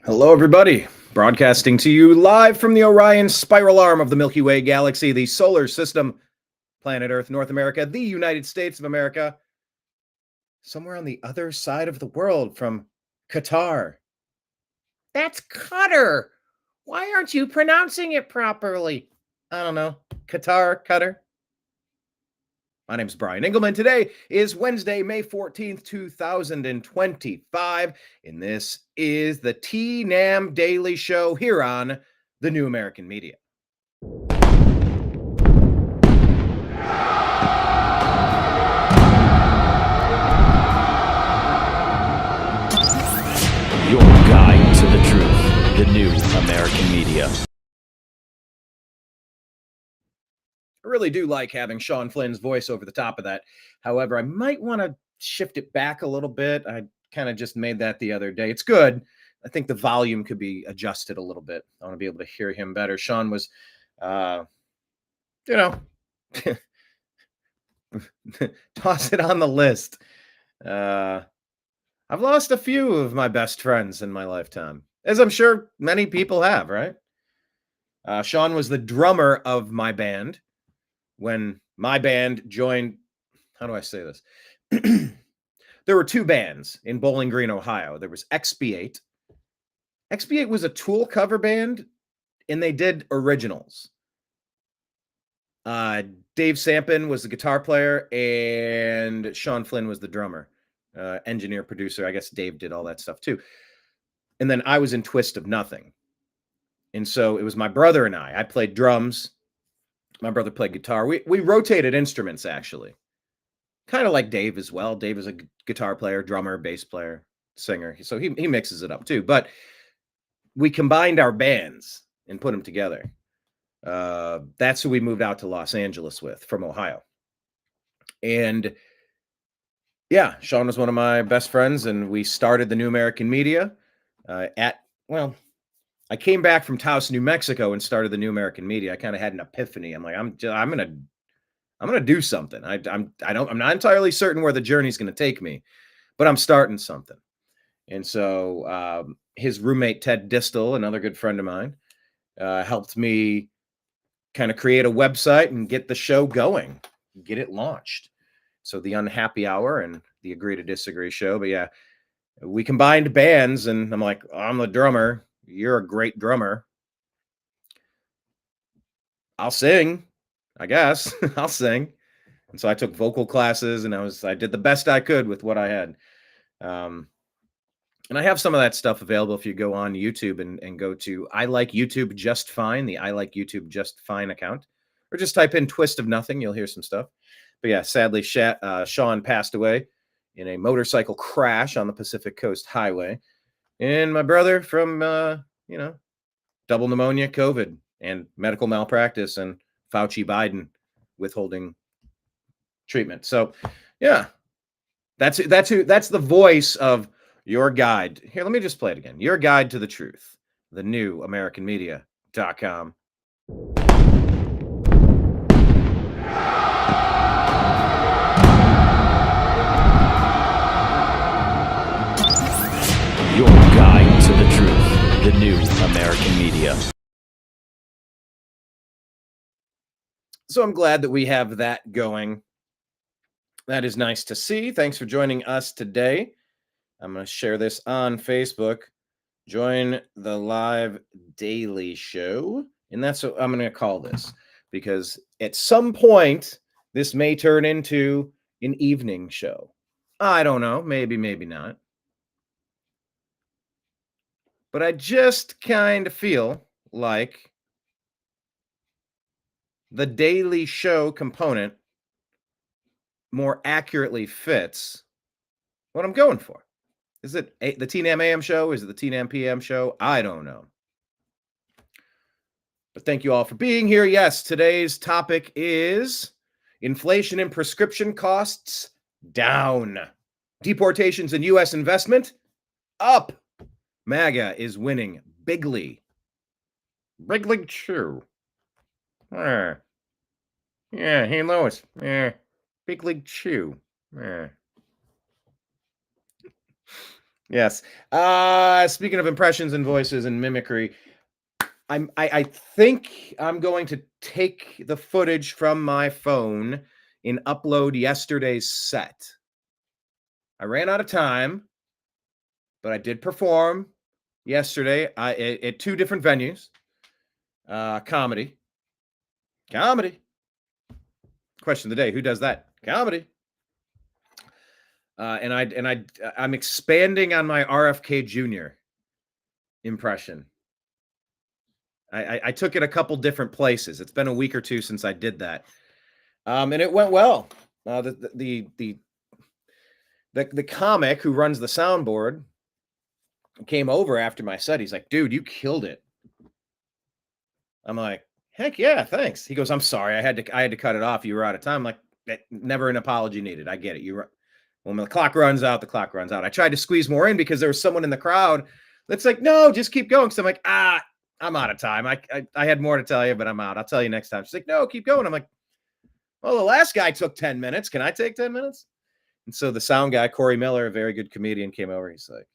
Hello, everybody. Broadcasting to you live from the Orion spiral arm of the Milky Way galaxy, the solar system, planet Earth, North America, the United States of America, somewhere on the other side of the world from Qatar. That's Qatar. Why aren't you pronouncing it properly? I don't know. Qatar. My name's Brian Engelman. Today is Wednesday, May 14th, 2025, and this is the TNAM Daily Show here on the New American Media. Your guide to the truth, the New American Media. I really do like having Sean Flynn's voice over the top of that. However, I might want to shift it back a little bit. I kind of just made that the other day. It's good. I think the volume could be adjusted a little bit. I want to be able to hear him better. Sean was, toss it on the list. I've lost a few of my best friends in my lifetime, as I'm sure many people have, right? Sean was the drummer of my band when my band joined. How do I say this? There were two bands in Bowling Green, Ohio. There was XB8. XB8 was a Tool cover band, and they did originals. Dave Sampin was the guitar player, and Sean Flynn was the drummer, engineer, producer. I guess Dave did all that stuff too. And then I was in Twist of Nothing. And so it was my brother and I. I played drums. My brother played guitar. We rotated instruments, actually. Kind of like Dave as well. Dave is a guitar player, drummer, bass player, singer. So he mixes it up too. But we combined our bands and put them together. That's who we moved out to Los Angeles with from Ohio. And yeah, Sean was one of my best friends, and we started the New American Media I came back from Taos, New Mexico, and started the New American Media. I kind of had an epiphany. I'm like, I'm gonna do something. I'm not entirely certain where the journey's gonna take me, but I'm starting something. And so his roommate Ted Distel, another good friend of mine, helped me kind of create a website and get the show going, get it launched. So the Unhappy Hour and the Agree to Disagree show. But yeah, we combined bands, and I'm like, I'm the drummer. You're a great drummer. I'll sing, I guess. I'll sing. And so I took vocal classes, and I did the best I could with what I had. And I have some of that stuff available if you go on YouTube and go to I Like YouTube Just Fine, the I Like YouTube Just Fine account, or just type in Twist of Nothing. You'll hear some stuff. But yeah, sadly, Sean passed away in a motorcycle crash on the Pacific Coast Highway. And my brother from, double pneumonia, COVID, and medical malpractice, and Fauci Biden withholding treatment. So yeah, that's the voice of your guide. Here, let me just play it again. Your guide to the truth, the New American Media.com. Your guide to the truth, the New American Media. So I'm glad that we have that going. That is nice to see. Thanks for joining us today. I'm going to share this on Facebook. Join the live daily show. And that's what I'm going to call this, because at some point, this may turn into an evening show. I don't know. Maybe not. But I just kind of feel like the daily show component more accurately fits what I'm going for. Is it the TNAM AM Show? Is it the TNAM PM Show? I don't know. But thank you all for being here. Yes, today's topic is inflation and prescription costs down. Deportations and U.S. investment up. MAGA is winning bigly. Bigly true. Yeah, hey, Lois. Big League Chew. Yes. Speaking of impressions and voices and mimicry, I think I'm going to take the footage from my phone and upload yesterday's set. I ran out of time, but I did perform yesterday at two different venues. Comedy. Question of the day: who does that? Comedy. I'm expanding on my RFK Jr. impression. I took it a couple different places. It's been a week or two since I did that, and it went well. The comic who runs the soundboard came over after my set. He's like, "Dude, you killed it." I'm like, "Heck yeah, thanks." He goes, "I'm sorry, I had to cut it off. You were out of time." I'm like, never an apology needed. I get it. When the clock runs out, the clock runs out. I tried to squeeze more in because there was someone in the crowd that's like, "No, just keep going." So I'm like, I'm out of time. I had more to tell you, but I'm out. I'll tell you next time. She's like, "No, keep going." I'm like, "Well, the last guy took 10 minutes. Can I take 10 minutes?" And so the sound guy, Corey Miller, a very good comedian, came over. He's like,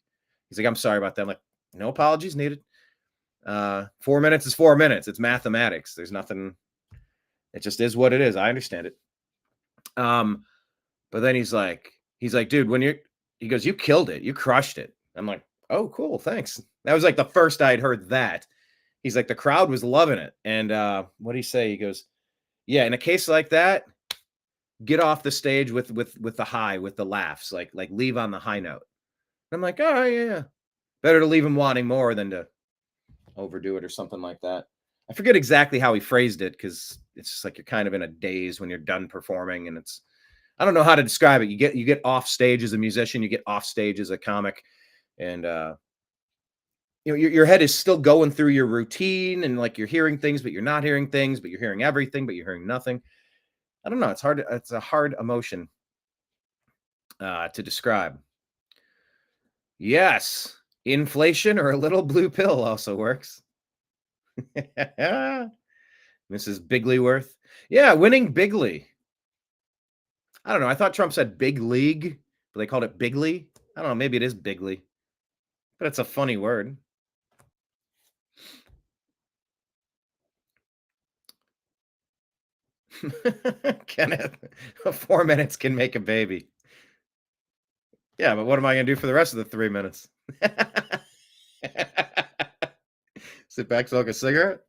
"I'm sorry about that." I'm like, "No apologies needed. 4 minutes is 4 minutes. It's mathematics. There's nothing. It just is what it is. I understand it." But then he's like, "Dude, he goes, you killed it. You crushed it." I'm like, "Oh, cool. Thanks." That was like the first I'd heard that. He's like, "The crowd was loving it." And what did he say? He goes, "Yeah, in a case like that, get off the stage with the high, with the laughs, like leave on the high note." And I'm like, "Oh, yeah. Better to leave him wanting more than to overdo it," or something like that. I forget exactly how he phrased it because it's just like you're kind of in a daze when you're done performing, and I don't know how to describe it. You get off stage as a musician, you get off stage as a comic, and your head is still going through your routine, and like you're hearing things, but you're not hearing things, but you're hearing everything, but you're hearing nothing. I don't know. It's a hard emotion to describe. Yes, inflation or a little blue pill also works. Mrs. Bigleyworth. Yeah, winning bigly. I don't know. I thought Trump said big league, but they called it bigly. I don't know. Maybe it is bigly, but it's a funny word. Kenneth, 4 minutes can make a baby. Yeah, but what am I going to do for the rest of the 3 minutes? Sit back, smoke a cigarette?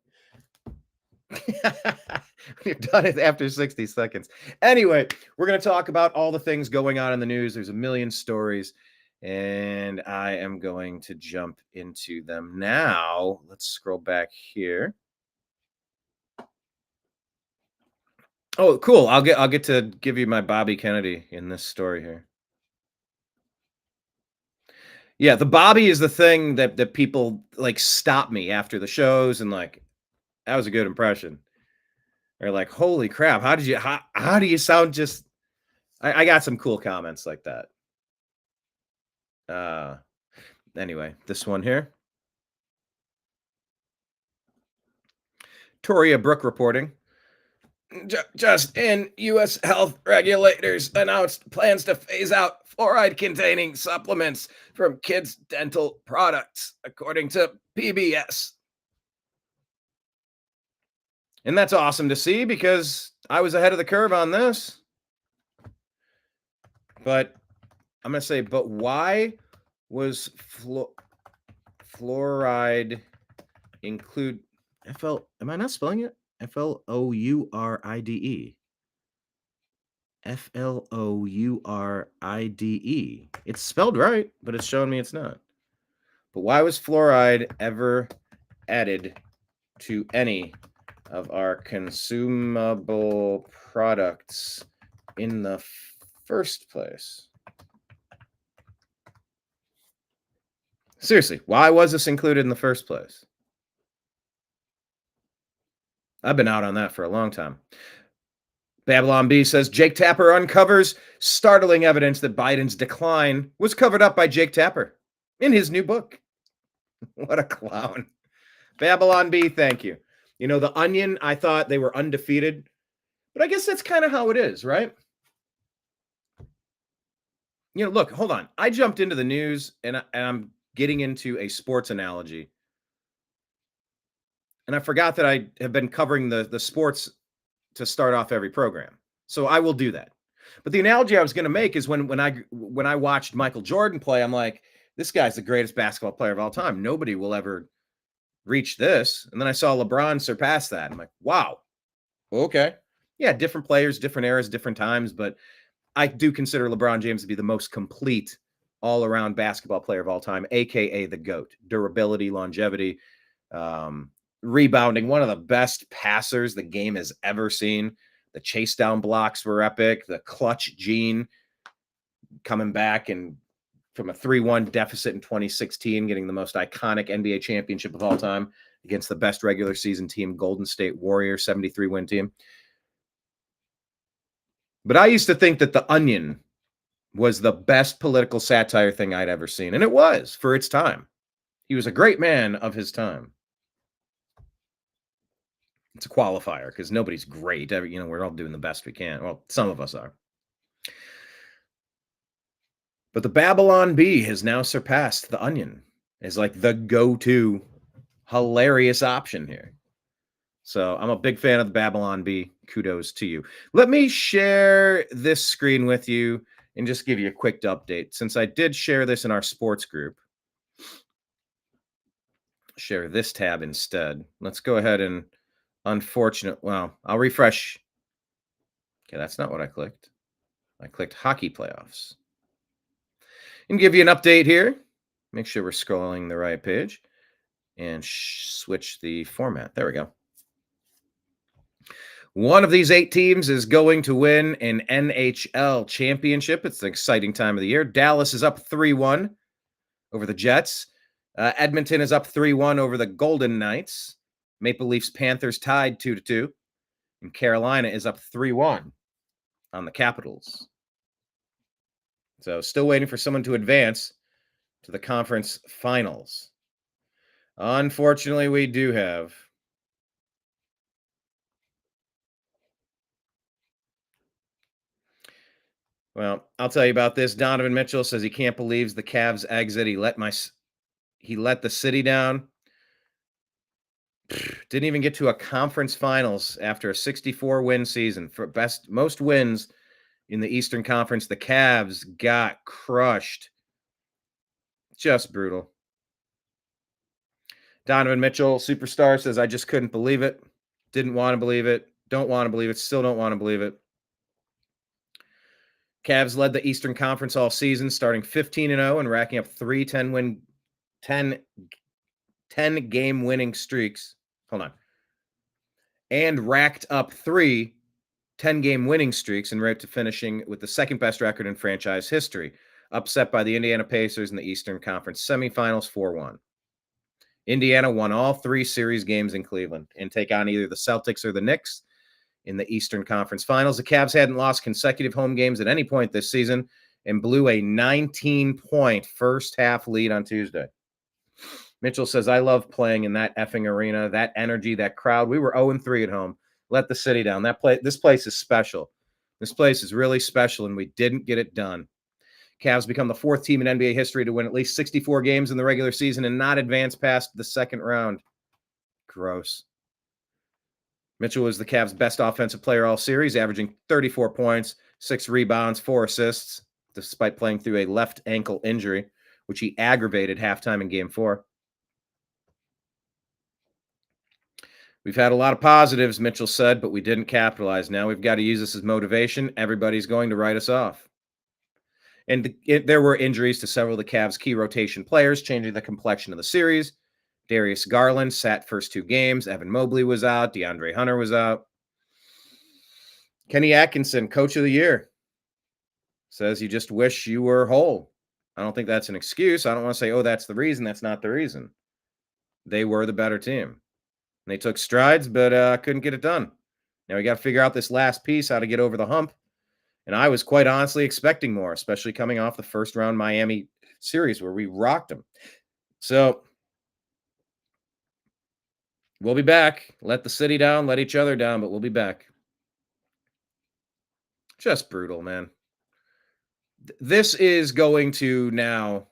You've done it after 60 seconds. Anyway, we're going to talk about all the things going on in the news. There's a million stories, and I am going to jump into them now. Let's scroll back here. Oh, cool. I'll get to give you my Bobby Kennedy in this story here. Yeah, the Bobby is the thing that people like stop me after the shows and like, that was a good impression. Or like, holy crap, how do you sound just I got some cool comments like that. Anyway, this one here. Toria Brook reporting. Just in, U.S. health regulators announced plans to phase out fluoride-containing supplements from kids' dental products, according to PBS. And that's awesome to see because I was ahead of the curve on this. But I'm going to say, but why was fluoride include am I not spelling it? Flouride. Flouride. It's spelled right, but it's showing me it's not. But why was fluoride ever added to any of our consumable products in the first place? Seriously, why was this included in the first place? I've been out on that for a long time. Babylon B says Jake Tapper uncovers startling evidence that Biden's decline was covered up by Jake Tapper in his new book. What a clown. Babylon B, thank you. You know, The Onion, I thought they were undefeated, but I guess that's kind of how it is, right? Look, hold on. I jumped into the news and I'm getting into a sports analogy. And I forgot that I have been covering the sports to start off every program. So I will do that. But the analogy I was going to make is when I watched Michael Jordan play, I'm like, this guy's the greatest basketball player of all time. Nobody will ever reach this. And then I saw LeBron surpass that. I'm like, wow. Okay. Yeah, different players, different eras, different times, but I do consider LeBron James to be the most complete all-around basketball player of all time, aka the GOAT. Durability, longevity, um, rebounding, one of the best passers the game has ever seen. The chase down blocks were epic. The clutch gene coming back and from a 3-1 deficit in 2016, getting the most iconic NBA championship of all time against the best regular season team, Golden State Warriors, 73-win team. But I used to think that The Onion was the best political satire thing I'd ever seen, and it was for its time. He was a great man of his time. It's a qualifier because nobody's great. We're all doing the best we can. Well, some of us are. But the Babylon Bee has now surpassed The Onion as like the go-to hilarious option here. So I'm a big fan of the Babylon Bee. Kudos to you. Let me share this screen with you and just give you a quick update. Since I did share this in our sports group, share this tab instead. Let's go ahead and I'll refresh. Okay, that's not what I clicked. I clicked hockey playoffs. And give you an update here. Make sure we're scrolling the right page and switch the format. There we go. One of these 8 teams is going to win an NHL championship. It's an exciting time of the year. Dallas is up 3-1 over the Jets. Edmonton is up 3-1 over the Golden Knights. Maple Leafs Panthers tied 2-2. And Carolina is up 3-1 on the Capitals. So still waiting for someone to advance to the conference finals. Unfortunately, we do have Well, I'll tell you about this. Donovan Mitchell says he can't believe the Cavs exit. He let the city down. Didn't even get to a conference finals after a 64-win season. For most wins in the Eastern Conference, the Cavs got crushed. Just brutal. Donovan Mitchell, superstar, says, I just couldn't believe it. Didn't want to believe it. Don't want to believe it. Still don't want to believe it. Cavs led the Eastern Conference all season, starting 15-0 and racking up 10 game winning streaks. Hold on. And racked up 3 10-game winning streaks en route to finishing with the second best record in franchise history, upset by the Indiana Pacers in the Eastern Conference semifinals 4-1. Indiana won all 3 series games in Cleveland and take on either the Celtics or the Knicks in the Eastern Conference Finals. The Cavs hadn't lost consecutive home games at any point this season and blew a 19-point first half lead on Tuesday. Mitchell says, I love playing in that effing arena, that energy, that crowd. We were 0-3 at home. Let the city down. This place is special. This place is really special, and we didn't get it done. Cavs become the 4th team in NBA history to win at least 64 games in the regular season and not advance past the second round. Gross. Mitchell was the Cavs' best offensive player all series, averaging 34 points, 6 rebounds, 4 assists, despite playing through a left ankle injury, which he aggravated halftime in Game 4. We've had a lot of positives, Mitchell said, but we didn't capitalize. Now we've got to use this as motivation. Everybody's going to write us off. And there were injuries to several of the Cavs' key rotation players, changing the complexion of the series. Darius Garland sat first 2 games. Evan Mobley was out. DeAndre Hunter was out. Kenny Atkinson, coach of the year, says you just wish you were whole. I don't think that's an excuse. I don't want to say, oh, that's the reason. That's not the reason. They were the better team. They took strides, but couldn't get it done. Now we got to figure out this last piece, how to get over the hump. And I was quite honestly expecting more, especially coming off the first round Miami series where we rocked them. So we'll be back. Let the city down, let each other down, but we'll be back. Just brutal, man. This is going to now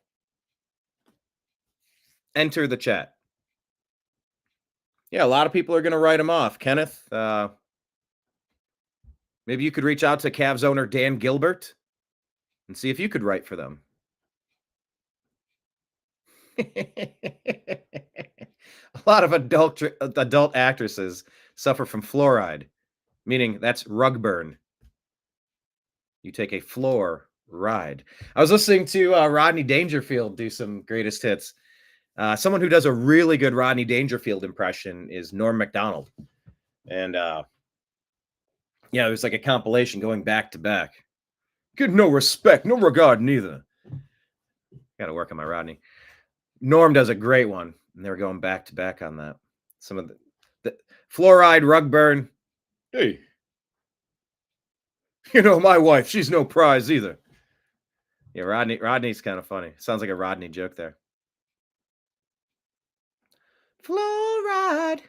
enter the chat. Yeah, a lot of people are going to write him off. Kenneth, maybe you could reach out to Cavs owner Dan Gilbert and see if you could write for them. A lot of adult actresses suffer from fluoride, meaning that's rug burn. You take a floor ride. I was listening to Rodney Dangerfield do some greatest hits. Someone who does a really good Rodney Dangerfield impression is Norm Macdonald. And yeah, there's like a compilation going back to back. Get no respect, no regard, neither. Got to work on my Rodney. Norm does a great one, and they were going back to back on that. Some of the fluoride, rug burn. Hey, you know my wife, she's no prize either. Yeah, Rodney's kind of funny. Sounds like a Rodney joke there. Fluoride,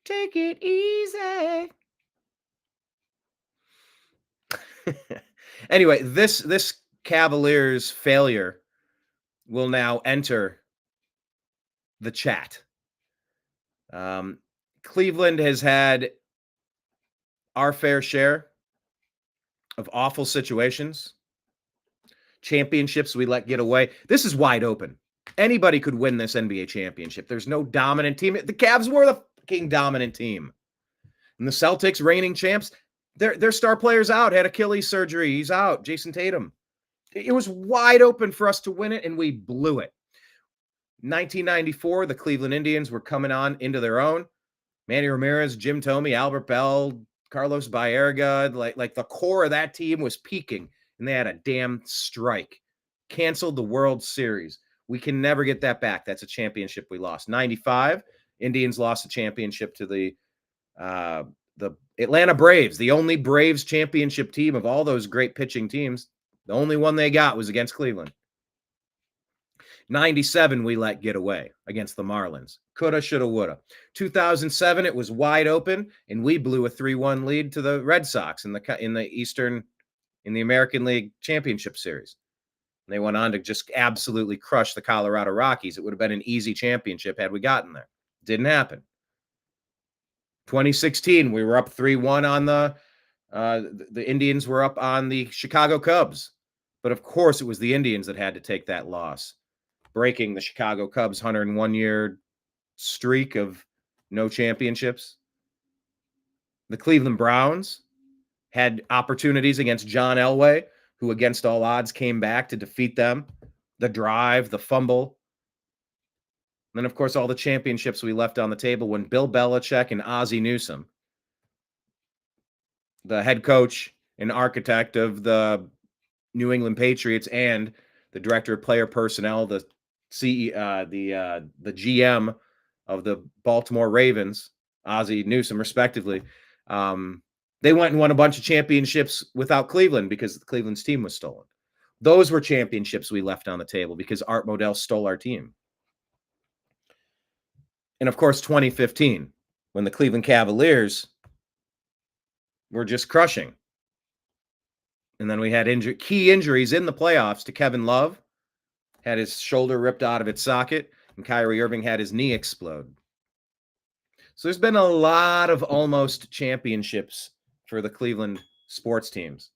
take it easy. Anyway, this Cavaliers failure will now enter the chat. Cleveland has had our fair share of awful situations. Championships we let get away. This is wide open. Anybody could win this NBA championship. There's no dominant team. The Cavs were the fucking dominant team. And the Celtics, reigning champs, their star player's out, had Achilles surgery. He's out. Jason Tatum. It was wide open for us to win it, and we blew it. 1994, the Cleveland Indians were coming on into their own. Manny Ramirez, Jim Thome, Albert Bell, Carlos Baerga, like the core of that team was peaking, and they had a damn strike. Canceled the World Series. We can never get that back. That's a championship we lost. 95, Indians lost the championship to the Atlanta Braves, the only Braves championship team of all those great pitching teams. The only one they got was against Cleveland. 97, we let get away against the Marlins. Coulda, shoulda, woulda. 2007, it was wide open, and we blew a 3-1 lead to the Red Sox in the American League Championship Series. And they went on to just absolutely crush the Colorado Rockies. It would have been an easy championship had we gotten there. Didn't happen. 2016, we were up 3-1 on the Indians were up on the Chicago Cubs. But of course, it was the Indians that had to take that loss, breaking the Chicago Cubs' 101-year streak of no championships. The Cleveland Browns had opportunities against John Elway, who against all odds came back to defeat them. The drive, the fumble. And then, of course, all the championships we left on the table when Bill Belichick and Ozzie Newsome, the head coach and architect of the New England Patriots and the director of player personnel, the GM of the Baltimore Ravens, Ozzie Newsome, respectively, they went and won a bunch of championships without Cleveland because Cleveland's team was stolen. Those were championships we left on the table because Art Modell stole our team. And of course, 2015, when the Cleveland Cavaliers were just crushing. And then we had key injuries in the playoffs to Kevin Love, had his shoulder ripped out of its socket, and Kyrie Irving had his knee explode. So there's been a lot of almost championships for the Cleveland sports teams.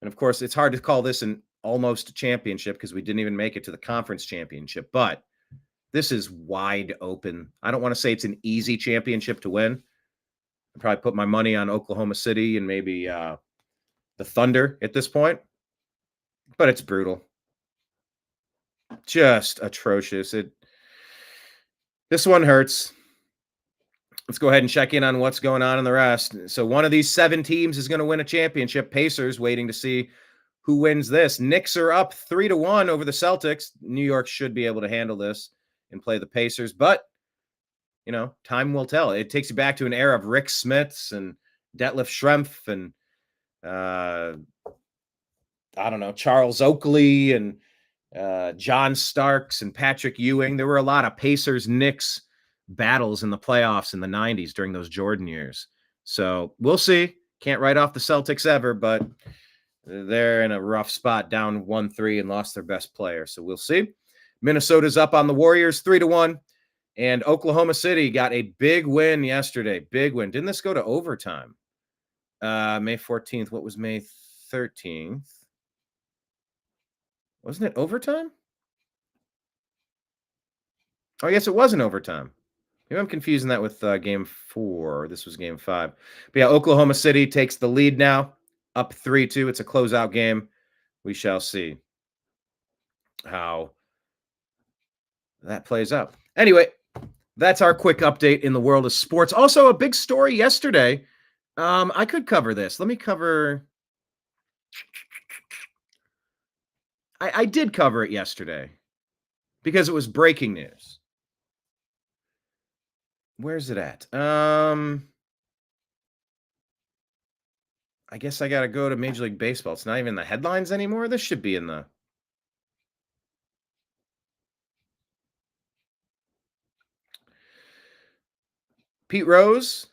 And of course, it's hard to call this an almost championship because we didn't even make it to the conference championship, but this is wide open. I don't want to say it's an easy championship to win. I'd probably put my money on Oklahoma City and maybe the Thunder at this point, but it's brutal. Just atrocious. This one hurts. Let's go ahead and check in on what's going on in the rest. So one of these 7 teams is going to win a championship. Pacers waiting to see who wins this. Knicks are up 3-1 over the Celtics. New York should be able to handle this and play the Pacers, but you know, time will tell. It takes you back to an era of Rick Smiths and Detlef Schrempf and I don't know, Charles Oakley and John Starks and Patrick Ewing. There were a lot of Pacers-Knicks battles in the playoffs in the 90s during those Jordan years. So we'll see. Can't write off the Celtics ever, but they're in a rough spot, down 1-3 and lost their best player. So we'll see. Minnesota's up on the Warriors 3-1. And Oklahoma City got a big win yesterday. Big win. Didn't this go to overtime? May 14th. What was May 13th? Wasn't it overtime? Oh, yes, it wasn't overtime. Maybe I'm confusing that with game 4. This was game 5. But yeah, Oklahoma City takes the lead now, up 3-2. It's a closeout game. We shall see how that plays out. Anyway, that's our quick update in the world of sports. Also, a big story yesterday. I could cover this. Let me cover. I did cover it yesterday because it was breaking news. Where's it at? I guess I got to go to Major League Baseball. It's not even in the headlines anymore. This should be in the. Pete Rose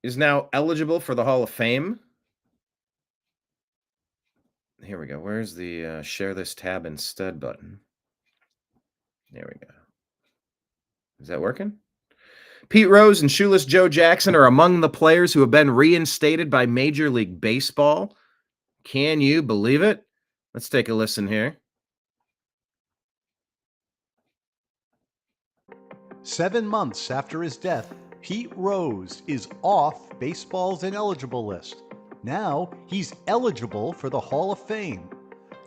is now eligible for the Hall of Fame. Here we go. Where's the share this tab instead button? There we go. Is that working? Pete Rose and Shoeless Joe Jackson are among the players who have been reinstated by Major League Baseball. Can you believe it? Let's take a listen here. 7 months after his death, Pete Rose is off baseball's ineligible list. Now he's eligible for the Hall of Fame.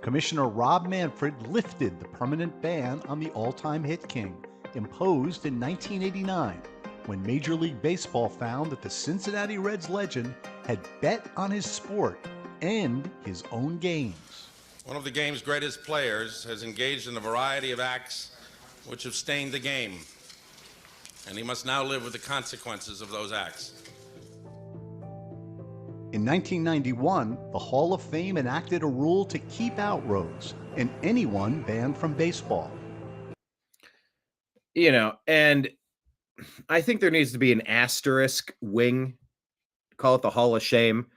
Commissioner Rob Manfred lifted the permanent ban on the all-time hit king, imposed in 1989, when Major League Baseball found that the Cincinnati Reds legend had bet on his sport and his own games. One of the game's greatest players has engaged in a variety of acts which have stained the game, and he must now live with the consequences of those acts. In 1991, the Hall of Fame enacted a rule to keep out Rose and anyone banned from baseball. You know, and I think there needs to be an asterisk wing. Call it the Hall of Shame.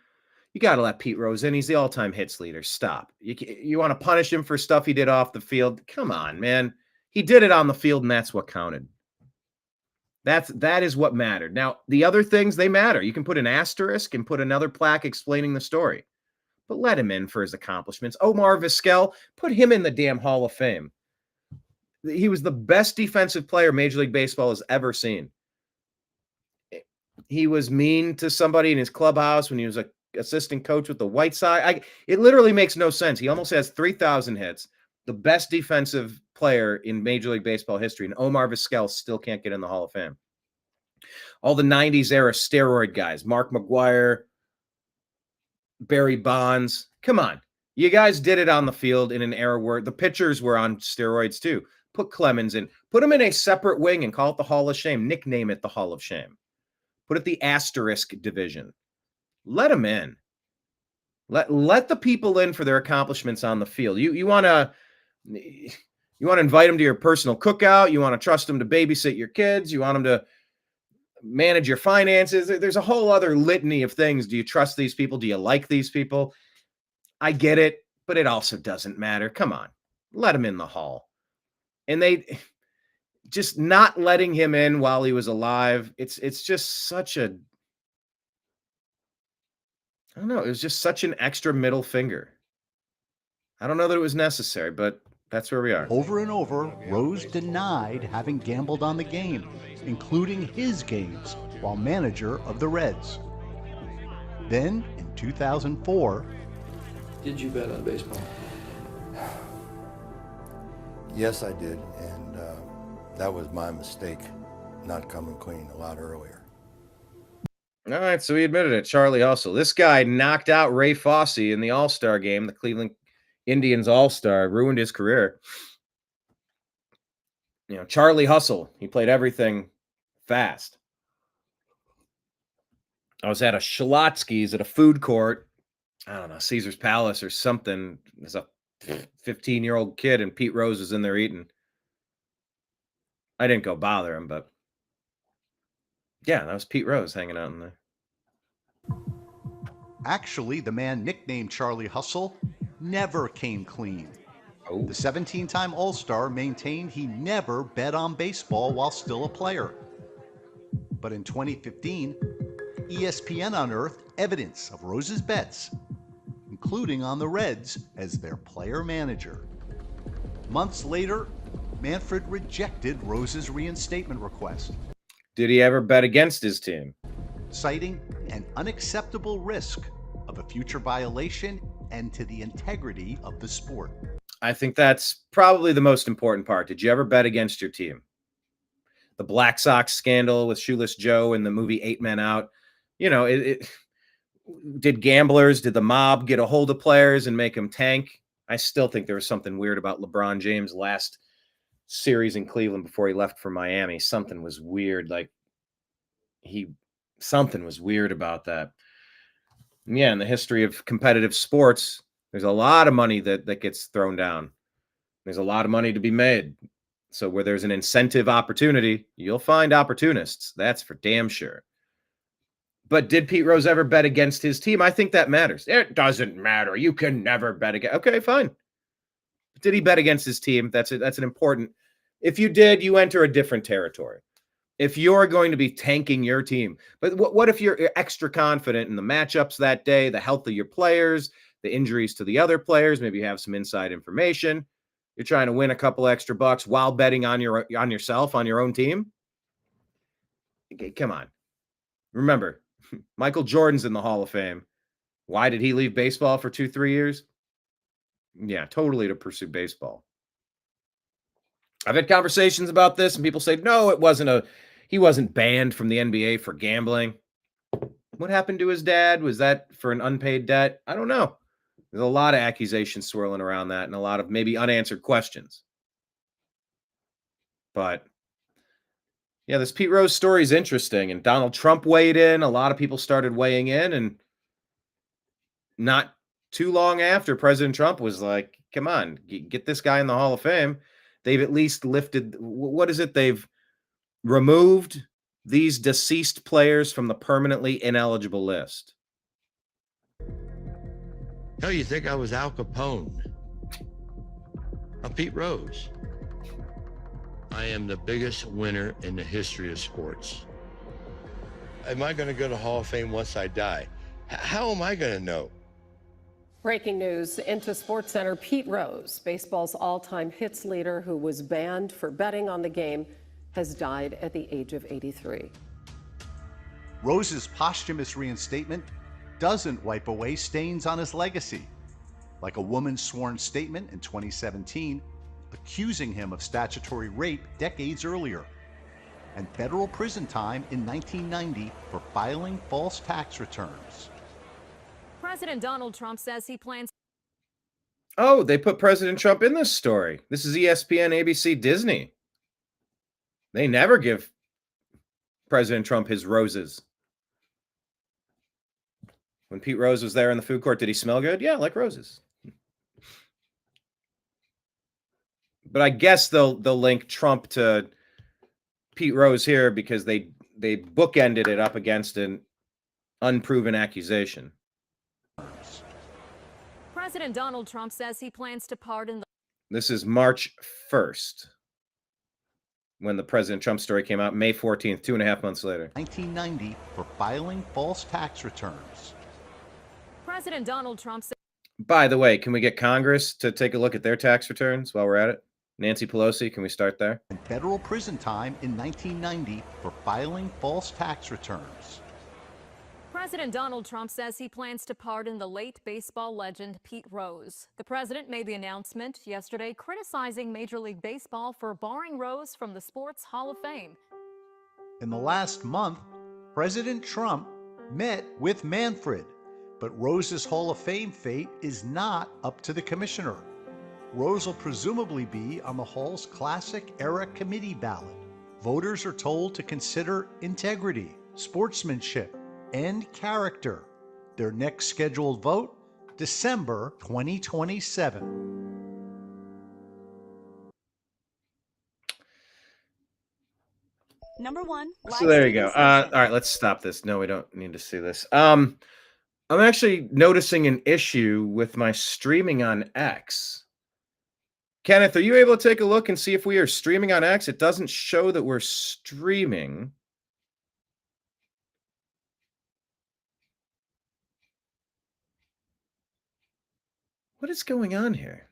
You got to let Pete Rose in. He's the all-time hits leader. Stop. You want to punish him for stuff he did off the field? Come on, man. He did it on the field, and that's what counted. That is what mattered. Now, the other things, they matter. You can put an asterisk and put another plaque explaining the story. But let him in for his accomplishments. Omar Vizquel, put him in the damn Hall of Fame. He was the best defensive player Major League Baseball has ever seen. He was mean to somebody in his clubhouse when he was an assistant coach with the White Sox. It literally makes no sense. He almost has 3,000 hits. The best defensive player in Major League Baseball history, and Omar Vizquel still can't get in the Hall of Fame. All the 90s era steroid guys, Mark McGwire, Barry Bonds. Come on. You guys did it on the field in an era where the pitchers were on steroids too. Put Clemens in. Put him in a separate wing and call it the Hall of Shame. Nickname it the Hall of Shame. Put it the asterisk division. Let him in. Let the people in for their accomplishments on the field. You want to invite them to your personal cookout. You want to trust them to babysit your kids. You want them to manage your finances. There's a whole other litany of things. Do you trust these people? Do you like these people? I get it, but it also doesn't matter. Come on. Let him in the hall. And they just not letting him in while he was alive. It's just such a, I don't know. It was just such an extra middle finger. I don't know that it was necessary, but that's where we are. Over and over, Rose denied having gambled on the game, including his games, while manager of the Reds. Then, in 2004... Did you bet on baseball? Yes, I did, and that was my mistake, not coming clean a lot earlier. All right, so he admitted it. Charlie Hustle. This guy knocked out Ray Fosse in the All-Star game, the Cleveland Indians All-Star, ruined his career. You know, Charlie Hustle, he played everything fast. I was at a Schlotsky's at a food court, I don't know, Caesar's Palace or something. There's a 15-year-old kid, and Pete Rose is in there eating. I didn't go bother him, but yeah, that was Pete Rose hanging out in there. Actually, the man nicknamed Charlie Hustle never came clean. Oh. The 17-time All-Star maintained he never bet on baseball while still a player. But in 2015, ESPN unearthed evidence of Rose's bets, including on the Reds as their player manager. Months later, Manfred rejected Rose's reinstatement request, Did he ever bet against his team? citing an unacceptable risk of a future violation and to the integrity of the sport. I think that's probably the most important part. Did you ever bet against your team? The Black Sox scandal with Shoeless Joe and the movie 8 Men Out. You know, did the mob get a hold of players and make them tank? I still think there was something weird about LeBron James' last series in Cleveland before he left for Miami. Something was weird. Something was weird about that. And yeah, in the history of competitive sports, there's a lot of money that gets thrown down. There's a lot of money to be made. So where there's an incentive opportunity, you'll find opportunists. That's for damn sure. But did Pete Rose ever bet against his team? I think that matters. It doesn't matter. You can never bet against. Okay, fine. Did he bet against his team? That's an important. If you did, you enter a different territory. If you're going to be tanking your team, but what if you're extra confident in the matchups that day, the health of your players, the injuries to the other players, maybe you have some inside information. You're trying to win a couple extra bucks while betting on yourself, on your own team. Okay, come on. Remember, Michael Jordan's in the Hall of Fame. Why did he leave baseball for 2-3 years? Yeah, totally to pursue baseball. I've had conversations about this, and people say, no, he wasn't banned from the NBA for gambling. What happened to his dad? Was that for an unpaid debt? I don't know. There's a lot of accusations swirling around that and a lot of maybe unanswered questions. But yeah, this Pete Rose story is interesting. And Donald Trump weighed in. A lot of people started weighing in. And not too long after, President Trump was like, come on, get this guy in the Hall of Fame. They've at least lifted, what is it? They've removed these deceased players from the permanently ineligible list. No, you think I was Al Capone? I'm Pete Rose. I am the biggest winner in the history of sports. Am I going to go to Hall of Fame once I die? How am I going to know? Breaking news into SportsCenter. Pete Rose, baseball's all-time hits leader who was banned for betting on the game, has died at the age of 83. Rose's posthumous reinstatement doesn't wipe away stains on his legacy, like a woman's sworn statement in 2017 accusing him of statutory rape decades earlier, and federal prison time in 1990 for filing false tax returns. President Donald Trump says he plans. Oh, they put President Trump in this story. This is ESPN, ABC, Disney. They never give President Trump his roses. When Pete Rose was there in the food court, did he smell good? Yeah, like roses. But I guess they'll link Trump to Pete Rose here because they bookended it up against an unproven accusation. President Donald Trump says he plans to pardon. This is March 1st when the President Trump story came out, May 14th, 2.5 months later. 1990 for filing false tax returns. President Donald Trump said. By the way, can we get Congress to take a look at their tax returns while we're at it? Nancy Pelosi, can we start there? And federal prison time in 1990 for filing false tax returns. President Donald Trump says he plans to pardon the late baseball legend Pete Rose. The president made the announcement yesterday, criticizing Major League Baseball for barring Rose from the Sports Hall of Fame. In the last month, President Trump met with Manfred, but Rose's Hall of Fame fate is not up to the commissioner. Rose will presumably be on the Hall's Classic Era Committee ballot. Voters are told to consider integrity, sportsmanship, and character. Their next scheduled vote, December 2027. Number one. So there you go. All right, let's stop this. No, we don't need to see this. I'm actually noticing an issue with my streaming on X. Kenneth, are you able to take a look and see if we are streaming on X? It doesn't show that we're streaming. What is going on here?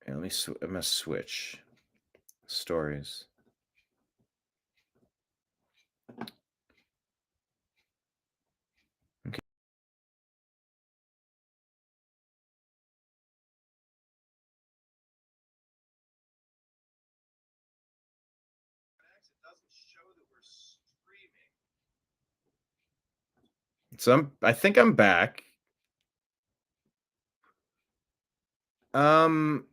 Yeah, I'm gonna switch stories. Okay. So I think I'm back. I'm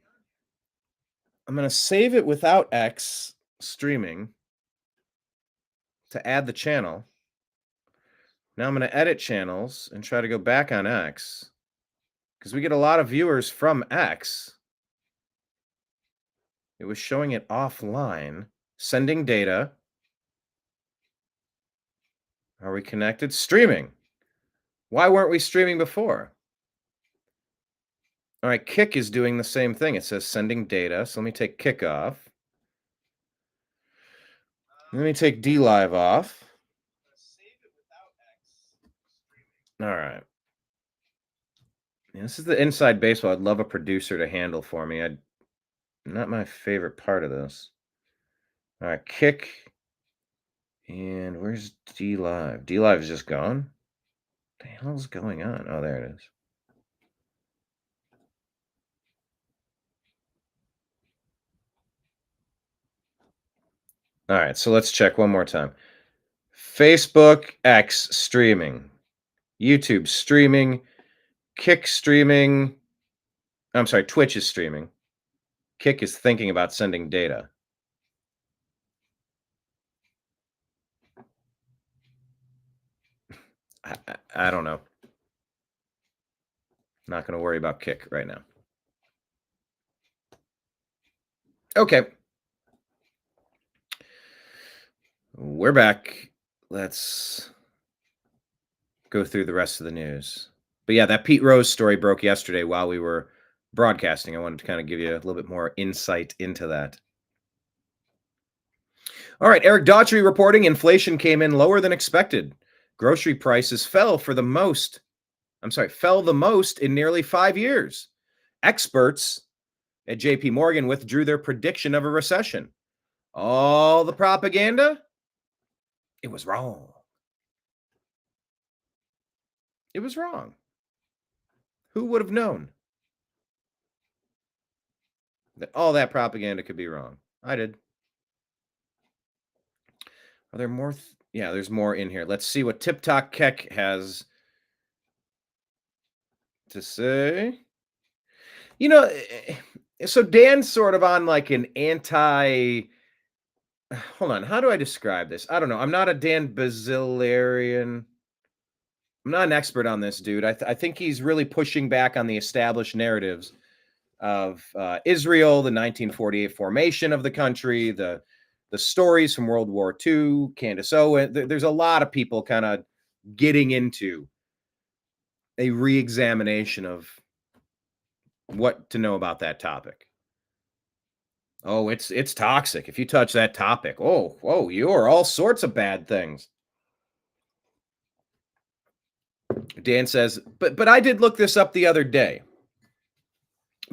gonna save it without X streaming to add the channel. Now I'm gonna edit channels and try to go back on X because we get a lot of viewers from X. It was showing it offline. Sending data. Are we connected? Streaming. Why weren't we streaming before? All right, Kick is doing the same thing. It says sending data. So let me take Kick off. Let me take DLive off. All right. Yeah, this is the inside baseball. I'd love a producer to handle for me. Not my favorite part of this. All right, Kick. And where's DLive? DLive is just gone? What the hell's going on? Oh, there it is. All right, so let's check one more time. Facebook, X streaming, YouTube streaming, Kick streaming. I'm sorry, Twitch is streaming. Kick is thinking about sending data. I don't know. Not going to worry about Kick right now. Okay. We're back. Let's go through the rest of the news. But yeah, that Pete Rose story broke yesterday while we were broadcasting. I wanted to kind of give you a little bit more insight into that. All right, Eric Daughtry reporting inflation came in lower than expected. Grocery prices fell the most in nearly 5 years. Experts at JP Morgan withdrew their prediction of a recession. All the propaganda, it was wrong. It was wrong. Who would have known that all that propaganda could be wrong? I did. Are there more? Yeah, there's more in here. Let's see what TikTok Keck has to say. You know, so Dan's sort of on like an anti. Hold on. How do I describe this? I don't know. I'm not a Dan Bazilarian. I'm not an expert on this, dude. I think he's really pushing back on the established narratives of Israel, the 1948 formation of the country, the stories from World War II, Candace Owen. There's a lot of people kind of getting into a re-examination of what to know about that topic. Oh, it's toxic. If you touch that topic, oh, you're all sorts of bad things. Dan says, but I did look this up the other day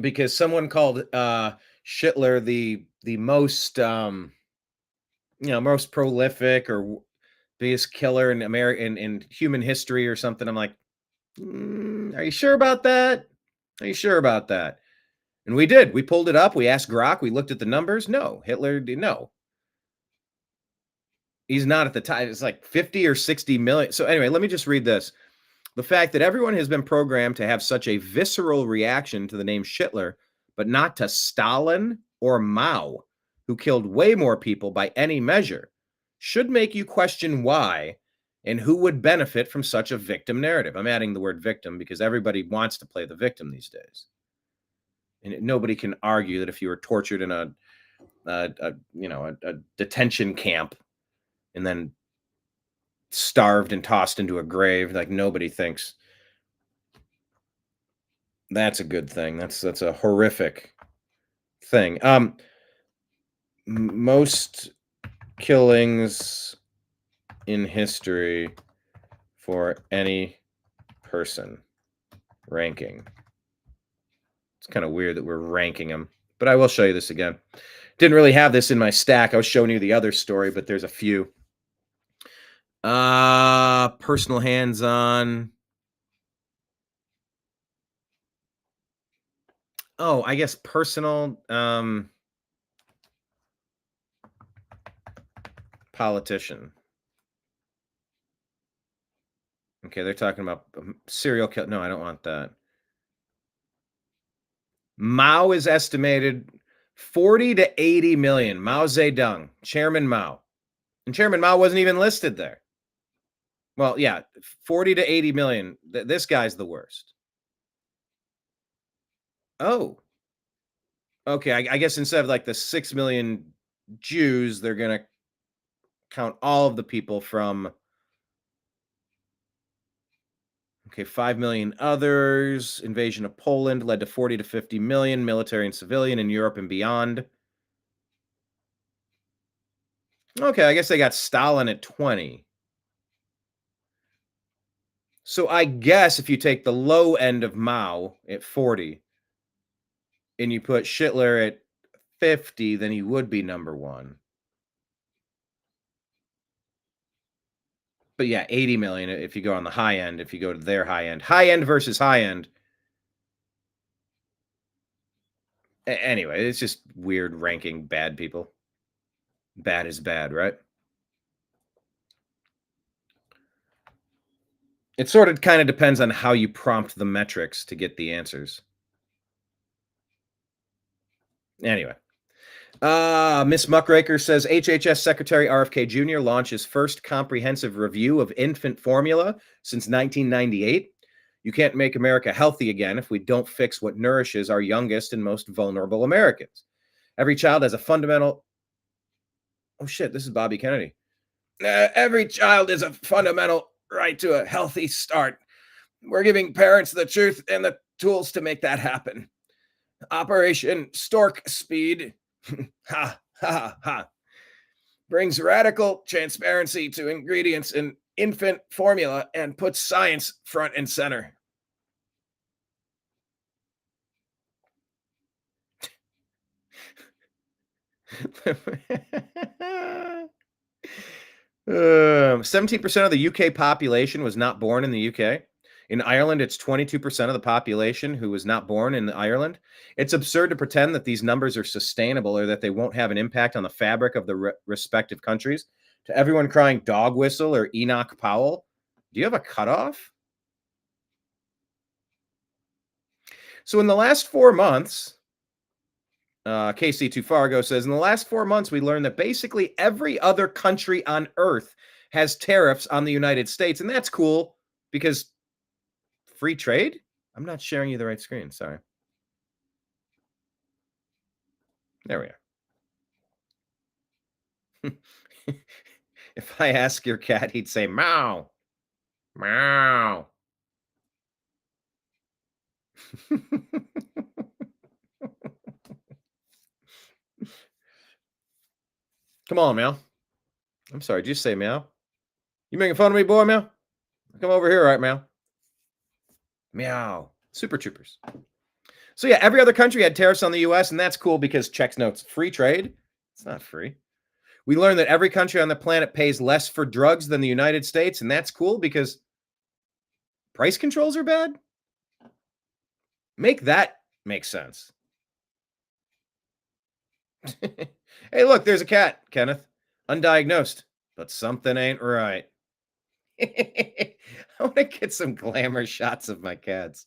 because someone called Schittler the most most prolific or biggest killer in American in human history or something. I'm like, are you sure about that? Are you sure about that? And we did. We pulled it up. We asked Grok. We looked at the numbers. No, Hitler did no. He's not at the time. It's like 50 or 60 million. So anyway, let me just read this. The fact that everyone has been programmed to have such a visceral reaction to the name Schittler, but not to Stalin or Mao, who killed way more people by any measure, should make you question why and who would benefit from such a victim narrative. I'm adding the word victim because everybody wants to play the victim these days. And nobody can argue that if you were tortured in a detention camp and then starved and tossed into a grave. Like nobody thinks that's a good thing. That's a horrific thing. Most killings in history for any person ranking. It's kind of weird that we're ranking them, but I will show you this again. Didn't really have this in my stack. I was showing you the other story, but there's a few. Personal hands-on. Oh, I guess personal politician. Okay, they're talking about serial kill. No, I don't want that. Mao is estimated 40 to 80 million. Mao Zedong, Chairman Mao. And Chairman Mao wasn't even listed there. Well, yeah, 40 to 80 million. This guy's the worst. Oh. Okay, I guess instead of like the 6 million Jews, they're going to count all of the people from... Okay, 5 million others. Invasion of Poland led to 40 to 50 million, military and civilian in Europe and beyond. Okay, I guess they got Stalin at 20. So I guess if you take the low end of Mao at 40 and you put Hitler at 50, then he would be number one. But yeah, 80 million if you go on the high end, if you go to their high end. High end versus high end. Anyway, it's just weird ranking bad people. Bad is bad, right? It sort of kind of depends on how you prompt the metrics to get the answers. Anyway. Miss Muckraker says HHS Secretary RFK Jr. launches first comprehensive review of infant formula since 1998. You can't make America healthy again if we don't fix what nourishes our youngest and most vulnerable Americans. Every child has a fundamental... Oh shit, this is Bobby Kennedy. Every child is a fundamental right to a healthy start. We're giving parents the truth and the tools to make that happen. Operation Stork Speed ha, ha, ha, brings radical transparency to ingredients in infant formula and puts science front and center. Uh, 17% of the UK population was not born in the UK. In Ireland, it's 22% of the population who was not born in Ireland. It's absurd to pretend that these numbers are sustainable or that they won't have an impact on the fabric of the respective countries. To everyone crying dog whistle or Enoch Powell, do you have a cutoff? So in the last 4 months, KC2 Fargo says, in the last 4 months, we learned that basically every other country on earth has tariffs on the United States. And that's cool because free trade? I'm not sharing you the right screen. Sorry. There we are. If I ask your cat, he'd say meow. Meow. Come on, meow. I'm sorry, did you say meow? You making fun of me, boy, meow? Come over here, right, meow? Meow. Super Troopers. So yeah, every other country had tariffs on the U.S., and that's cool because checks notes free trade. It's not free. We learned that every country on the planet pays less for drugs than the United States, and that's cool because price controls are bad. Make that make sense. Hey, look, there's a cat, Kenneth. Undiagnosed, but something ain't right. I want to get some glamour shots of my cats.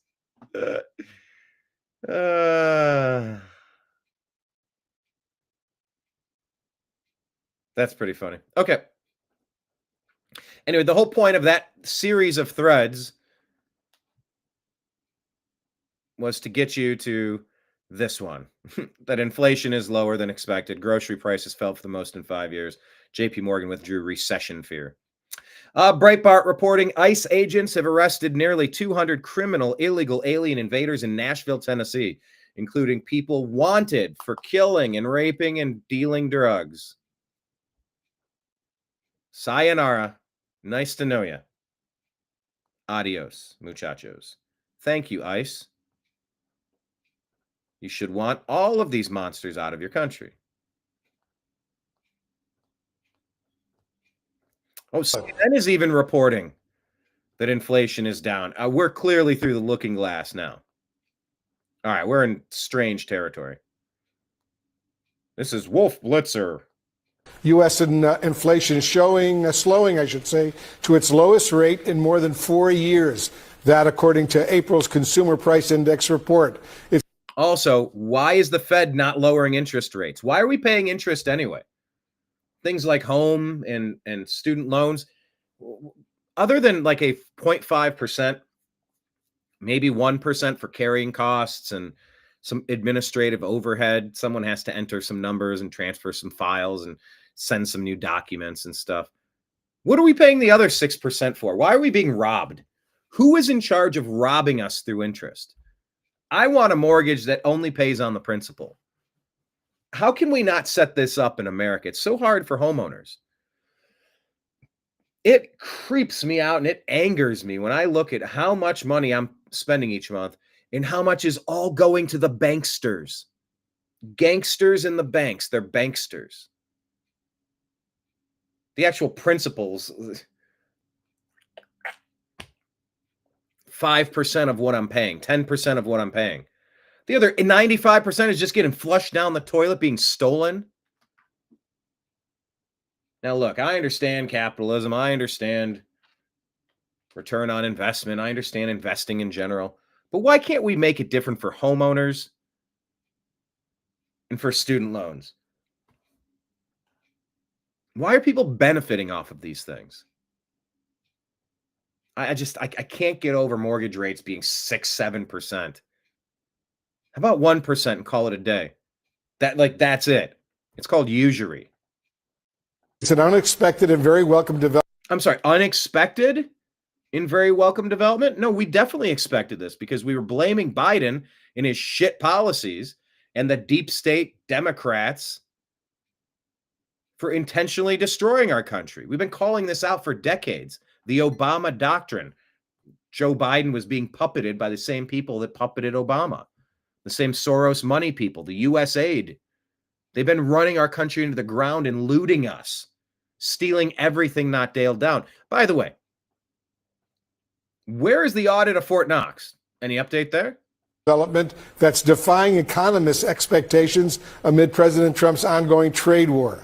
That's pretty funny. Okay. Anyway, the whole point of that series of threads was to get you to this one, that inflation is lower than expected. Grocery prices fell for the most in 5 years. JP Morgan withdrew recession fear. Breitbart reporting ICE agents have arrested nearly 200 criminal illegal alien invaders in Nashville, Tennessee, including people wanted for killing and raping and dealing drugs. Sayonara. Nice to know you. Adios, muchachos. Thank you, ICE. You should want all of these monsters out of your country. Oh, CNN is even reporting that inflation is down. We're clearly through the looking glass now. All right, we're in strange territory. This is Wolf Blitzer. U.S. inflation slowing, I should say, to its lowest rate in more than 4 years. That, according to April's Consumer Price Index report. Also, why is the Fed not lowering interest rates? Why are we paying interest anyway? Things like home and student loans, other than like a 0.5%, maybe 1% for carrying costs and some administrative overhead. Someone has to enter some numbers and transfer some files and send some new documents and stuff. What are we paying the other 6% for? Why are we being robbed? Who is in charge of robbing us through interest? I want a mortgage that only pays on the principal. How can we not set this up in America? It's so hard for homeowners. It creeps me out and it angers me when I look at how much money I'm spending each month and how much is all going to the banksters. Gangsters in the banks. They're banksters. The actual principals, 5% of what I'm paying, 10% of what I'm paying. The other 95% is just getting flushed down the toilet, being stolen. Now, look, I understand capitalism. I understand return on investment. I understand investing in general. But why can't we make it different for homeowners and for student loans? Why are people benefiting off of these things? I can't get over mortgage rates being 6-7%. How about 1% and call it a day? That's it. It's called usury. It's an unexpected and very welcome development. I'm sorry, unexpected and very welcome development? No, we definitely expected this because we were blaming Biden and his shit policies and the deep state Democrats for intentionally destroying our country. We've been calling this out for decades. The Obama doctrine. Joe Biden was being puppeted by the same people that puppeted Obama. The same Soros money people, the U.S. aid. They've been running our country into the ground and looting us, stealing everything not nailed down. By the way, where is the audit of Fort Knox? Any update there? Development that's defying economists' expectations amid President Trump's ongoing trade war.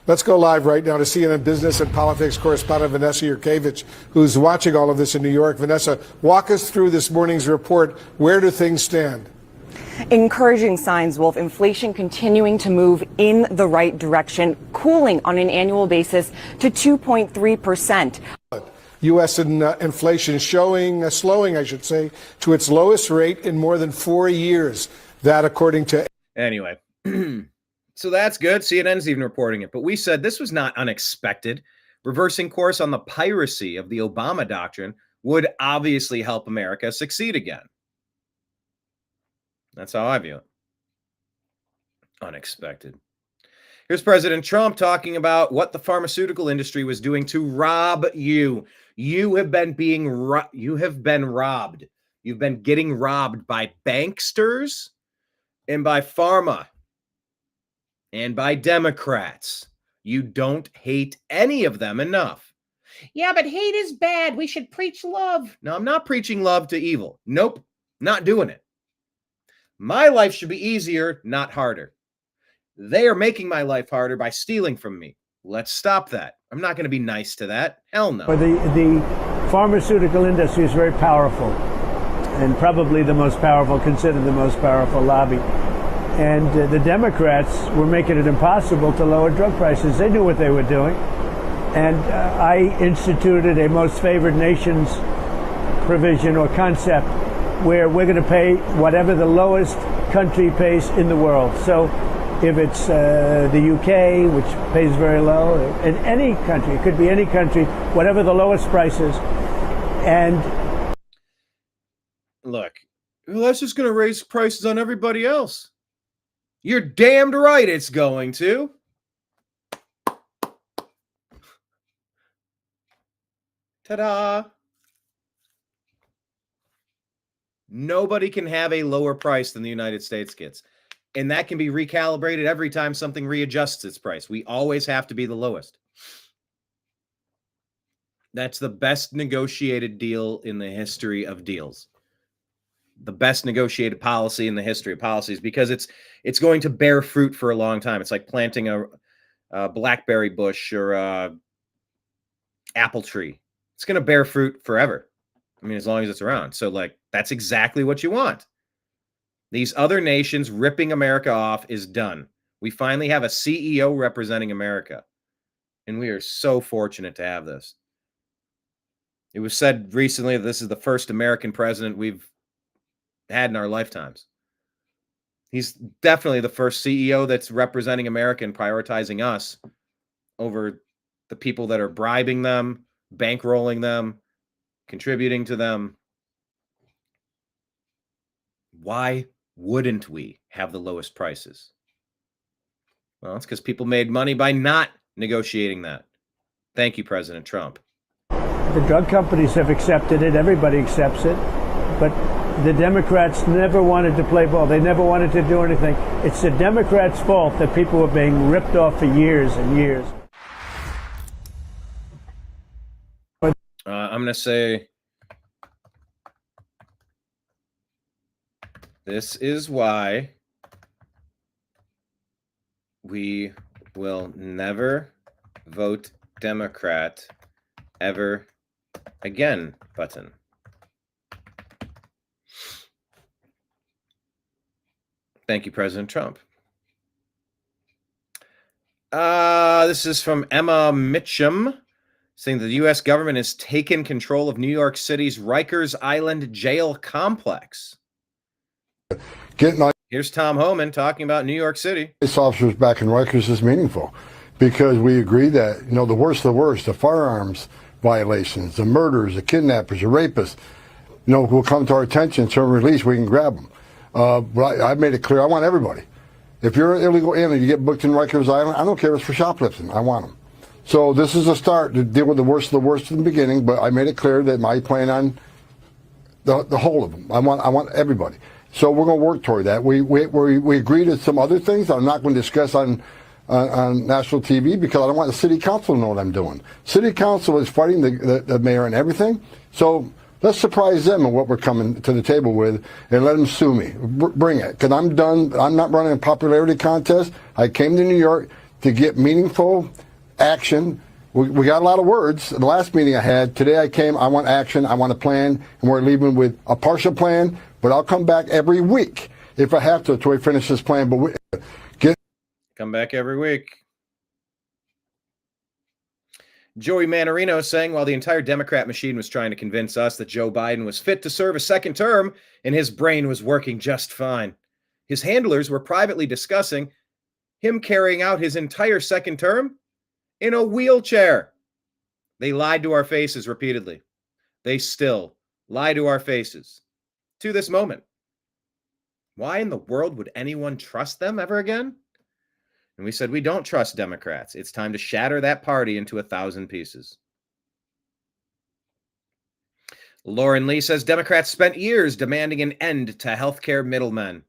Let's go live right now to CNN business and politics correspondent Vanessa Yurkevich, who's watching all of this in New York. Vanessa, walk us through this morning's report. Where do things stand? Encouraging signs, Wolf. Inflation continuing to move in the right direction, cooling on an annual basis to 2.3%. U.S. inflation slowing, I should say, to its lowest rate in more than 4 years. That, according to... Anyway, so that's good. CNN's even reporting it. But we said this was not unexpected. Reversing course on the piracy of the Obama doctrine would obviously help America succeed again. That's how I view it. Unexpected. Here's President Trump talking about what the pharmaceutical industry was doing to rob you. You have been robbed. You've been getting robbed by banksters and by pharma and by Democrats. You don't hate any of them enough. Yeah, but hate is bad. We should preach love. No, I'm not preaching love to evil. Nope, not doing it. My life should be easier, not harder. They are making my life harder by stealing from me. Let's stop that. I'm not going to be nice to that. Hell no. The pharmaceutical industry is very powerful and probably the most powerful, considered the most powerful lobby. And the Democrats were making it impossible to lower drug prices. They knew what they were doing. And I instituted a most favored nations provision or concept where we're going to pay whatever the lowest country pays in the world. So if it's the UK, which pays very low, in any country, it could be any country, whatever the lowest price is. And look, well, that's just going to raise prices on everybody else. You're damned right it's going to. Ta-da! Nobody can have a lower price than the United States gets. And that can be recalibrated every time something readjusts its price. We always have to be the lowest. That's the best negotiated deal in the history of deals. The best negotiated policy in the history of policies, because it's going to bear fruit for a long time. It's like planting a blackberry bush or a apple tree. It's going to bear fruit forever. I mean, as long as it's around. So, like, that's exactly what you want. These other nations ripping America off is done. We finally have a CEO representing America. And we are so fortunate to have this. It was said recently that this is the first American president we've had in our lifetimes. He's definitely the first CEO that's representing America and prioritizing us over the people that are bribing them, bankrolling them, contributing to them. Why wouldn't we have the lowest prices? Well, it's because people made money by not negotiating that. Thank you, President Trump. the drug companies have accepted it. Everybody accepts it. But the Democrats never wanted to play ball. They never wanted to do anything. It's the Democrats' fault that people were being ripped off for years and years. I'm going to say this is why we will never vote Democrat ever again button. Thank you, President Trump. This is from Emma Mitchum, saying that the U.S. government has taken control of New York City's Rikers Island jail complex. Here's Tom Homan talking about New York City. Police officers back in Rikers is meaningful because we agree that, you know, the worst of the worst, the firearms violations, the murders, the kidnappers, the rapists, you know, will come to our attention, term release, we can grab them. But I've made it clear, I want everybody. If you're an illegal alien, you get booked in Rikers Island, I don't care if it's for shoplifting, I want them. So this is a start to deal with the worst of the worst in the beginning, but I made it clear that my plan on the whole of them. I want everybody. So we're going to work toward that. We agreed to some other things I'm not going to discuss on national TV because I don't want the city council to know what I'm doing. City council is fighting the mayor and everything. So let's surprise them on what we're coming to the table with and let them sue me. Bring it. Because I'm done. I'm not running a popularity contest. I came to New York to get meaningful action. We got a lot of words. The last meeting I had, today I came, I want action, I want a plan, and we're leaving with a partial plan, but I'll come back every week if I have to until we finish this plan. But come back every week. Joey Manorino saying while the entire Democrat machine was trying to convince us that Joe Biden was fit to serve a second term and his brain was working just fine, his handlers were privately discussing him carrying out his entire second term in a wheelchair. They lied to our faces repeatedly. They still lie to our faces to this moment. Why in the world would anyone trust them ever again? And we said, we don't trust Democrats. It's time to shatter that party into 1,000 pieces. Lauren Lee says Democrats spent years demanding an end to healthcare middlemen.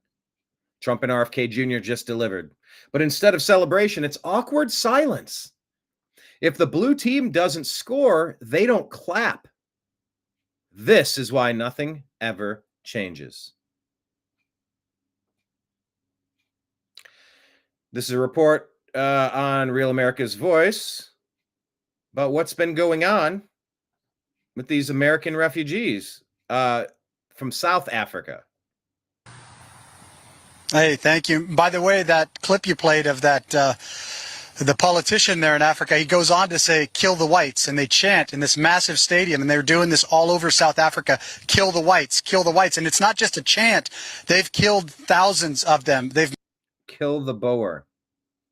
Trump and RFK Jr. just delivered. But instead of celebration, it's awkward silence. If the blue team doesn't score, they don't clap. This is why nothing ever changes. This is a report on Real America's Voice about what's been going on with these American refugees from South Africa. Hey, thank you. By the way, that clip you played of that the politician there in Africa, he goes on to say, kill the whites, and they chant in this massive stadium, and they're doing this all over South Africa, kill the whites, kill the whites. And it's not just a chant. They've killed thousands of them. kill the Boer.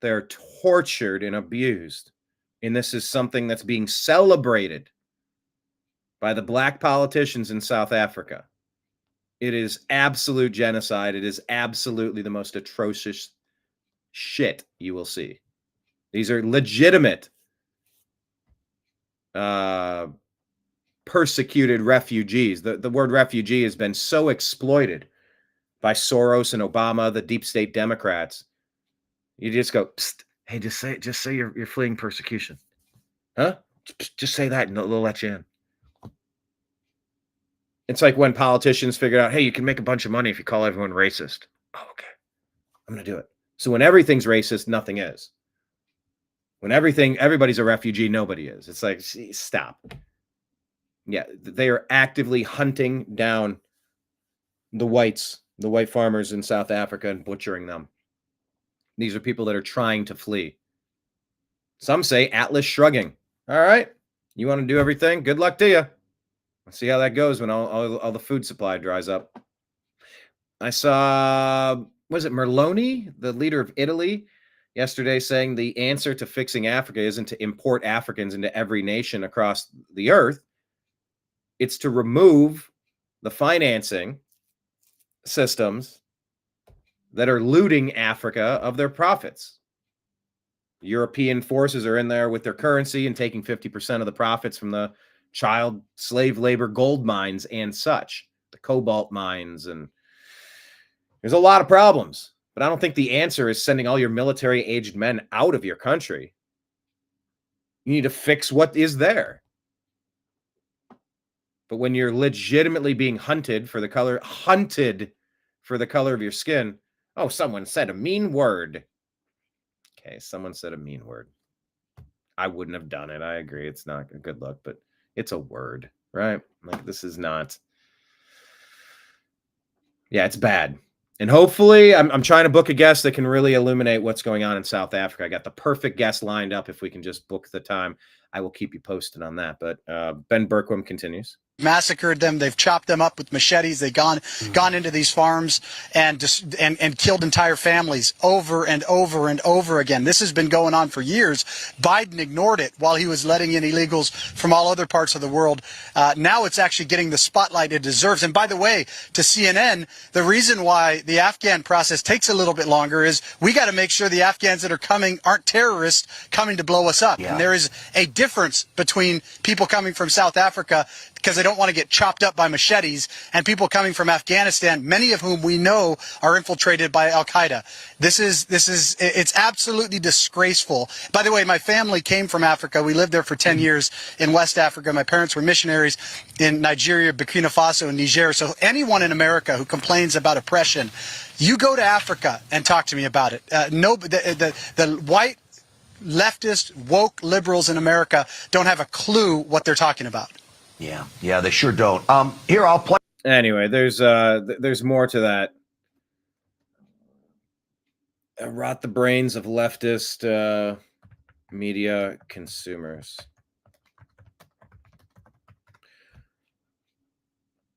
They're tortured and abused. And this is something that's being celebrated by the black politicians in South Africa. It is absolute genocide. It is absolutely the most atrocious shit you will see. These are legitimate persecuted refugees. The word refugee has been so exploited by Soros and Obama, the deep state Democrats. You just go, psst, hey, just say you're fleeing persecution. Huh? Just say that and they'll let you in. It's like when politicians figured out, hey, you can make a bunch of money if you call everyone racist. Oh, okay. I'm going to do it. So when everything's racist, nothing is. When everybody's a refugee, nobody is. It's like, stop. Yeah, they are actively hunting down the whites, the white farmers in South Africa, and butchering them. These are people that are trying to flee. Some say Atlas shrugging. All right, you want to do everything? Good luck to you. Let's see how that goes when all the food supply dries up. I saw, was it Merloni, the leader of Italy, yesterday saying the answer to fixing Africa isn't to import Africans into every nation across the earth. It's to remove the financing systems that are looting Africa of their profits. European forces are in there with their currency and taking 50% of the profits from the child slave labor gold mines and such, the cobalt mines. And there's a lot of problems, but I don't think the answer is sending all your military aged men out of your country. You need to fix what is there. But when you're legitimately being hunted for the color of your skin, oh, someone said a mean word. Okay, someone said a mean word. I wouldn't have done it. I agree. It's not a good look, but it's a word, right? Like, this is not. Yeah, it's bad. And hopefully, I'm trying to book a guest that can really illuminate what's going on in South Africa. I got the perfect guest lined up. If we can just book the time, I will keep you posted on that. But Ben Berkwam continues. Massacred them. They've chopped them up with machetes. They've gone into these farms and killed entire families over and over and over again. This has been going on for years. Biden ignored it while he was letting in illegals from all other parts of the world. Now it's actually getting the spotlight it deserves. And by the way, to CNN, the reason why the Afghan process takes a little bit longer is we got to make sure the Afghans that are coming aren't terrorists coming to blow us up. Yeah. And there is a difference between people coming from South Africa because they don't want to get chopped up by machetes, and people coming from Afghanistan, many of whom we know are infiltrated by Al-Qaeda. It's absolutely disgraceful. By the way, my family came from Africa. We lived there for 10 years in West Africa. My parents were missionaries in Nigeria, Burkina Faso, and Niger. So anyone in America who complains about oppression, you go to Africa and talk to me about it. The white leftist woke liberals in America don't have a clue what they're talking about. Yeah, they sure don't. Here, I'll play. Anyway, there's more to that. Rot the brains of leftist media consumers.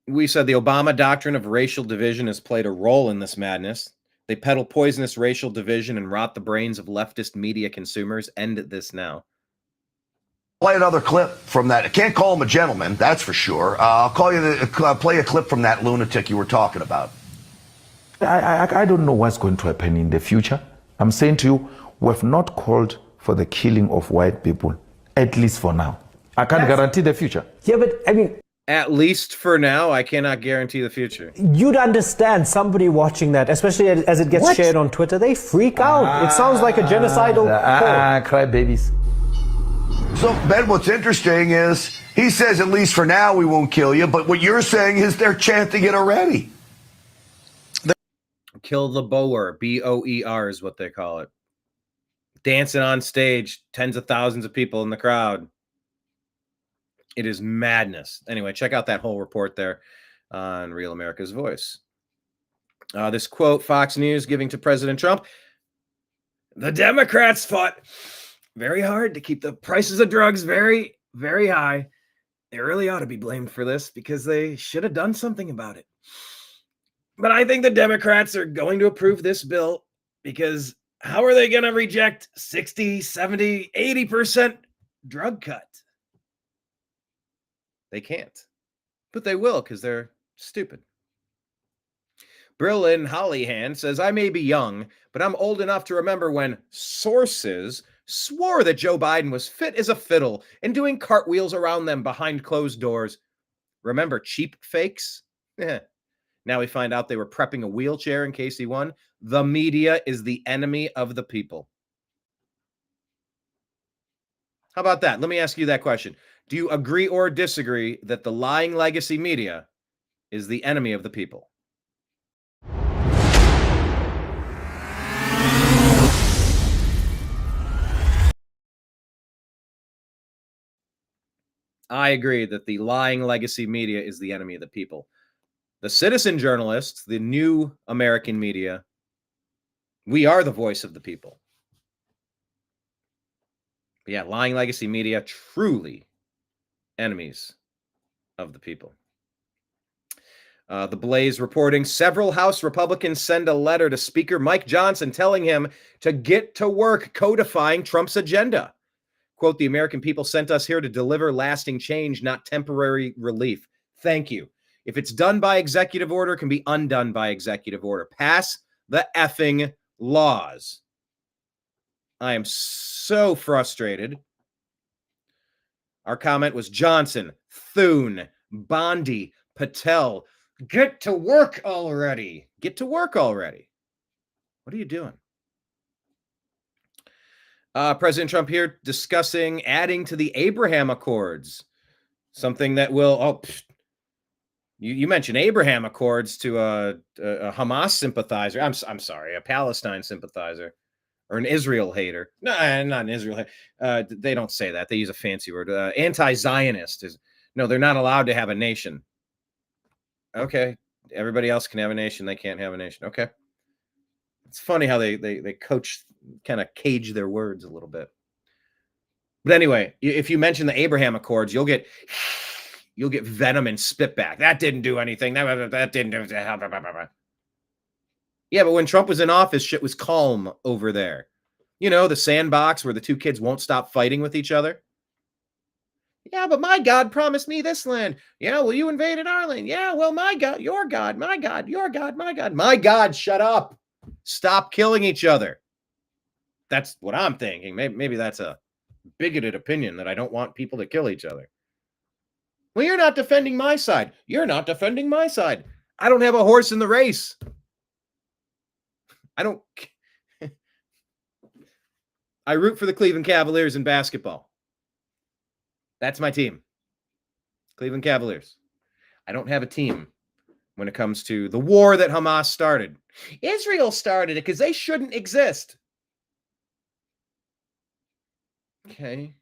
We said the Obama doctrine of racial division has played a role in this madness. They peddle poisonous racial division and rot the brains of leftist media consumers. End this now. Play another clip from that. I can't call him a gentleman, that's for sure. I'll play a clip from that lunatic you were talking about. I don't know what's going to happen in the future. I'm saying to you, we've not called for the killing of white people, at least for now. I can't guarantee the future. Yeah, but I mean, at least for now, I cannot guarantee the future. You'd understand somebody watching that, especially as it gets shared on Twitter. They freak out. It sounds like a genocidal cry babies. So, Ben, what's interesting is he says, at least for now, we won't kill you. But what you're saying is they're chanting it already. Kill the Boer. B-O-E-R is what they call it. Dancing on stage, tens of thousands of people in the crowd. It is madness. Anyway, check out that whole report there on Real America's Voice. This quote, Fox News giving to President Trump. The Democrats fought very hard to keep the prices of drugs very, very high. They really ought to be blamed for this because they should have done something about it. But I think the Democrats are going to approve this bill Because how are they going to reject 60, 70, 80% drug cut? They can't. But they will because they're stupid. Brillin Hollyhand says, I may be young, but I'm old enough to remember when sources swore that Joe Biden was fit as a fiddle and doing cartwheels around them behind closed doors. Remember cheap fakes? Now we find out they were prepping a wheelchair in case he won. The media is the enemy of the people. How about that? Let me ask you that question. Do you agree or disagree that the lying legacy media is the enemy of the people? I agree that the lying legacy media is the enemy of the people. The citizen journalists, the new American media, we are the voice of the people. But yeah, lying legacy media, truly enemies of the people. The Blaze reporting several House Republicans send a letter to Speaker Mike Johnson telling him to get to work codifying Trump's agenda. Quote, the American people sent us here to deliver lasting change, not temporary relief. Thank you. If it's done by executive order, it can be undone by executive order. Pass the effing laws. I am so frustrated. Our comment was Johnson, Thune, Bondi, Patel. Get to work already. Get to work already. What are you doing? President Trump here discussing adding to the Abraham Accords, something that will, you mentioned Abraham Accords to a Hamas sympathizer. I'm sorry, a Palestine sympathizer or an Israel hater. No, not an Israel hater. They don't say that. They use a fancy word. Anti-Zionist is, no, they're not allowed to have a nation. Okay. Everybody else can have a nation. They can't have a nation. Okay. It's funny how they coach, kind of cage their words a little bit. But anyway, if you mention the Abraham Accords, you'll get venom and spit back. That didn't do anything. That didn't do. Yeah, but when Trump was in office, shit was calm over there. You know, the sandbox where the two kids won't stop fighting with each other. Yeah, but my God promised me this land. Yeah, well, you invaded our land. Yeah, well, my God, your God, my God, your God, my God. My God, shut up. Stop killing each other. That's what I'm thinking. Maybe that's a bigoted opinion that I don't want people to kill each other. Well, you're not defending my side. You're not defending my side. I don't have a horse in the race. I root for the Cleveland Cavaliers in basketball. That's my team. Cleveland Cavaliers. I don't have a team when it comes to the war that Hamas started. Israel started it because they shouldn't exist. Okay.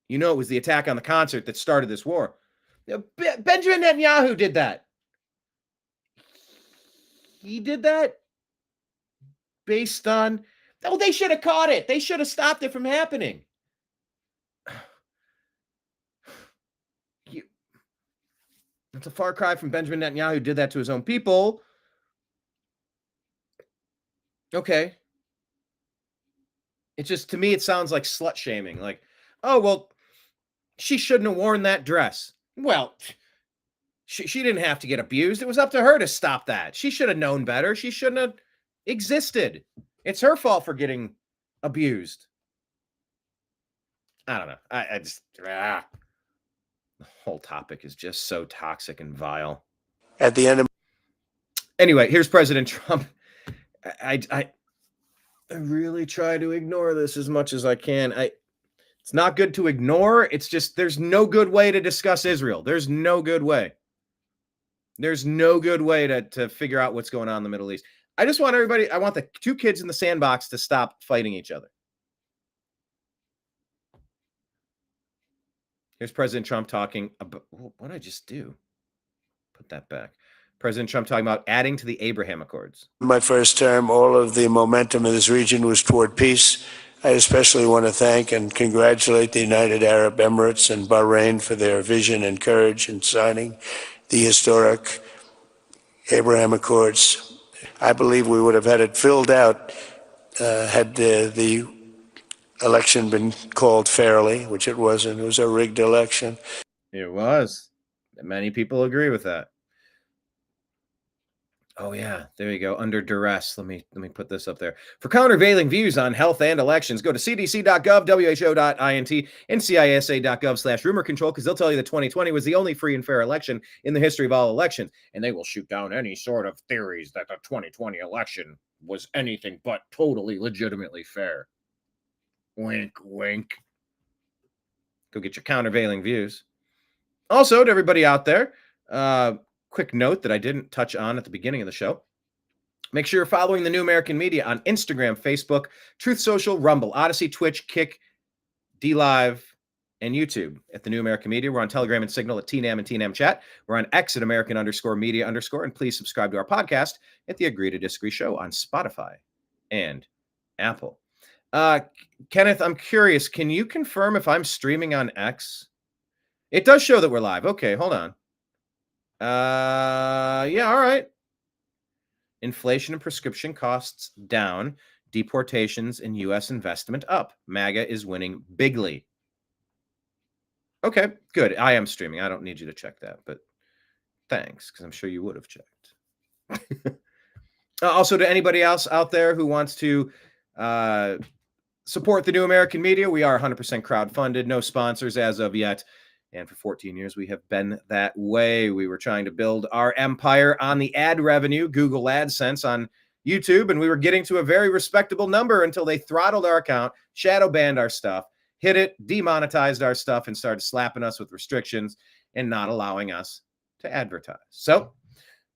You know, it was the attack on the concert that started this war. Benjamin Netanyahu did that. He did that based on, they should have caught it. They should have stopped it from happening. That's a far cry from Benjamin Netanyahu who did that to his own people. Okay. It just, to me, it sounds like slut shaming. Like, oh, well, she shouldn't have worn that dress. Well, she didn't have to get abused. It was up to her to stop that. She should have known better. She shouldn't have existed. It's her fault for getting abused. I don't know. I just, the whole topic is just so toxic and vile. At the end of anyway, here's President Trump. I really try to ignore this as much as I can. It's not good to ignore. It's just there's no good way to discuss Israel. There's no good way. There's no good way to figure out what's going on in the Middle East. I just want everybody, I want the two kids in the sandbox to stop fighting each other. Here's President Trump talking about, what did I just do? Put that back. President Trump talking about adding to the Abraham Accords. my first term, all of the momentum in this region was toward peace. I especially want to thank and congratulate the United Arab Emirates and Bahrain for their vision and courage in signing the historic Abraham Accords. I believe we would have had it filled out had the election been called fairly, which it wasn't. It was a rigged election. It was. Many people agree with that. Oh yeah, there you go. Under duress. Let me put this up there. For countervailing views on health and elections, go to cdc.gov, who.int, ncisa.gov/rumor control, because they'll tell you that 2020 was the only free and fair election in the history of all elections, and they will shoot down any sort of theories that the 2020 election was anything but totally legitimately fair. Wink, wink. Go get your countervailing views. Also, to everybody out there, quick note that I didn't touch on at the beginning of the show. Make sure you're following the New American Media on Instagram, Facebook, Truth Social, Rumble, Odyssey, Twitch, Kick, DLive, and YouTube at the New American Media. We're on Telegram and Signal at TNAM and TNAM Chat. We're on X at American_media_. And please subscribe to our podcast at the Agree to Disagree Show on Spotify and Apple. Kenneth, I'm curious. Can you confirm if I'm streaming on X? It does show that we're live. Okay, hold on. Yeah, all right. Inflation and prescription costs down. Deportations and U.S. investment up. MAGA is winning bigly. Okay, good. I am streaming. I don't need you to check that, but thanks, because I'm sure you would have checked. Also, to anybody else out there who wants to support the New American Media, we are 100% crowdfunded. No sponsors as of yet. And for 14 years, we have been that way. We were trying to build our empire on the ad revenue, Google AdSense on YouTube, and we were getting to a very respectable number until they throttled our account, shadow banned our stuff, hit it, demonetized our stuff, and started slapping us with restrictions and not allowing us to advertise. So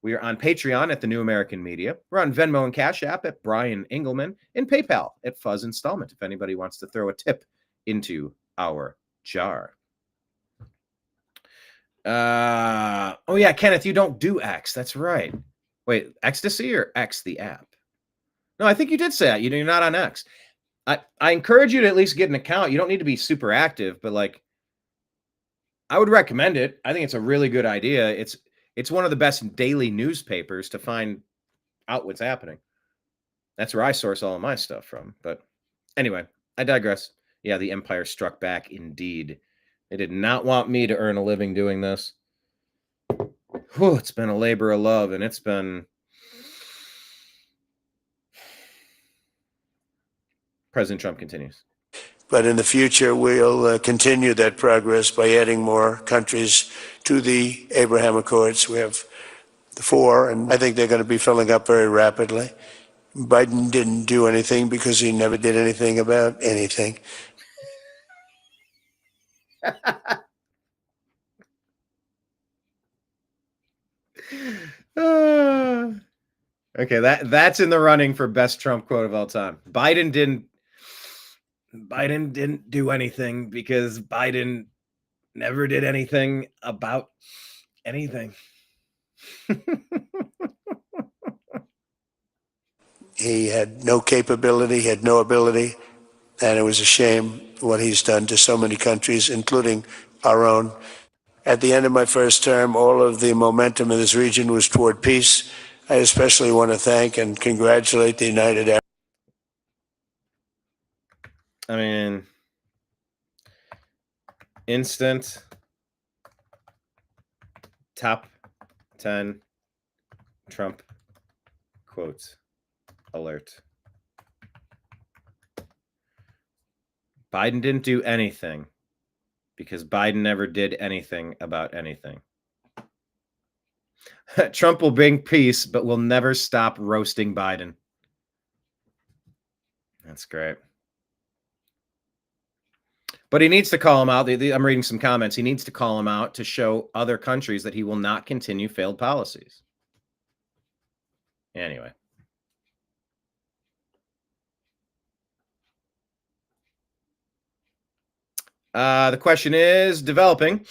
we are on Patreon at the New American Media. We're on Venmo and Cash App at Brian Engelman, and PayPal at Fuzz Installment if anybody wants to throw a tip into our jar. Oh yeah, Kenneth, you don't do X. That's right. Wait, Ecstasy or X the app? No, I think you did say that. You're not on X. I encourage you to at least get an account. You don't need to be super active, but like, I would recommend it. I think it's a really good idea. It's one of the best daily newspapers to find out what's happening. That's where I source all of my stuff from. But anyway, I digress. Yeah, the Empire struck back indeed. They did not want me to earn a living doing this. Whew, it's been a labor of love, and it's been... President Trump continues. But in the future, we'll continue that progress by adding more countries to the Abraham Accords. We have the 4, and I think they're going to be filling up very rapidly. Biden didn't do anything because he never did anything about anything. Okay, that's in the running for best Trump quote of all time. Biden didn't do anything because Biden never did anything about anything. He had no capability, had no ability, and it was a shame what he's done to so many countries, including our own. At the end of my first term, all of the momentum in this region was toward peace. I especially want to thank and congratulate the United Arab. I mean, instant top 10 Trump quotes alert. Biden didn't do anything because Biden never did anything about anything. Trump will bring peace, but will never stop roasting Biden. That's great. But he needs to call him out. I'm reading some comments. He needs to call him out to show other countries that he will not continue failed policies. Anyway. The question is, developing.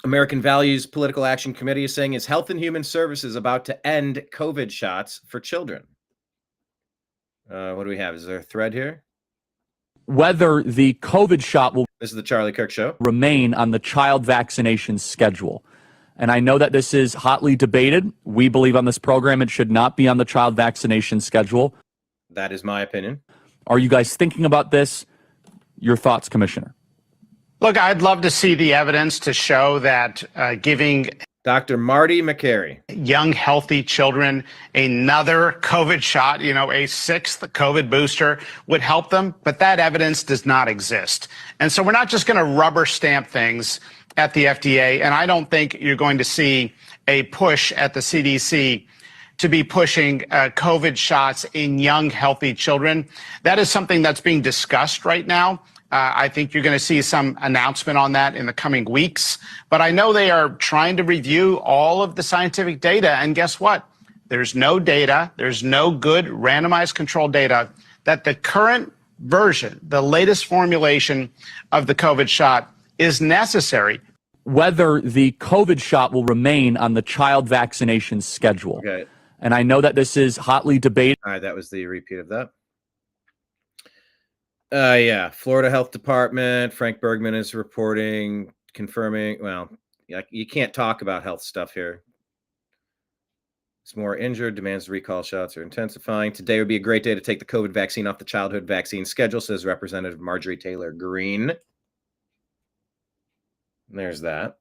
American Values Political Action Committee is saying, is Health and Human Services about to end COVID shots for children? What do we have? Is there a thread here? Whether the COVID shot will This is the Charlie Kirk Show. remain on the child vaccination schedule. And I know that this is hotly debated. We believe on this program it should not be on the child vaccination schedule. That is my opinion. Are you guys thinking about this? Your thoughts, Commissioner? Look, I'd love to see the evidence to show that giving Dr. Marty McCary, young, healthy children another COVID shot, a sixth COVID booster would help them. But that evidence does not exist. And so we're not just going to rubber stamp things at the FDA. And I don't think you're going to see a push at the CDC to be pushing COVID shots in young, healthy children. That is something that's being discussed right now. I think you're going to see some announcement on that in the coming weeks. But I know they are trying to review all of the scientific data. And guess what? There's no data. There's no good randomized controlled data that the current version, the latest formulation of the COVID shot is necessary. Whether the COVID shot will remain on the child vaccination schedule. Okay. And I know that this is hotly debated. All right, that was the repeat of that. Yeah, Florida Health Department, Frank Bergman is reporting, confirming, well, you can't talk about health stuff here. It's more injured, demands recall shots are intensifying. Today would be a great day to take the COVID vaccine off the childhood vaccine schedule, says Representative Marjorie Taylor Greene. There's that.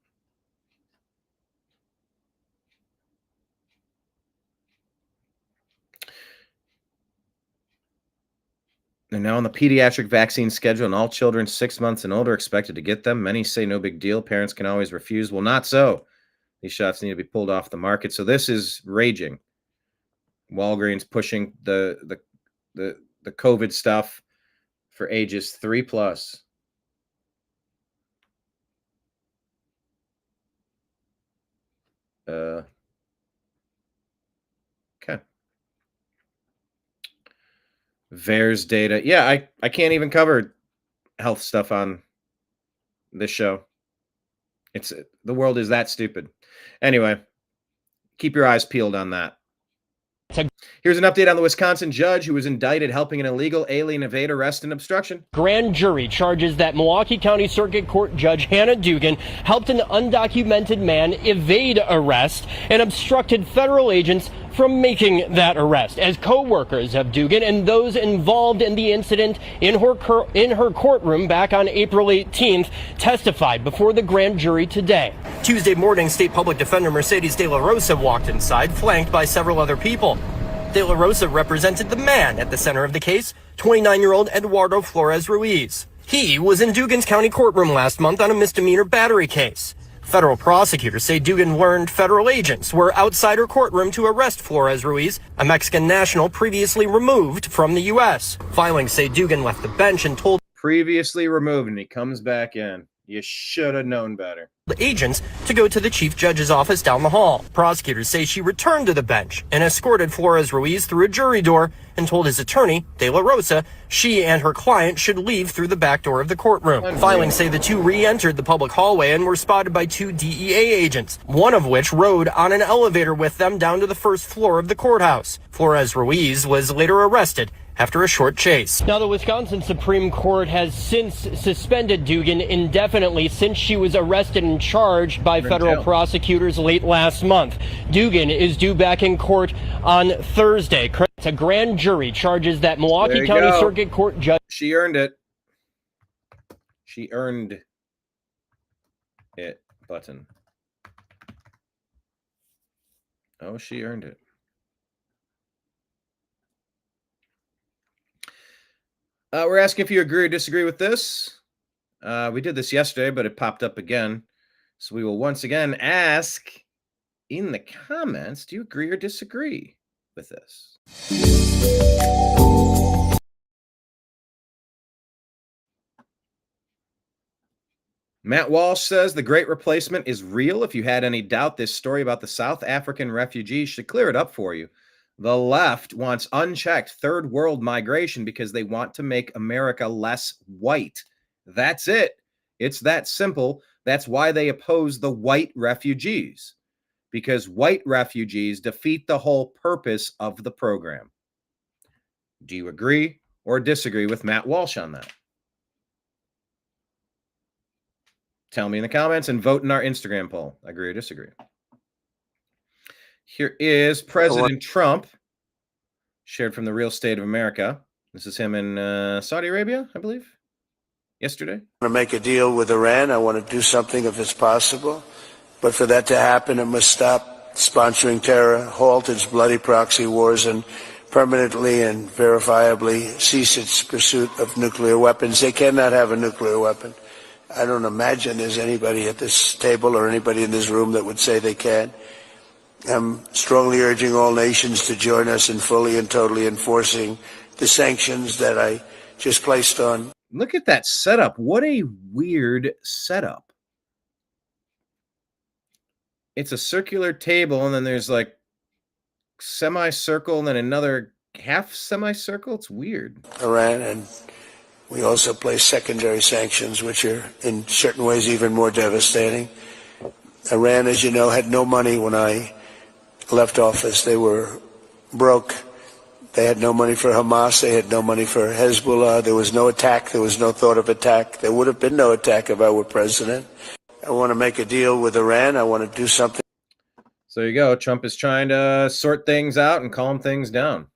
They're now on the pediatric vaccine schedule, and all children 6 months and older are expected to get them. Many say no big deal. Parents can always refuse. Well, not so. These shots need to be pulled off the market. So this is raging. Walgreens pushing the COVID stuff for ages 3+. Okay. VAERS data. Yeah, I can't even cover health stuff on this show. The world is that stupid. Anyway, keep your eyes peeled on that. Here's an update on the Wisconsin judge who was indicted helping an illegal alien evade arrest and obstruction. Grand jury charges that Milwaukee County Circuit Court Judge Hannah Dugan helped an undocumented man evade arrest and obstructed federal agents from making that arrest, as co-workers of Dugan and those involved in the incident in her courtroom back on April 18th testified before the grand jury today. Tuesday morning, State Public Defender Mercedes De La Rosa walked inside, flanked by several other people. De La Rosa represented the man at the center of the case, 29-year-old Eduardo Flores Ruiz. He was in Dugan's county courtroom last month on a misdemeanor battery case. Federal prosecutors say Dugan learned federal agents were outside her courtroom to arrest Flores Ruiz, a Mexican national previously removed from the U.S. Filings say Dugan left the bench and told previously removed, and he comes back in. You should have known better. The agents to go to the chief judge's office down the hall. Prosecutors say she returned to the bench and escorted Flores Ruiz through a jury door and told his attorney, De La Rosa, she and her client should leave through the back door of the courtroom. Filings say the two re-entered the public hallway and were spotted by two DEA agents, one of which rode on an elevator with them down to the first floor of the courthouse. Flores Ruiz was later arrested after a short chase. Now, the Wisconsin Supreme Court has since suspended Dugan indefinitely since she was arrested and charged by federal prosecutors late last month. Dugan is due back in court on Thursday. A grand jury charges that Milwaukee County Circuit Court judge. She earned it. She earned it. Button. Oh, she earned it. We're asking if you agree or disagree with this. We did this yesterday, but it popped up again. So we will once again ask in the comments, do you agree or disagree with this? Matt Walsh says the Great Replacement is real. If you had any doubt, this story about the South African refugees should clear it up for you. The left wants unchecked third world migration because they want to make America less white. That's it. It's that simple. That's why they oppose the white refugees, because white refugees defeat the whole purpose of the program. Do you agree or disagree with Matt Walsh on that? Tell me in the comments and vote in our Instagram poll. Agree or disagree? Here is President Trump, shared from the Real State of America. This is him in Saudi Arabia, I believe, yesterday. I want to make a deal with Iran. I want to do something if it's possible. But for that to happen, it must stop sponsoring terror, halt its bloody proxy wars, and permanently and verifiably cease its pursuit of nuclear weapons. They cannot have a nuclear weapon. I don't imagine there's anybody at this table or anybody in this room that would say they can. I'm strongly urging all nations to join us in fully and totally enforcing the sanctions that I just placed on. Look at that setup. What a weird setup. It's a circular table, and then there's like semicircle and then another half semicircle. It's weird. Iran, and we also place secondary sanctions, which are in certain ways even more devastating. Iran, as you know, had no money when I left office. They were broke. They had no money for Hamas. They had no money for Hezbollah. There was no attack. There was no thought of attack. There would have been no attack if I were president. I want to make a deal with Iran. I want to do something. So you go. Trump is trying to sort things out and calm things down.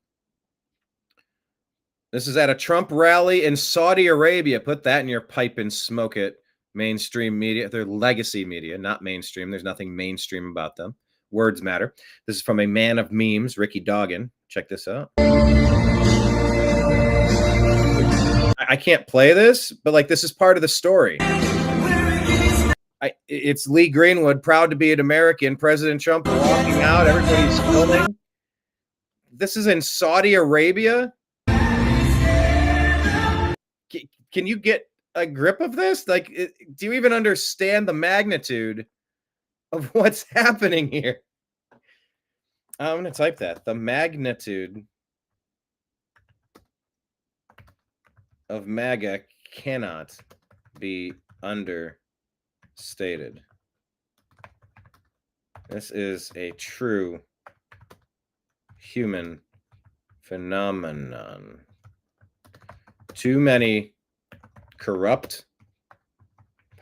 This is at a Trump rally in Saudi Arabia. Put that in your pipe and smoke it. Mainstream media. They're legacy media, not mainstream. There's nothing mainstream about them. Words matter. This is from a man of memes, Ricky Doggin. Check this out. I can't play this, but like this is part of the story. It's Lee Greenwood, proud to be an American. President Trump walking out. Everybody's filming. This is in Saudi Arabia. Can you get a grip of this? Like, do you even understand the magnitude of what's happening here? I'm going to type that. The magnitude of MAGA cannot be understated. This is a true human phenomenon. Too many corrupt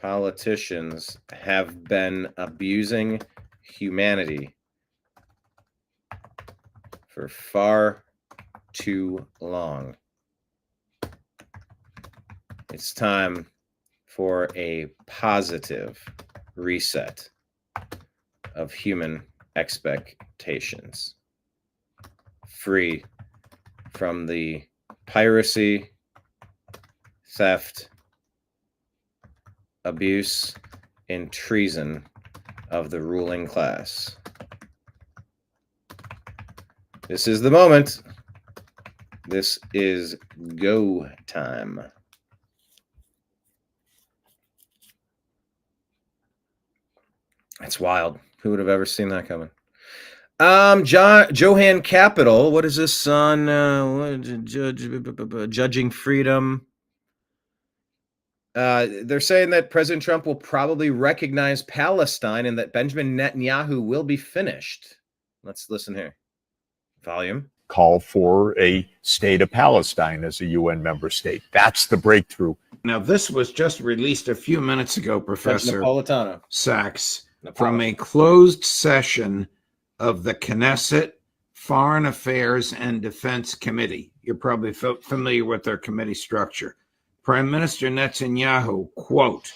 politicians have been abusing humanity for far too long. It's time for a positive reset of human expectations, free from the piracy, theft, abuse, and treason of the ruling class. This is the moment. This is go time. That's wild. Who would have ever seen that coming? Johan Capital. What is this on? Judging Freedom. They're saying that President Trump will probably recognize Palestine and that Benjamin Netanyahu will be finished. Let's listen here. Volume. Call for a state of Palestine as a UN member state. That's the breakthrough. Now, this was just released a few minutes ago, Professor Sachs, from a closed session of the Knesset Foreign Affairs and Defense Committee. You're probably familiar with their committee structure. Prime Minister Netanyahu, quote,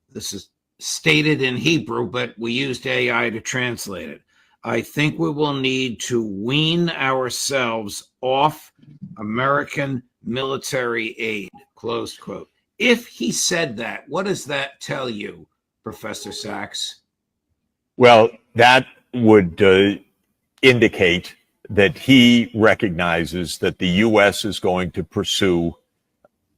this is stated in Hebrew, but we used AI to translate it. I think we will need to wean ourselves off American military aid, close quote. If he said that, what does that tell you, Professor Sachs? Well, that would indicate that he recognizes that the U.S. is going to pursue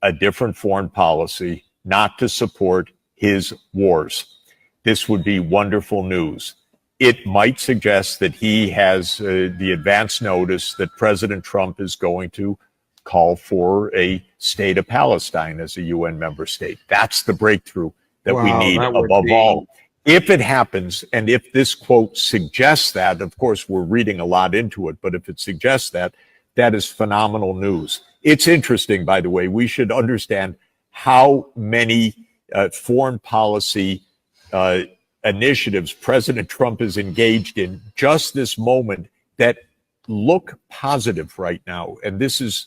a different foreign policy, not to support his wars. This would be wonderful news. It might suggest that he has the advance notice that President Trump is going to call for a state of Palestine as a UN member state. That's the breakthrough that we need above all. If it happens, and if this quote suggests that, of course, we're reading a lot into it, but if it suggests that, that is phenomenal news. It's interesting, by the way, we should understand how many foreign policy initiatives President Trump is engaged in just this moment that look positive right now. And this is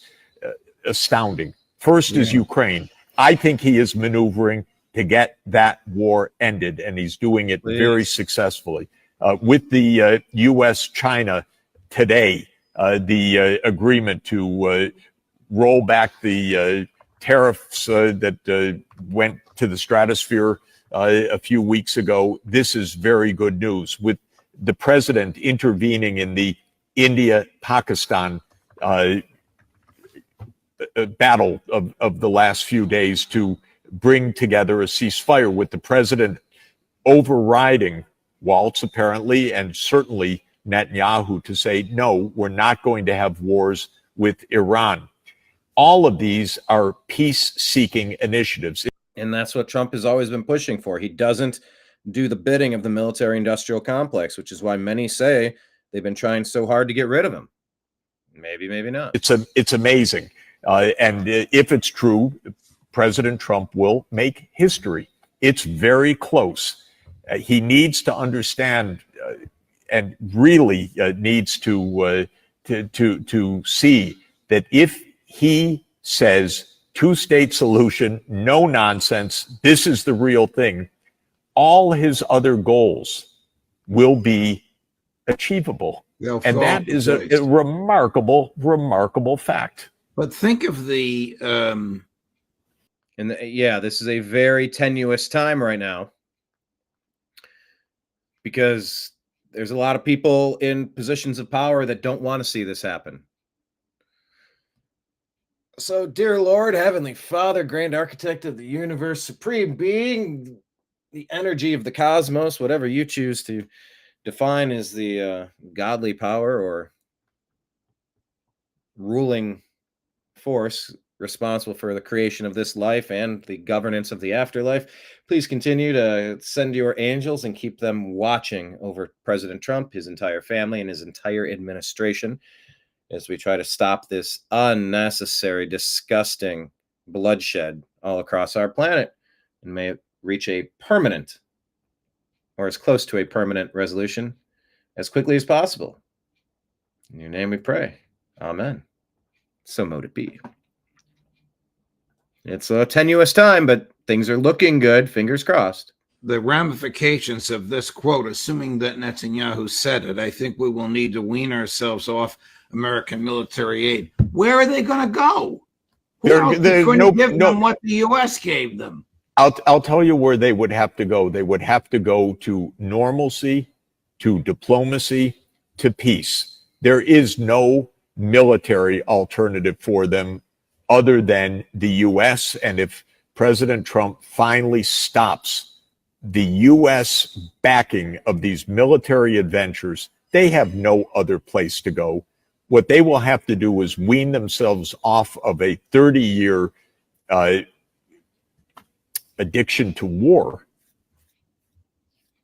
astounding. First is Ukraine. I think he is maneuvering to get that war ended, and he's doing it very successfully. With the U.S.-China today, the agreement to roll back the tariffs that went to the stratosphere a few weeks ago, this is very good news. With the president intervening in the India-Pakistan battle of the last few days to bring together a ceasefire, with the president overriding Waltz apparently, and certainly Netanyahu, to say, no, we're not going to have wars with Iran. All of these are peace-seeking initiatives. And that's what Trump has always been pushing for. He doesn't do the bidding of the military-industrial complex, which is why many say they've been trying so hard to get rid of him. Maybe, maybe not. It's amazing. And if it's true, President Trump will make history. It's very close. He needs to understand and really needs to see that if he says two-state solution, no nonsense, this is the real thing, all his other goals will be achievable. And that is a remarkable, remarkable fact. But think of the this is a very tenuous time right now, because there's a lot of people in positions of power that don't want to see this happen. So, dear Lord, Heavenly Father, Grand Architect of the Universe, Supreme Being, the energy of the cosmos, whatever you choose to define as the godly power or ruling force responsible for the creation of this life and the governance of the afterlife, please continue to send your angels and keep them watching over President Trump, his entire family, and his entire administration, as we try to stop this unnecessary, disgusting bloodshed all across our planet, and may it reach a permanent, or as close to a permanent resolution as quickly as possible. In your name we pray. Amen. So mote it be. It's a tenuous time, but things are looking good. Fingers crossed. The ramifications of this quote, assuming that Netanyahu said it, I think we will need to wean ourselves off American military aid. Where are they going to go? Who else is going to give them what the U.S. gave them? I'll tell you where they would have to go. They would have to go to normalcy, to diplomacy, to peace. There is no military alternative for them other than the U.S. And if President Trump finally stops the U.S. backing of these military adventures, they have no other place to go. What they will have to do is wean themselves off of a 30-year addiction to war.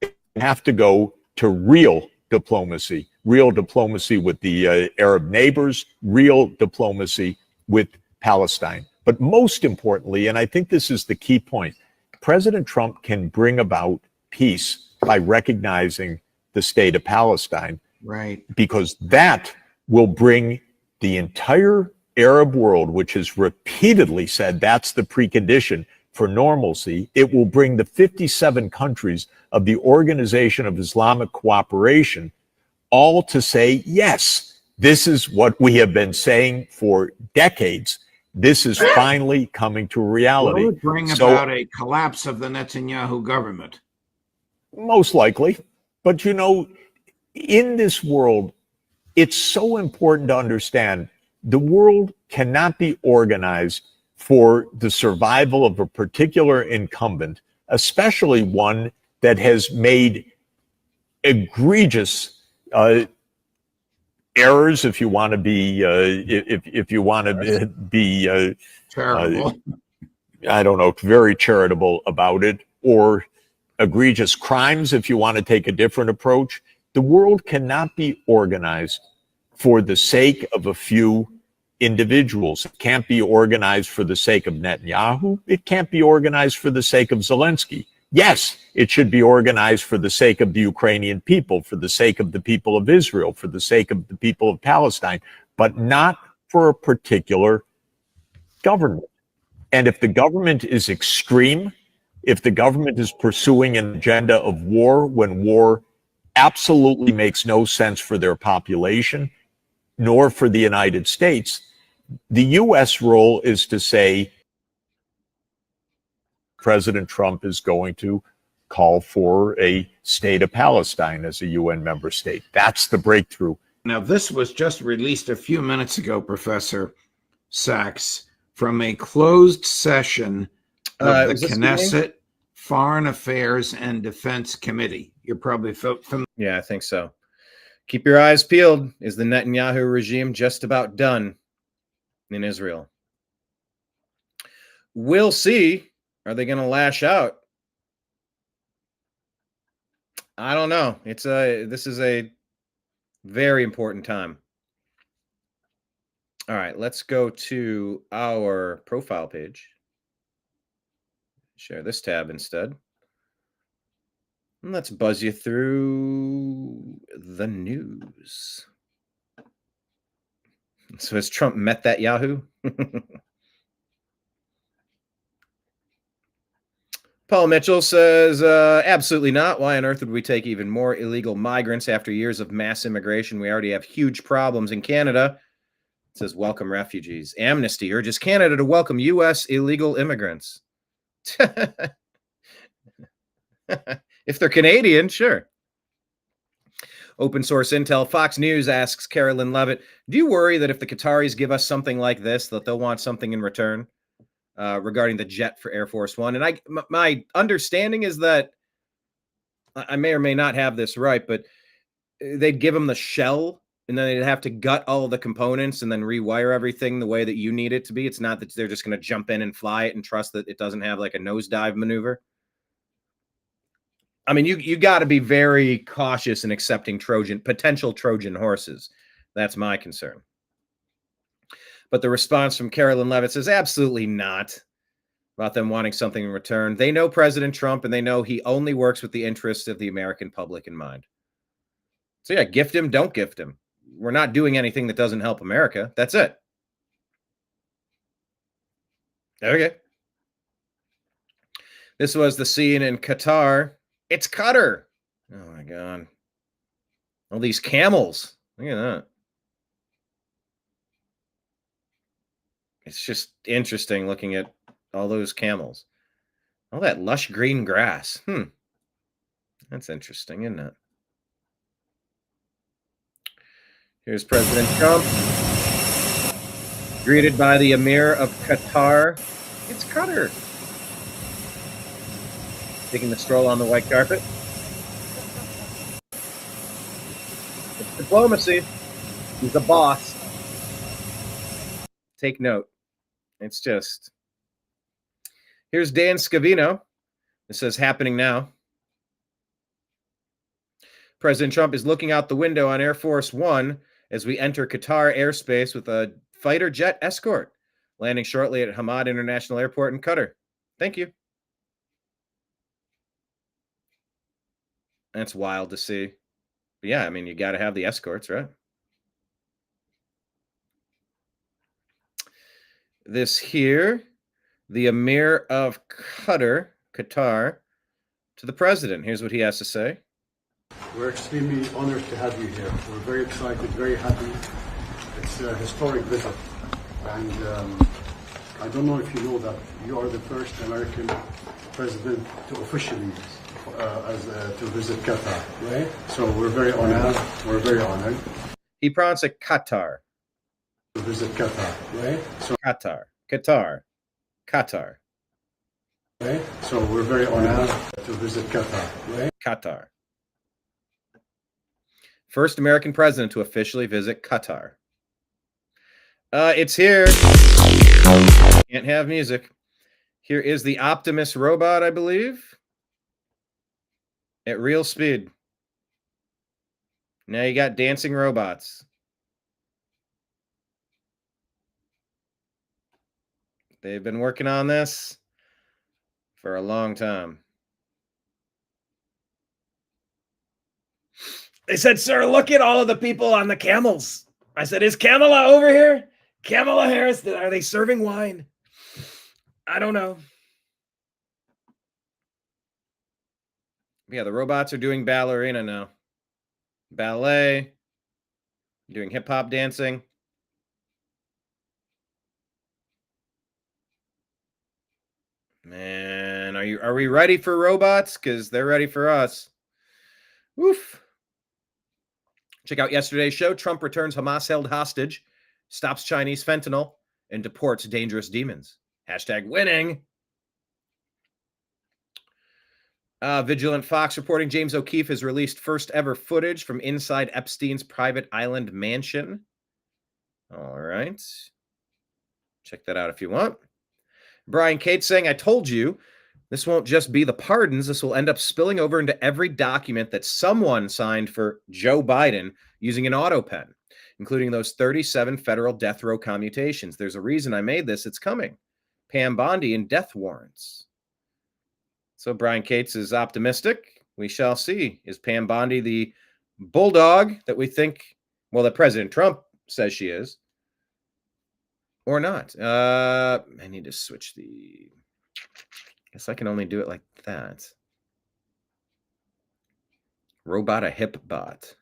They have to go to real diplomacy with the Arab neighbors, real diplomacy with Palestine. But most importantly, and I think this is the key point, President Trump can bring about peace by recognizing the state of Palestine. Right. Because that will bring the entire Arab world, which has repeatedly said that's the precondition for normalcy. It will bring the 57 countries of the Organization of Islamic Cooperation all to say, yes, this is what we have been saying for decades. This is finally coming to reality. Will it bring about a collapse of the Netanyahu government? Most likely. But, you know, in this world, it's so important to understand the world cannot be organized for the survival of a particular incumbent, especially one that has made egregious errors, if you want to be, if you want to be, charitable. I don't know, very charitable about it, or egregious crimes, if you want to take a different approach. The world cannot be organized for the sake of a few individuals. It can't be organized for the sake of Netanyahu. It can't be organized for the sake of Zelensky. Yes, it should be organized for the sake of the Ukrainian people, for the sake of the people of Israel, for the sake of the people of Palestine, but not for a particular government. And if the government is extreme, if the government is pursuing an agenda of war when war absolutely makes no sense for their population, nor for the United States, the U.S. role is to say President Trump is going to call for a state of Palestine as a UN member state. That's the breakthrough. Now, this was just released a few minutes ago, Professor Sachs, from a closed session of the Knesset Foreign Affairs and Defense Committee. You're probably familiar. Yeah, I think so. Keep your eyes peeled. Is the Netanyahu regime just about done in Israel? We'll see. Are they going to lash out? I don't know. This is a very important time. All right, let's go to our profile page. Share this tab instead. And let's buzz you through the news. So has Trump met that Yahoo? Paul Mitchell says, absolutely not. Why on earth would we take even more illegal migrants after years of mass immigration? We already have huge problems in Canada. It says, welcome refugees. Amnesty urges Canada to welcome U.S. illegal immigrants. If they're Canadian, sure. Open source intel. Fox News asks Carolyn Levitt, do you worry that if the Qataris give us something like this, that they'll want something in return? Regarding the jet for Air Force One. And my understanding is that I may or may not have this right, but they'd give them the shell and then they'd have to gut all of the components and then rewire everything the way that you need it to be. It's not that they're just going to jump in and fly it and trust that it doesn't have like a nosedive maneuver. I mean, you got to be very cautious in accepting potential Trojan horses. That's my concern. But the response from Carolyn Levitt says, absolutely not, about them wanting something in return. They know President Trump, and they know he only works with the interests of the American public in mind. So yeah, gift him, don't gift him. We're not doing anything that doesn't help America. That's it. Okay. This was the scene in Qatar. It's Qatar. Oh, my God. All these camels. Look at that. It's just interesting looking at all those camels. All that lush green grass. That's interesting, isn't it? Here's President Trump, greeted by the Emir of Qatar. It's Qatar. Taking the stroll on the white carpet. It's diplomacy. He's a boss. Take note. It's just. Here's Dan Scavino. This says happening now. President Trump is looking out the window on Air Force One as we enter Qatar airspace with a fighter jet escort, landing shortly at Hamad International Airport in Qatar. Thank you. That's wild to see. But yeah, I mean, you got to have the escorts, right? This here, the Emir of Qatar, to the president. Here's what he has to say. We're extremely honored to have you here. We're very excited, very happy. It's a historic visit. And I don't know if you know that you are the first American president to officially to visit Qatar, right? So we're very honored. We're very honored. He pronounced it Qatar. To visit Qatar, right? So Qatar. Right? So we're very honored to visit Qatar, right? Qatar. First American president to officially visit Qatar. It's here. Can't have music. Here is the Optimus robot, I believe. At real speed. Now you got dancing robots. They've been working on this for a long time. They said, sir, look at all of the people on the camels. I said, is Kamala over here? Kamala Harris, are they serving wine? I don't know. Yeah, the robots are doing ballerina now. Ballet, doing hip hop dancing. Man, are we ready for robots? Because they're ready for us. Woof. Check out yesterday's show. Trump returns Hamas held hostage, stops Chinese fentanyl, and deports dangerous demons. Hashtag winning. Vigilant Fox reporting James O'Keefe has released first ever footage from inside Epstein's private island mansion. All right. Check that out if you want. Brian Cates saying, I told you, this won't just be the pardons. This will end up spilling over into every document that someone signed for Joe Biden using an auto pen, including those 37 federal death row commutations. There's a reason I made this. It's coming. Pam Bondi and death warrants. So Brian Cates is optimistic. We shall see. Is Pam Bondi the bulldog that we think, well, that President Trump says she is, or not? I need to switch the... Guess I can only do it like that. Robot a hip bot.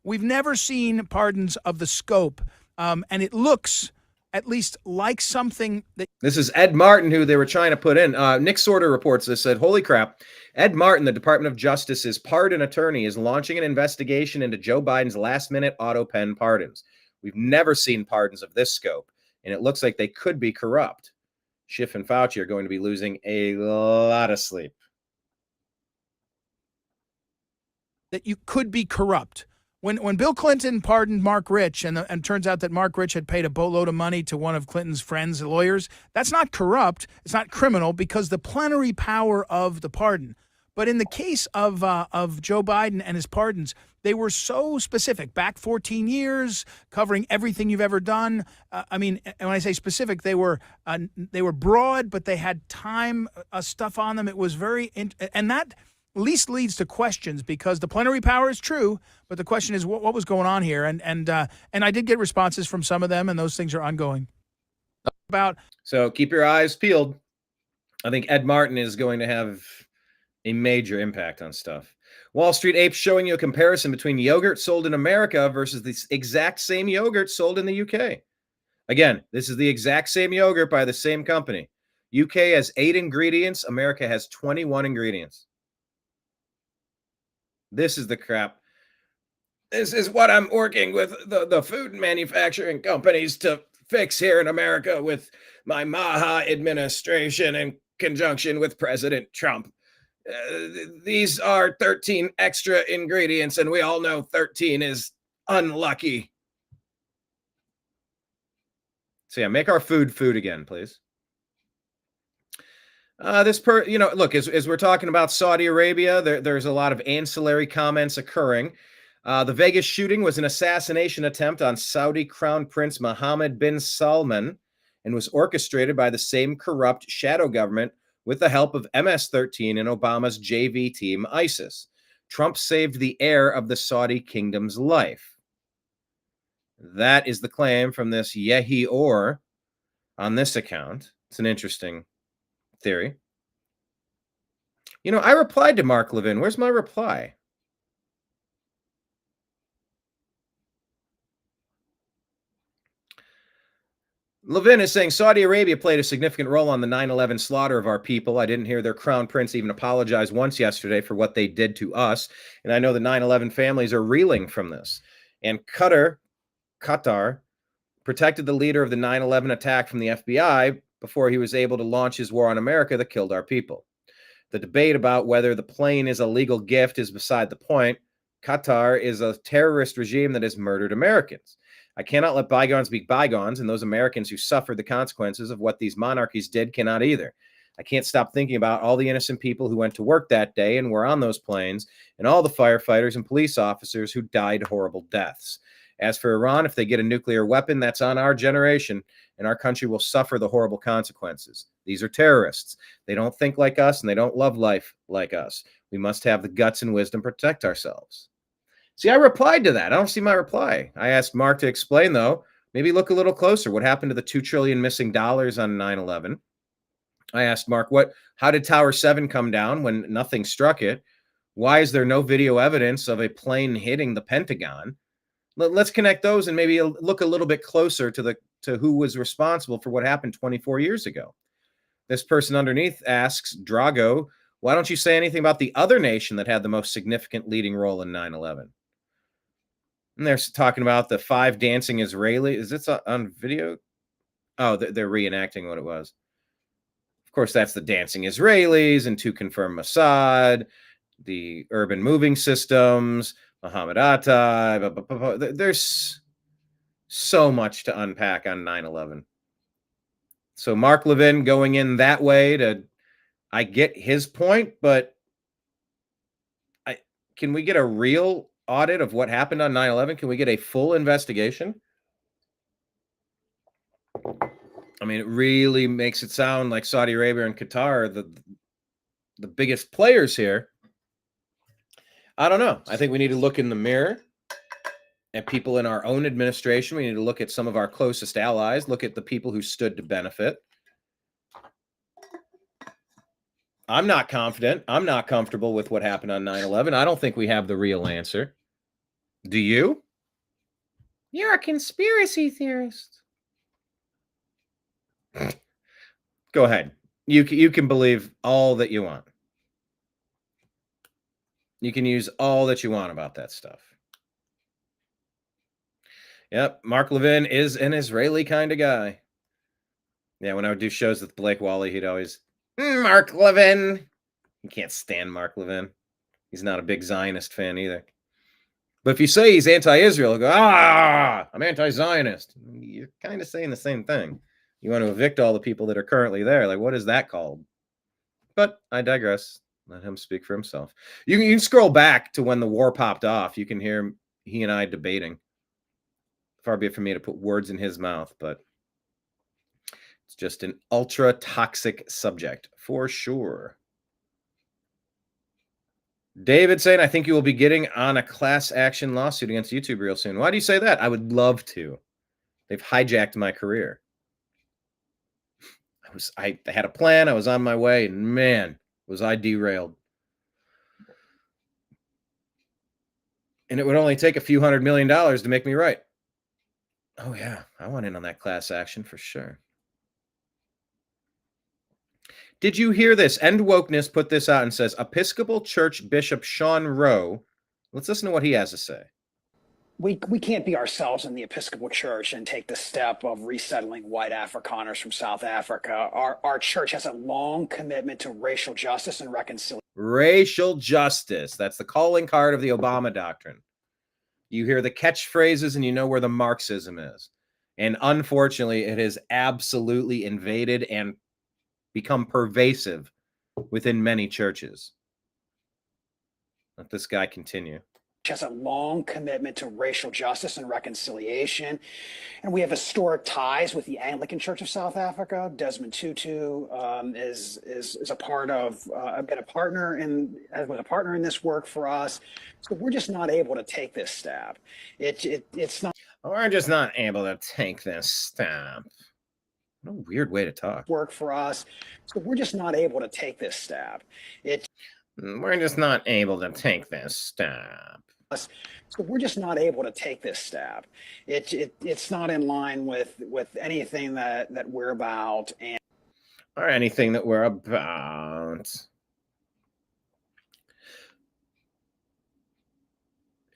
We've never seen pardons of the scope, and it looks at least like something that... This is Ed Martin, who they were trying to put in. Nick Sorter reports this, said, holy crap, Ed Martin, the Department of Justice's pardon attorney, is launching an investigation into Joe Biden's last-minute auto pen pardons. We've never seen pardons of this scope, and it looks like they could be corrupt. Schiff and Fauci are going to be losing a lot of sleep. That you could be corrupt. When Bill Clinton pardoned Mark Rich, and turns out that Mark Rich had paid a boatload of money to one of Clinton's friends, lawyers, that's not corrupt. It's not criminal because the plenary power of the pardon. But in the case of Joe Biden and his pardons, they were so specific, back 14 years, covering everything you've ever done. I mean, and when I say specific, they were broad, but they had time stuff on them. It was very, and that least leads to questions because the plenary power is true, but the question is what was going on here, and I did get responses from some of them, and those things are ongoing. So keep your eyes peeled. I think Ed Martin is going to have a major impact on stuff. Wall Street Apes showing you a comparison between yogurt sold in America versus the exact same yogurt sold in the UK. Again, this is the exact same yogurt by the same company. UK has 8 ingredients. America has 21 ingredients. This is the crap. This is what I'm working with the food manufacturing companies to fix here in America with my MAGA administration in conjunction with President Trump. These are 13 extra ingredients, and we all know 13 is unlucky. So yeah, make our food again, please. Look, as we're talking about Saudi Arabia, there's a lot of ancillary comments occurring. The Vegas shooting was an assassination attempt on Saudi Crown Prince Mohammed bin Salman and was orchestrated by the same corrupt shadow government with the help of MS-13 and Obama's JV team, ISIS. Trump saved the heir of the Saudi kingdom's life. That is the claim from this Yehi Or on this account. It's an interesting theory. You know, I replied to Mark Levin. Where's my reply? Levin is saying Saudi Arabia played a significant role on the 9/11 slaughter of our people. I didn't hear their crown prince even apologize once yesterday for what they did to us. And I know the 9/11 families are reeling from this. And Qatar protected the leader of the 9/11 attack from the FBI before he was able to launch his war on America that killed our people. The debate about whether the plane is a legal gift is beside the point. Qatar is a terrorist regime that has murdered Americans. I cannot let bygones be bygones, and those Americans who suffered the consequences of what these monarchies did cannot either. I can't stop thinking about all the innocent people who went to work that day and were on those planes, and all the firefighters and police officers who died horrible deaths. As for Iran, if they get a nuclear weapon, that's on our generation, and our country will suffer the horrible consequences. These are terrorists. They don't think like us, and they don't love life like us. We must have the guts and wisdom to protect ourselves. See, I replied to that. I don't see my reply. I asked Mark to explain, though. Maybe look a little closer. What happened to the $2 trillion missing dollars on 9/11? I asked Mark, how did Tower 7 come down when nothing struck it? Why is there no video evidence of a plane hitting the Pentagon? Let's connect those and maybe look a little bit closer to who was responsible for what happened 24 years ago. This person underneath asks, Drago, why don't you say anything about the other nation that had the most significant leading role in 9/11? And they're talking about the 5 dancing Israelis. Is this on video? Oh, they're reenacting what it was. Of course, that's the dancing Israelis and 2 confirmed Mossad, the urban moving systems, Muhammad Atta. There's so much to unpack on 9/11. So Mark Levin going in that way I get his point, but can we get a real audit of what happened on 9/11? Can we get a full investigation? I mean, it really makes it sound like Saudi Arabia and Qatar are the biggest players here. I don't know. I think we need to look in the mirror at people in our own administration. We need to look at some of our closest allies, look at the people who stood to benefit. I'm not confident. I'm not comfortable with what happened on 9/11. I don't think we have the real answer. Do you? You're a conspiracy theorist. Go ahead. You can believe all that you want. You can use all that you want about that stuff. Yep, Mark Levin is an Israeli kind of guy. Yeah, when I would do shows with Blake Wally, he'd always, Mark Levin. You can't stand Mark Levin. He's not a big Zionist fan either. But if you say he's anti-Israel, he'll go, I'm anti-Zionist. You're kind of saying the same thing. You want to evict all the people that are currently there. Like, what is that called? But I digress. Let him speak for himself. You can scroll back to when the war popped off. You can hear he and I debating. Far be it from me to put words in his mouth, but it's just an ultra toxic subject for sure. David saying, I think you will be getting on a class action lawsuit against YouTube real soon. Why do you say that? I would love to. They've hijacked my career. I had a plan. I was on my way, and man, was I derailed. And it would only take a few $100 million to make me right. Oh, yeah. I want in on that class action for sure. Did you hear this? End Wokeness put this out and says, Episcopal Church Bishop Sean Rowe. Let's listen to what he has to say. We can't be ourselves in the Episcopal Church and take the step of resettling white Afrikaners from South Africa. Our church has a long commitment to racial justice and reconciliation. Racial justice. That's the calling card of the Obama doctrine. You hear the catchphrases and you know where the Marxism is. And unfortunately, it has absolutely invaded and become pervasive within many churches. Let this guy continue. Has a long commitment to racial justice and reconciliation, and we have historic ties with the Anglican Church of South Africa. Desmond Tutu is a part of, been a partner in this work for us. So we're just not able to take this step. It's not. We're just not able to take this step. What a weird way to talk. Work for us. So we're just not able to take this step. We're just not able to take this step. So we're just not able to take this step. It's not in line with anything that we're about or anything that we're about.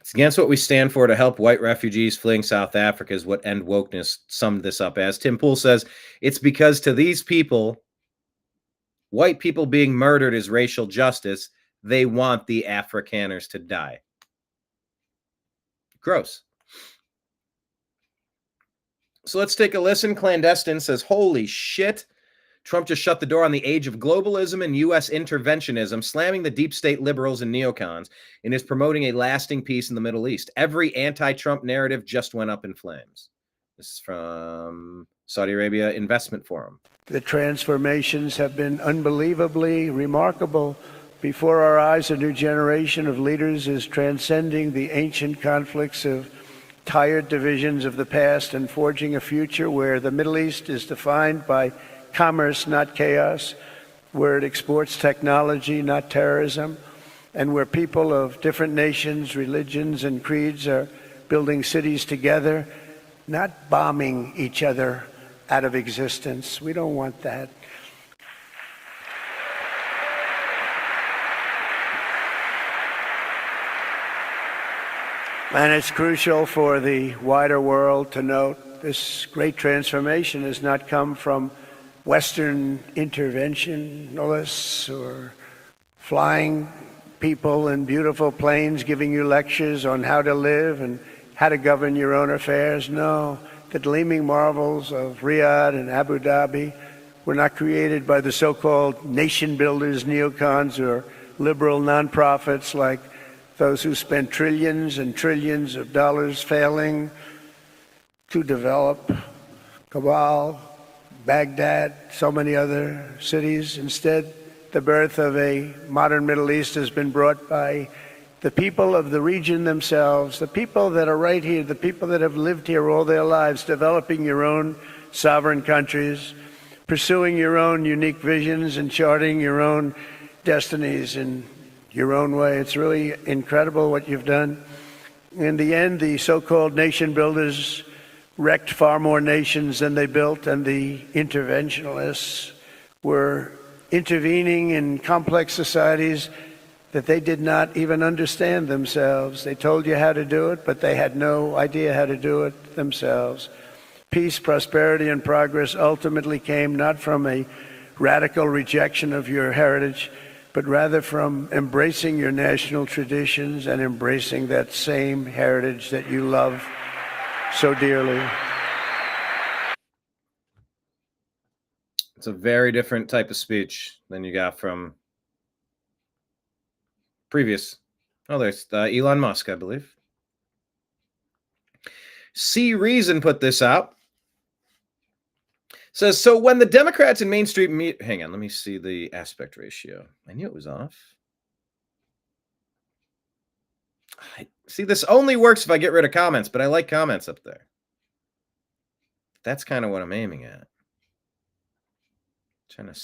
It's against what we stand for to help white refugees fleeing South Africa is what End Wokeness summed this up as. Tim Pool says, it's because to these people, white people being murdered is racial justice. They want the Afrikaners to die. Gross. So let's take a listen. Clandestine says, holy shit. Trump just shut the door on the age of globalism and U.S. interventionism, slamming the deep state liberals and neocons, and is promoting a lasting peace in the Middle East. Every anti-Trump narrative just went up in flames. This is from Saudi Arabia Investment Forum. The transformations have been unbelievably remarkable. Before our eyes, a new generation of leaders is transcending the ancient conflicts of tired divisions of the past and forging a future where the Middle East is defined by commerce, not chaos, where it exports technology, not terrorism, and where people of different nations, religions, and creeds are building cities together, not bombing each other out of existence. We don't want that. And it's crucial for the wider world to note this great transformation has not come from Western interventionists or flying people in beautiful planes giving you lectures on how to live and how to govern your own affairs. No, the gleaming marvels of Riyadh and Abu Dhabi were not created by the so-called nation builders, neocons, or liberal nonprofits like those who spent trillions and trillions of dollars failing to develop Kabul, Baghdad, so many other cities. Instead, the birth of a modern Middle East has been brought by the people of the region themselves, the people that are right here, the people that have lived here all their lives, developing your own sovereign countries, pursuing your own unique visions and charting your own destinies in your own way. It's really incredible what you've done. In the end, the so-called nation builders wrecked far more nations than they built, and the interventionists were intervening in complex societies that they did not even understand themselves. They told you how to do it, but they had no idea how to do it themselves. Peace, prosperity, and progress ultimately came not from a radical rejection of your heritage, but rather from embracing your national traditions and embracing that same heritage that you love so dearly. It's a very different type of speech than you got from previous. Oh, there's Elon Musk, I believe. C Reason put this out. Says, so when the Democrats in mainstream hang on, let me see the aspect ratio. I knew it was off. See, this only works if I get rid of comments, but I like comments up there. That's kind of what I'm aiming at. Trying to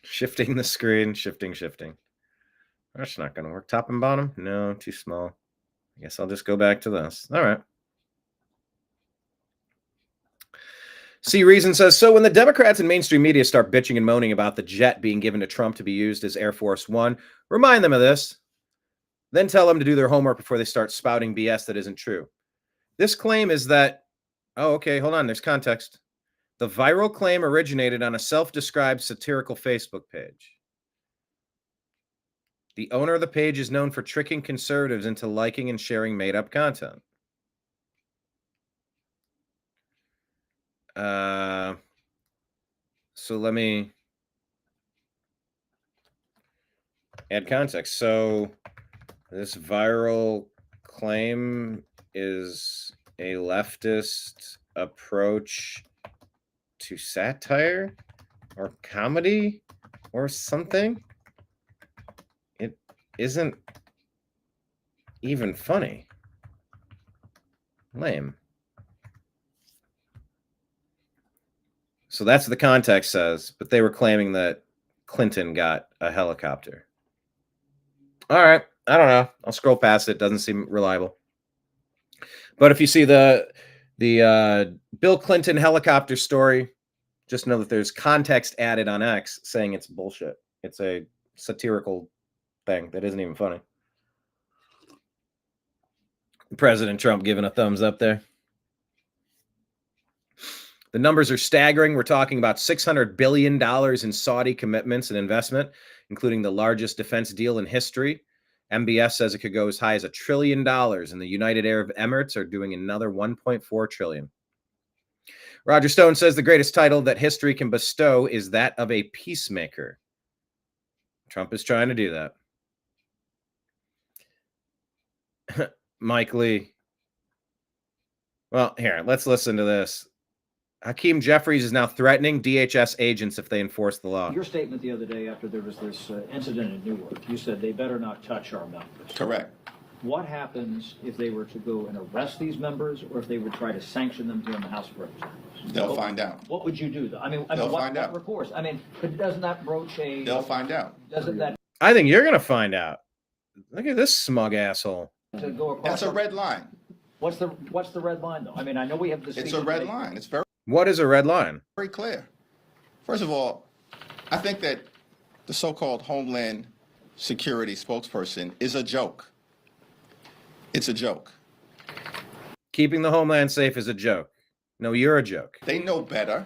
shifting the screen, shifting. That's not going to work. Top and bottom? No, too small. I guess I'll just go back to this. All right. C Reason says, so when the Democrats and mainstream media start bitching and moaning about the jet being given to Trump to be used as Air Force One, remind them of this. Then tell them to do their homework before they start spouting BS that isn't true. This claim is that, oh, okay, hold on, there's context. The viral claim originated on a self-described satirical Facebook page. The owner of the page is known for tricking conservatives into liking and sharing made-up content. So let me add context. So this viral claim is a leftist approach to satire or comedy or something. It isn't even funny. Lame. So that's what the context says, but they were claiming that Clinton got a helicopter. All right. I don't know. I'll scroll past it. Doesn't seem reliable. But if you see the Bill Clinton helicopter story, just know that there's context added on X saying it's bullshit. It's a satirical thing that isn't even funny. President Trump giving a thumbs up there. The numbers are staggering. We're talking about $600 billion in Saudi commitments and investment, including the largest defense deal in history. MBS says it could go as high as $1 trillion, and the United Arab Emirates are doing another 1.4 trillion. Roger Stone says the greatest title that history can bestow is that of a peacemaker. Trump is trying to do that. Mike Lee. Well, here, let's listen to this. Hakeem Jeffries is now threatening DHS agents if they enforce the law. Your statement the other day after there was this incident in Newark, you said they better not touch our members. Correct. What happens if they were to go and arrest these members, or if they would try to sanction them here in the House of Representatives? They'll find out. What would you do, though? They'll find out. What recourse? I mean, but doesn't that broach a... They'll find out. Doesn't that... I think you're going to find out. Look at this smug asshole. To go across That's a red line. What's the red line, though? I mean, I know we have this... It's a red line. It's very... What is a red line? Very clear. First of all, I think that the so-called Homeland Security spokesperson is a joke. It's a joke. Keeping the homeland safe is a joke. No, you're a joke. They know better.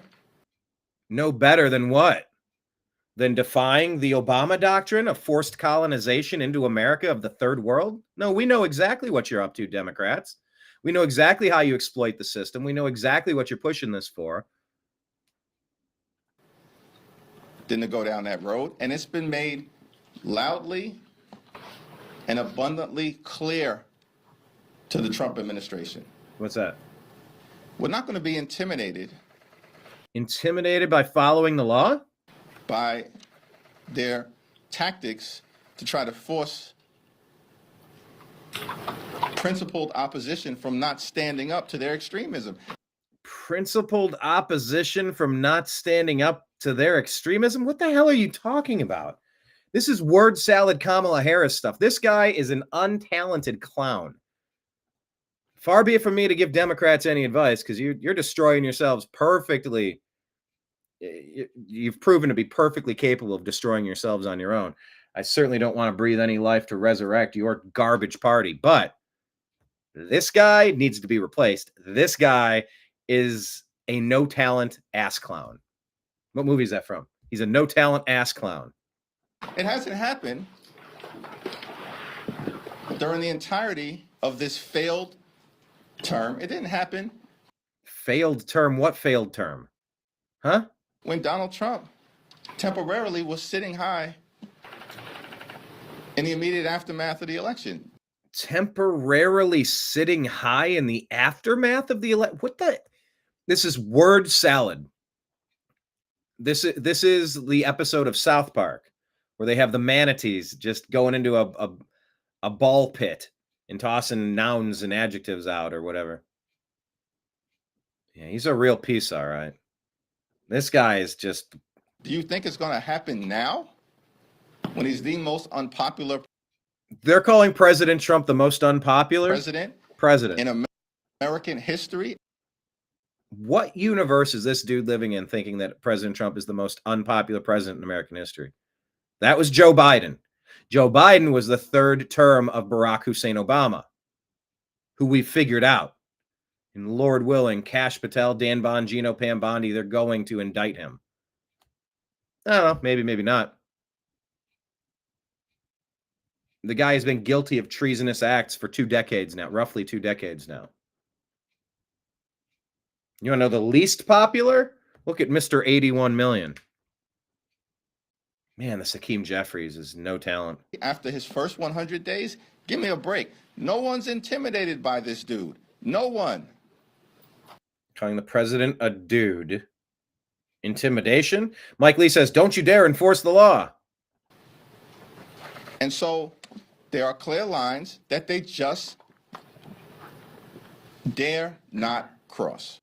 Know better than what? Than defying the Obama doctrine of forced colonization into America of the third world? No, we know exactly what you're up to, Democrats. We know exactly how you exploit the system. We know exactly what you're pushing this for. Than to go down that road. And it's been made loudly and abundantly clear to the Trump administration. What's that? We're not going to be intimidated. Intimidated by following the law? By their tactics to try to force principled opposition from not standing up to their extremism. Principled opposition from not standing up to their extremism? What the hell are you talking about? This is word salad Kamala Harris stuff. This guy is an untalented clown. Far be it from me to give Democrats any advice, because you're destroying yourselves perfectly. You've proven to be perfectly capable of destroying yourselves on your own. I certainly don't want to breathe any life to resurrect your garbage party, but this guy needs to be replaced. This guy is a no-talent ass clown. What movie is that from? He's a no-talent ass clown. It hasn't happened during the entirety of this failed term. It didn't happen. Failed term? What failed term? Huh? When Donald Trump temporarily was sitting high in the immediate aftermath of the election. Temporarily sitting high in the aftermath of the election? What the? This is word salad. This is the episode of South Park where they have the manatees just going into a ball pit and tossing nouns and adjectives out or whatever. Yeah, he's a real piece, all right. This guy is just... Do you think it's going to happen now when he's the most unpopular... They're calling President Trump the most unpopular president in American history. What universe is this dude living in thinking that President Trump is the most unpopular president in American history? That was Joe Biden. Joe Biden was the third term of Barack Hussein Obama, who we figured out. And Lord willing, Kash Patel, Dan Bongino, Pam Bondi, they're going to indict him. I don't know, maybe, maybe not. The guy has been guilty of treasonous acts for 2 decades now, roughly 2 decades now. You want to know the least popular? Look at Mr. 81 million. Man, this Hakeem Jeffries is no talent. After his first 100 days, give me a break. No one's intimidated by this dude. No one. Calling the president a dude. Intimidation? Mike Lee says, don't you dare enforce the law. And so there are clear lines that they just dare not cross.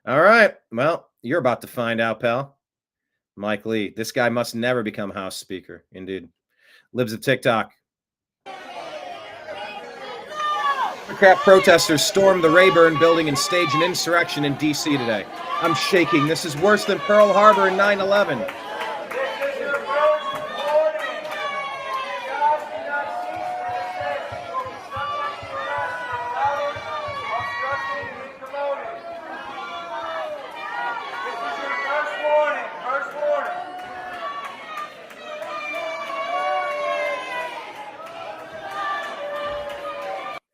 All right. Well, you're about to find out, pal. Mike Lee. This guy must never become House Speaker. Indeed. Libs of TikTok. Democrat protesters stormed the Rayburn building and staged an insurrection in D.C. today. I'm shaking. This is worse than Pearl Harbor and 9/11.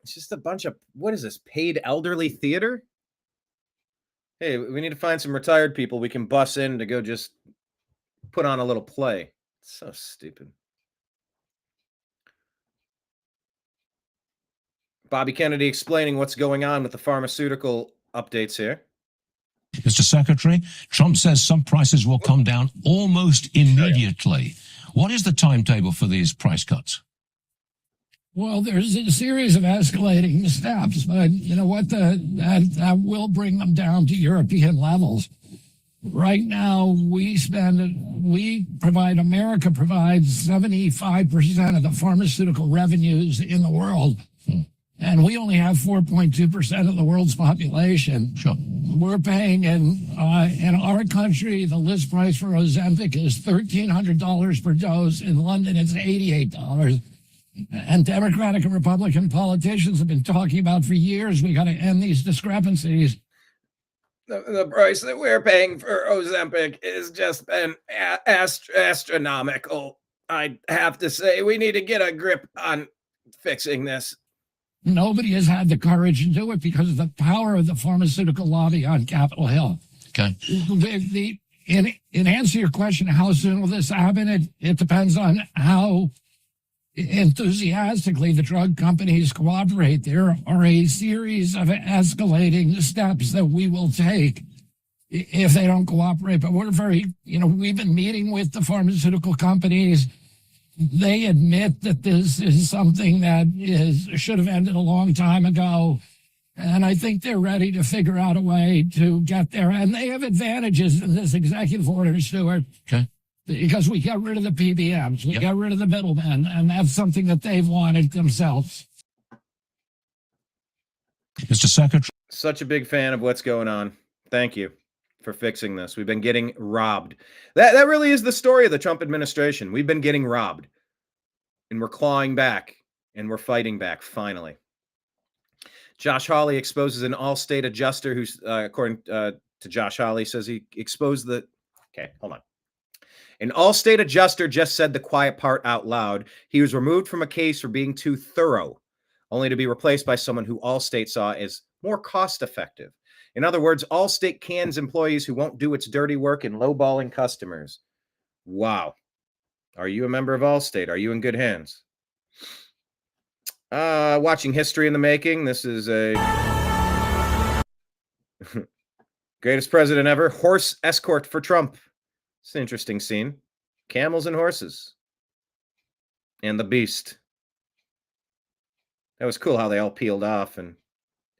It's just a bunch of, what is this, paid elderly theater? Hey, we need to find some retired people we can bus in to go just put on a little play. It's so stupid. Bobby Kennedy explaining what's going on with the pharmaceutical updates here. Mr. Secretary, Trump says some prices will come down almost immediately. What is the timetable for these price cuts? Well, there's a series of escalating steps, but you know what? That will bring them down to European levels. Right now, America provides 75% of the pharmaceutical revenues in the world. And we only have 4.2% of the world's population. Sure. We're paying in our country, the list price for Ozempic is $1,300 per dose. In London, it's $88. And Democratic and Republican politicians have been talking about for years, we got to end these discrepancies. The price that we're paying for Ozempic has just been astronomical. I have to say, we need to get a grip on fixing this. Nobody has had the courage to do it because of the power of the pharmaceutical lobby on Capitol Hill. Okay. In answer to your question, how soon will this happen? It depends on how enthusiastically the drug companies cooperate. There are a series of escalating steps that we will take if they don't cooperate. But we're we've been meeting with the pharmaceutical companies. They admit that this is something that should have ended a long time ago. And I think they're ready to figure out a way to get there. And they have advantages in this executive order, Stuart. Okay. Because we got rid of the PBMs. We got rid of the middlemen. And that's something that they've wanted themselves. Mr. Secretary. Such a big fan of what's going on. Thank you for fixing this. We've been getting robbed. That really is the story of the Trump administration. We've been getting robbed. And we're clawing back. And we're fighting back, finally. Josh Hawley exposes an all-state adjuster who's, according to Josh Hawley, says he exposed the... Okay, hold on. An all-state adjuster just said the quiet part out loud. He was removed from a case for being too thorough, only to be replaced by someone who Allstate saw as more cost-effective. In other words, Allstate cans employees who won't do its dirty work and lowballing customers. Wow. Are you a member of Allstate? Are you in good hands? Watching history in the making. This is a greatest president ever. Horse escort for Trump. It's an interesting scene. Camels and horses. And the beast. That was cool how they all peeled off and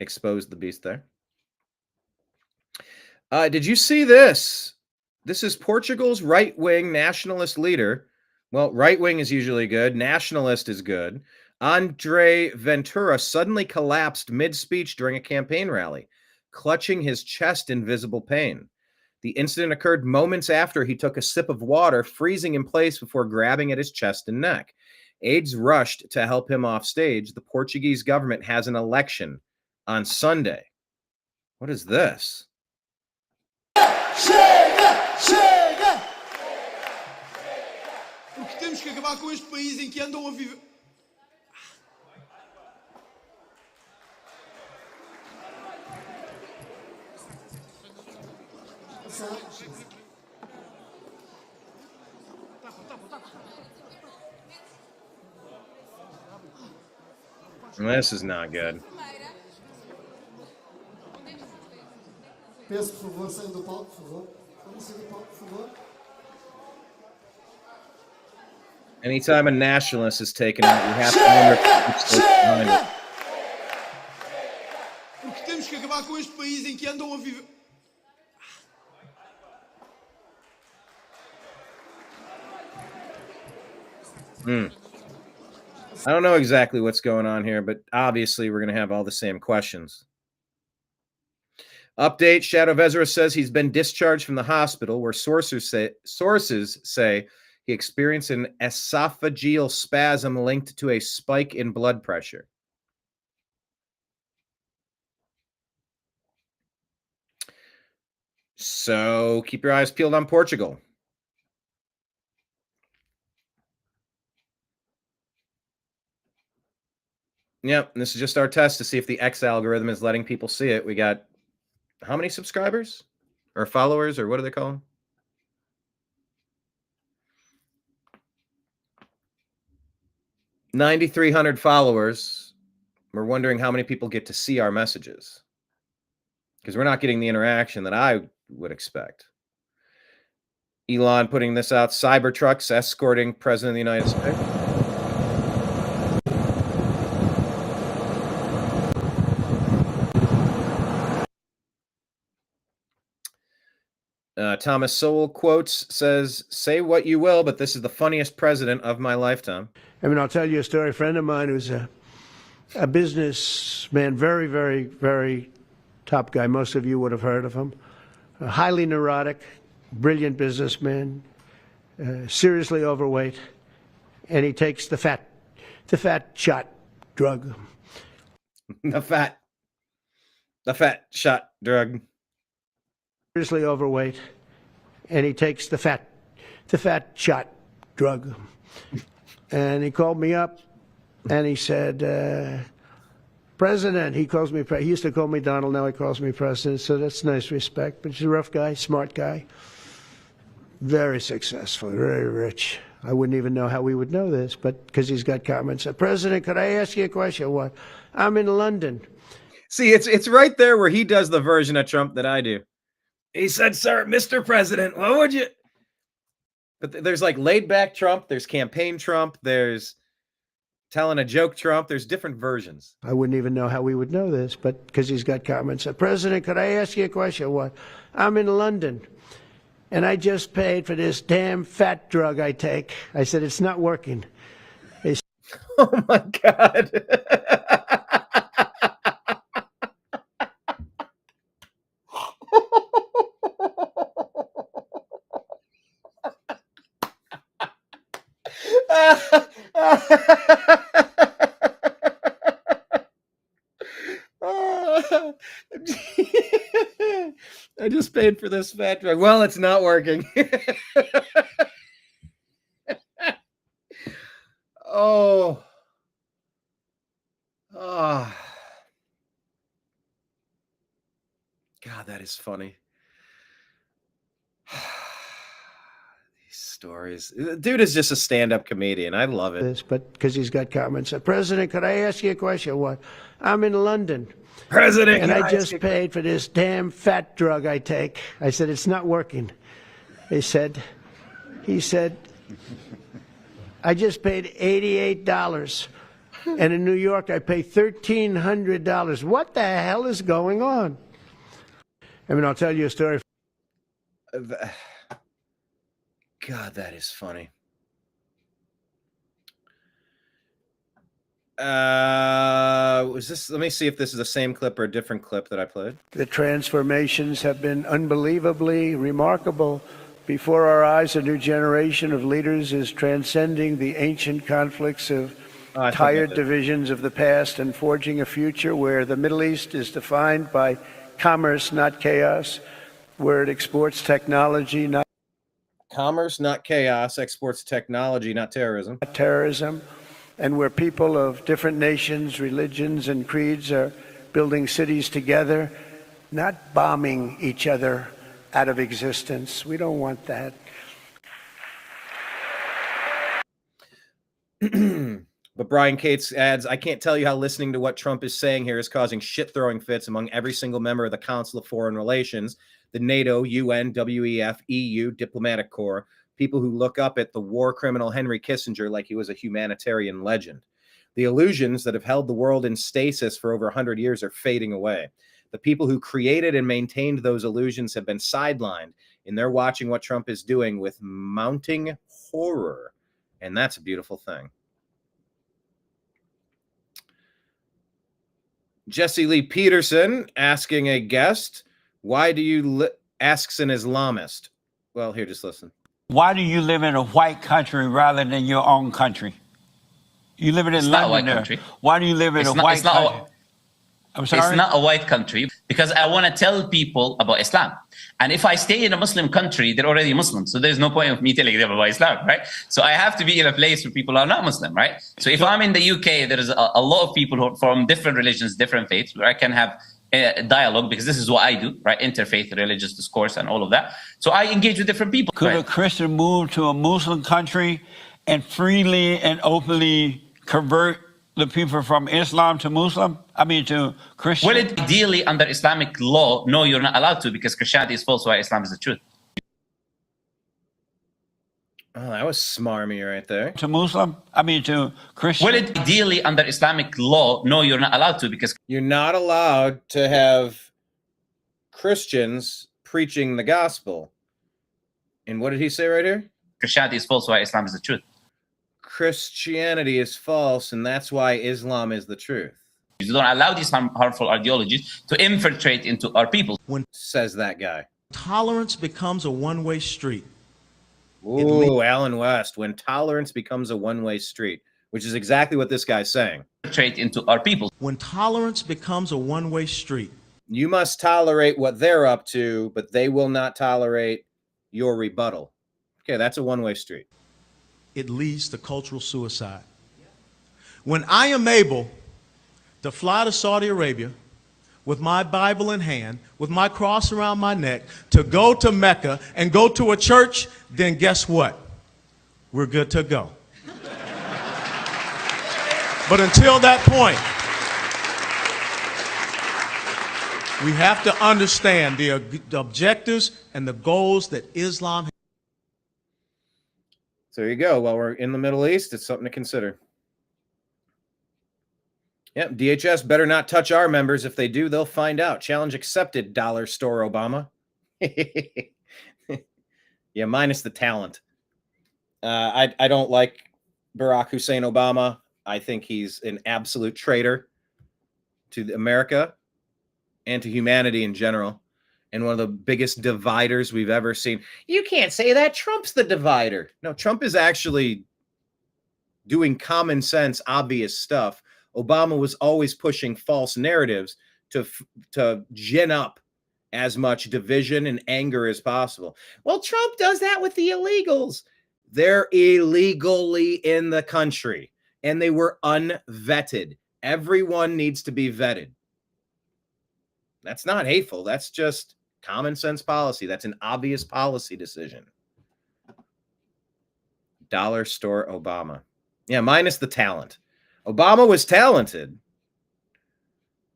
exposed the beast there. Did you see this? This is Portugal's right-wing nationalist leader. Well, right-wing is usually good. Nationalist is good. Andre Ventura suddenly collapsed mid-speech during a campaign rally, clutching his chest in visible pain. The incident occurred moments after he took a sip of water, freezing in place before grabbing at his chest and neck. Aides rushed to help him off stage. The Portuguese government has an election on Sunday. What is this? Chega! Chega! Porque temos que acabar com este país em que andam a viver. This is not good. Peço, por favor, saiam do palco, por favor. Vamos sair do palco, por favor. Anytime a nationalist is taken out, we have to wonder who's behind it. Porque temos que acabar com este país em que andam a viver. I don't know exactly what's going on here, but obviously we're going to have all the same questions. Update, Shadow Vezra says he's been discharged from the hospital where sources say he experienced an esophageal spasm linked to a spike in blood pressure. So keep your eyes peeled on Portugal. Yep, and this is just our test to see if the X algorithm is letting people see it. We got how many subscribers or followers, or what do they call them? $9,300 followers. We're wondering how many people get to see our messages, because we're not getting the interaction that I would expect. Elon putting this out: Cybertrucks escorting President of the United States. Thomas Sowell quotes, says, "Say what you will, but this is the funniest president of my lifetime." I mean, I'll tell you a story. A friend of mine who's a businessman, very, very, very top guy. Most of you would have heard of him. A highly neurotic, brilliant businessman, seriously overweight, and he takes the fat shot drug. The fat shot drug. Seriously overweight, and he takes the fat shot drug. And he called me up, and he said, President, he calls me, he used to call me Donald, now he calls me President, so that's nice respect. But he's a rough guy, smart guy, very successful, very rich. I wouldn't even know how we would know this, but because he's got comments. President, could I ask you a question? What? I'm in London. See, it's right there where he does the version of Trump that I do. He said, "Sir, Mr. President, what would you?" But there's like laid back Trump, there's campaign Trump, there's telling a joke Trump, there's different versions. I wouldn't even know how we would know this, but because he's got comments. President, could I ask you a question? What? I'm in London, and I just paid for this damn fat drug I take. I said, it's not working. Oh my God. I just paid for this fat drug. Well, it's not working. Oh. God, that is funny. These stories. Dude is just a stand-up comedian. I love it. But because he's got comments. President, could I ask you a question? What? I'm in London. President, and I just paid for this damn fat drug I take. I said, it's not working. He said, I just paid $88. And in New York, I pay $1,300. What the hell is going on? I mean, I'll tell you a story. God, that is funny. Was this? Let me see if this is the same clip or a different clip that I played. The transformations have been unbelievably remarkable. Before our eyes, a new generation of leaders is transcending the ancient conflicts of tired divisions of the past and forging a future where the Middle East is defined by commerce, not chaos, where it exports technology, not commerce, not chaos, exports technology, not terrorism. Terrorism, and where people of different nations, religions, and creeds are building cities together, not bombing each other out of existence. We don't want that. But Brian Cates adds, I can't tell you how listening to what Trump is saying here is causing shit-throwing fits among every single member of the Council of Foreign Relations, the NATO, UN, WEF, EU, Diplomatic Corps, people who look up at the war criminal Henry Kissinger like he was a humanitarian legend. The illusions that have held the world in stasis for over 100 years are fading away. The people who created and maintained those illusions have been sidelined, and they're watching what Trump is doing with mounting horror. And that's a beautiful thing. Jesse Lee Peterson asking a guest, why do you asks an Islamist? Well, here, just listen. Why do you live in a white country rather than your own country? You live in London there. Why do you live in a white country? I'm sorry? It's not a white country because I want to tell people about Islam. And if I stay in a Muslim country, they're already Muslim. So there's no point of me telling them about Islam, right? So I have to be in a place where people are not Muslim, right? So if I'm in the UK, there is a lot of people who are from different religions, different faiths, where I can have a dialogue, because this is what I do, right? Interfaith, religious discourse, and all of that. So I engage with different people. Could a Christian move to a Muslim country and freely and openly convert the people from Islam to to Christian? Well, ideally, under Islamic law, no, you're not allowed to, because Christianity is false, while Islam is the truth. Oh, that was smarmy right there. To Christian? Well, ideally, under Islamic law, no, you're not allowed to, because you're not allowed to have Christians preaching the gospel. And what did he say right here? Christianity is false, while Islam is the truth. Christianity is false, and that's why Islam is the truth. You don't allow these harmful ideologies to infiltrate into our people. Says that guy. Tolerance becomes a one-way street. Ooh, Alan West. When tolerance becomes a one-way street, which is exactly what this guy's saying. Infiltrate into our people. When tolerance becomes a one-way street. You must tolerate what they're up to, but they will not tolerate your rebuttal. Okay, that's a one-way street. It leads to cultural suicide. When I am able to fly to Saudi Arabia with my Bible in hand, with my cross around my neck, to go to Mecca and go to a church, then guess what? We're good to go. But until that point, we have to understand the objectives and the goals that Islam has. So there you go. While we're in the Middle East, it's something to consider. Yep, DHS better not touch our members. If they do, they'll find out. Challenge accepted, dollar store Obama. Yeah, minus the talent. I don't like Barack Hussein Obama. I think he's an absolute traitor to America and to humanity in general, and one of the biggest dividers we've ever seen. You can't say that. Trump's the divider. No, Trump is actually doing common sense, obvious stuff. Obama was always pushing false narratives to gin up as much division and anger as possible. Well, Trump does that with the illegals. They're illegally in the country, and they were unvetted. Everyone needs to be vetted. That's not hateful. That's just common sense policy. That's an obvious policy decision. Dollar store Obama. Yeah, minus the talent. Obama was talented.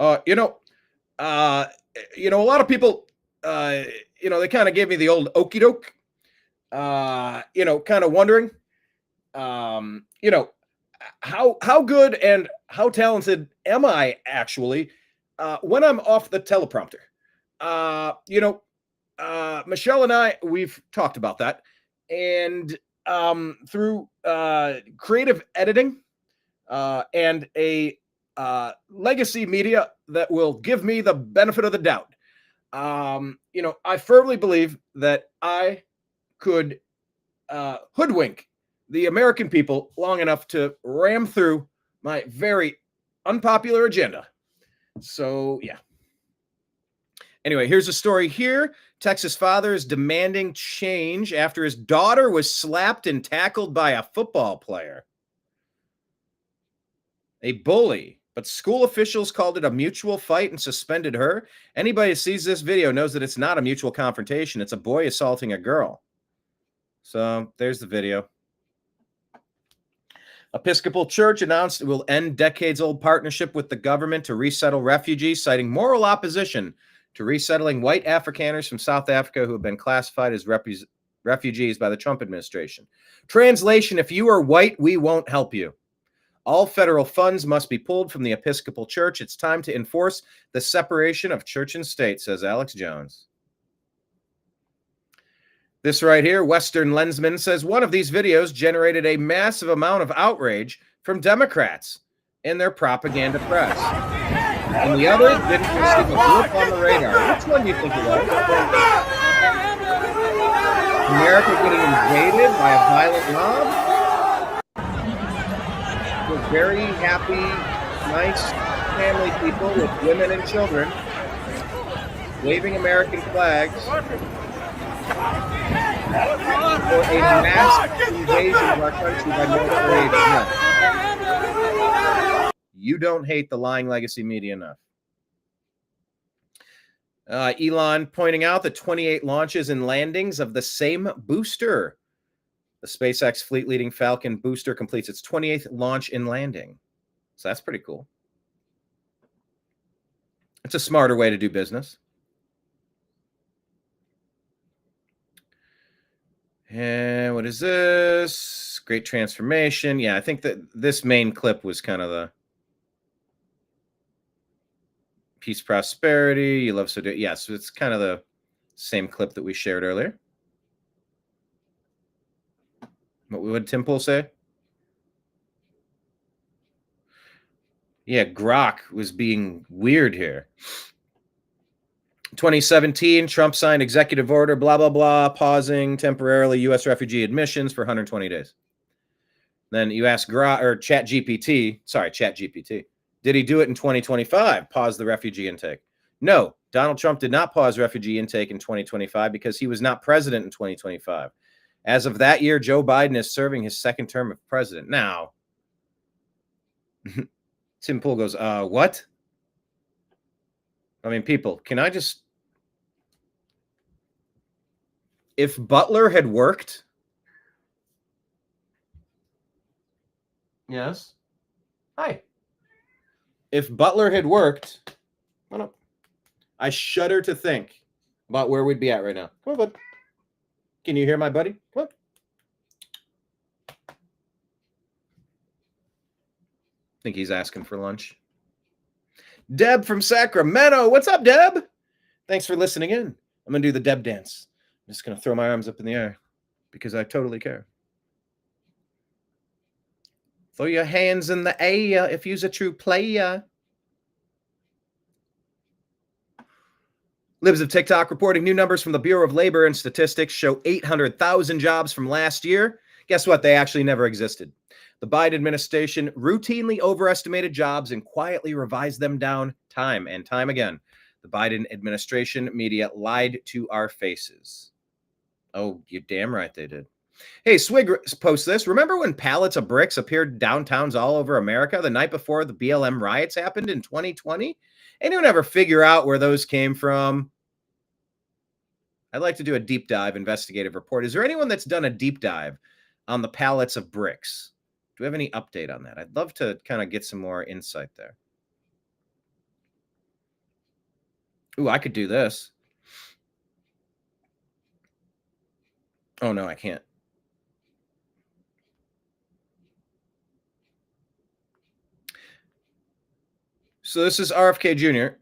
A lot of people, they kind of gave me the old okey doke, kind of wondering, how good and how talented am I actually when I'm off the teleprompter? Michelle and I, we've talked about that. And through creative editing and a legacy media that will give me the benefit of the doubt, I firmly believe that I could hoodwink the American people long enough to ram through my very unpopular agenda. So, yeah. Anyway, here's a story here. Texas father is demanding change after his daughter was slapped and tackled by a football player. A bully, but school officials called it a mutual fight and suspended her. Anybody who sees this video knows that it's not a mutual confrontation. It's a boy assaulting a girl. So there's the video. Episcopal Church announced it will end decades-old partnership with the government to resettle refugees, citing moral opposition to resettling white Afrikaners from South Africa who have been classified as refugees by the Trump administration. Translation: if you are white, we won't help you. All federal funds must be pulled from the Episcopal Church. It's time to enforce the separation of church and state, says Alex Jones. This right here, Western Lensman, says one of these videos generated a massive amount of outrage from Democrats in their propaganda press. And the other didn't receive a blip on the radar. Which one do you think it was? America getting invaded by a violent mob? We're very happy, nice family people with women and children waving American flags for a mass invasion of our country by military agents. No. You don't hate the lying legacy media enough. Elon pointing out that 28 launches and landings of the same booster. The SpaceX fleet-leading Falcon booster completes its 28th launch and landing. So that's pretty cool. It's a smarter way to do business. And what is this? Great transformation. Yeah, I think that this main clip was kind of the peace, prosperity. You love so do. Yeah, so it's kind of the same clip that we shared earlier. What would Tim Pool say? Yeah, Grok was being weird here. 2017, Trump signed executive order, blah, blah, blah, pausing temporarily U.S. refugee admissions for 120 days. Then you ask Grok or ChatGPT, did he do it in 2025? Pause the refugee intake. No, Donald Trump did not pause refugee intake in 2025 because he was not president in 2025. As of that year, Joe Biden is serving his second term of president. Now, Tim Pool goes, what? I mean, people, can I just... If Butler had worked... Yes? Hi. If Butler had worked... I shudder to think about where we'd be at right now. Come on, bud. Can you hear my buddy? Come on. I think he's asking for lunch. Deb from Sacramento. What's up, Deb? Thanks for listening in. I'm going to do the Deb dance. I'm just going to throw my arms up in the air because I totally care. Throw your hands in the air if you's a true player. Libs of TikTok reporting new numbers from the Bureau of Labor and Statistics show 800,000 jobs from last year. Guess what? They actually never existed. The Biden administration routinely overestimated jobs and quietly revised them down time and time again. The Biden administration media lied to our faces. Oh, you're damn right they did. Hey, Swig posts this. Remember when pallets of bricks appeared downtowns all over America the night before the BLM riots happened in 2020? Anyone ever figure out where those came from? I'd like to do a deep dive investigative report. Is there anyone that's done a deep dive on the pallets of bricks? Do we have any update on that? I'd love to kind of get some more insight there. Ooh, I could do this. Oh, no, I can't. So this is RFK Jr.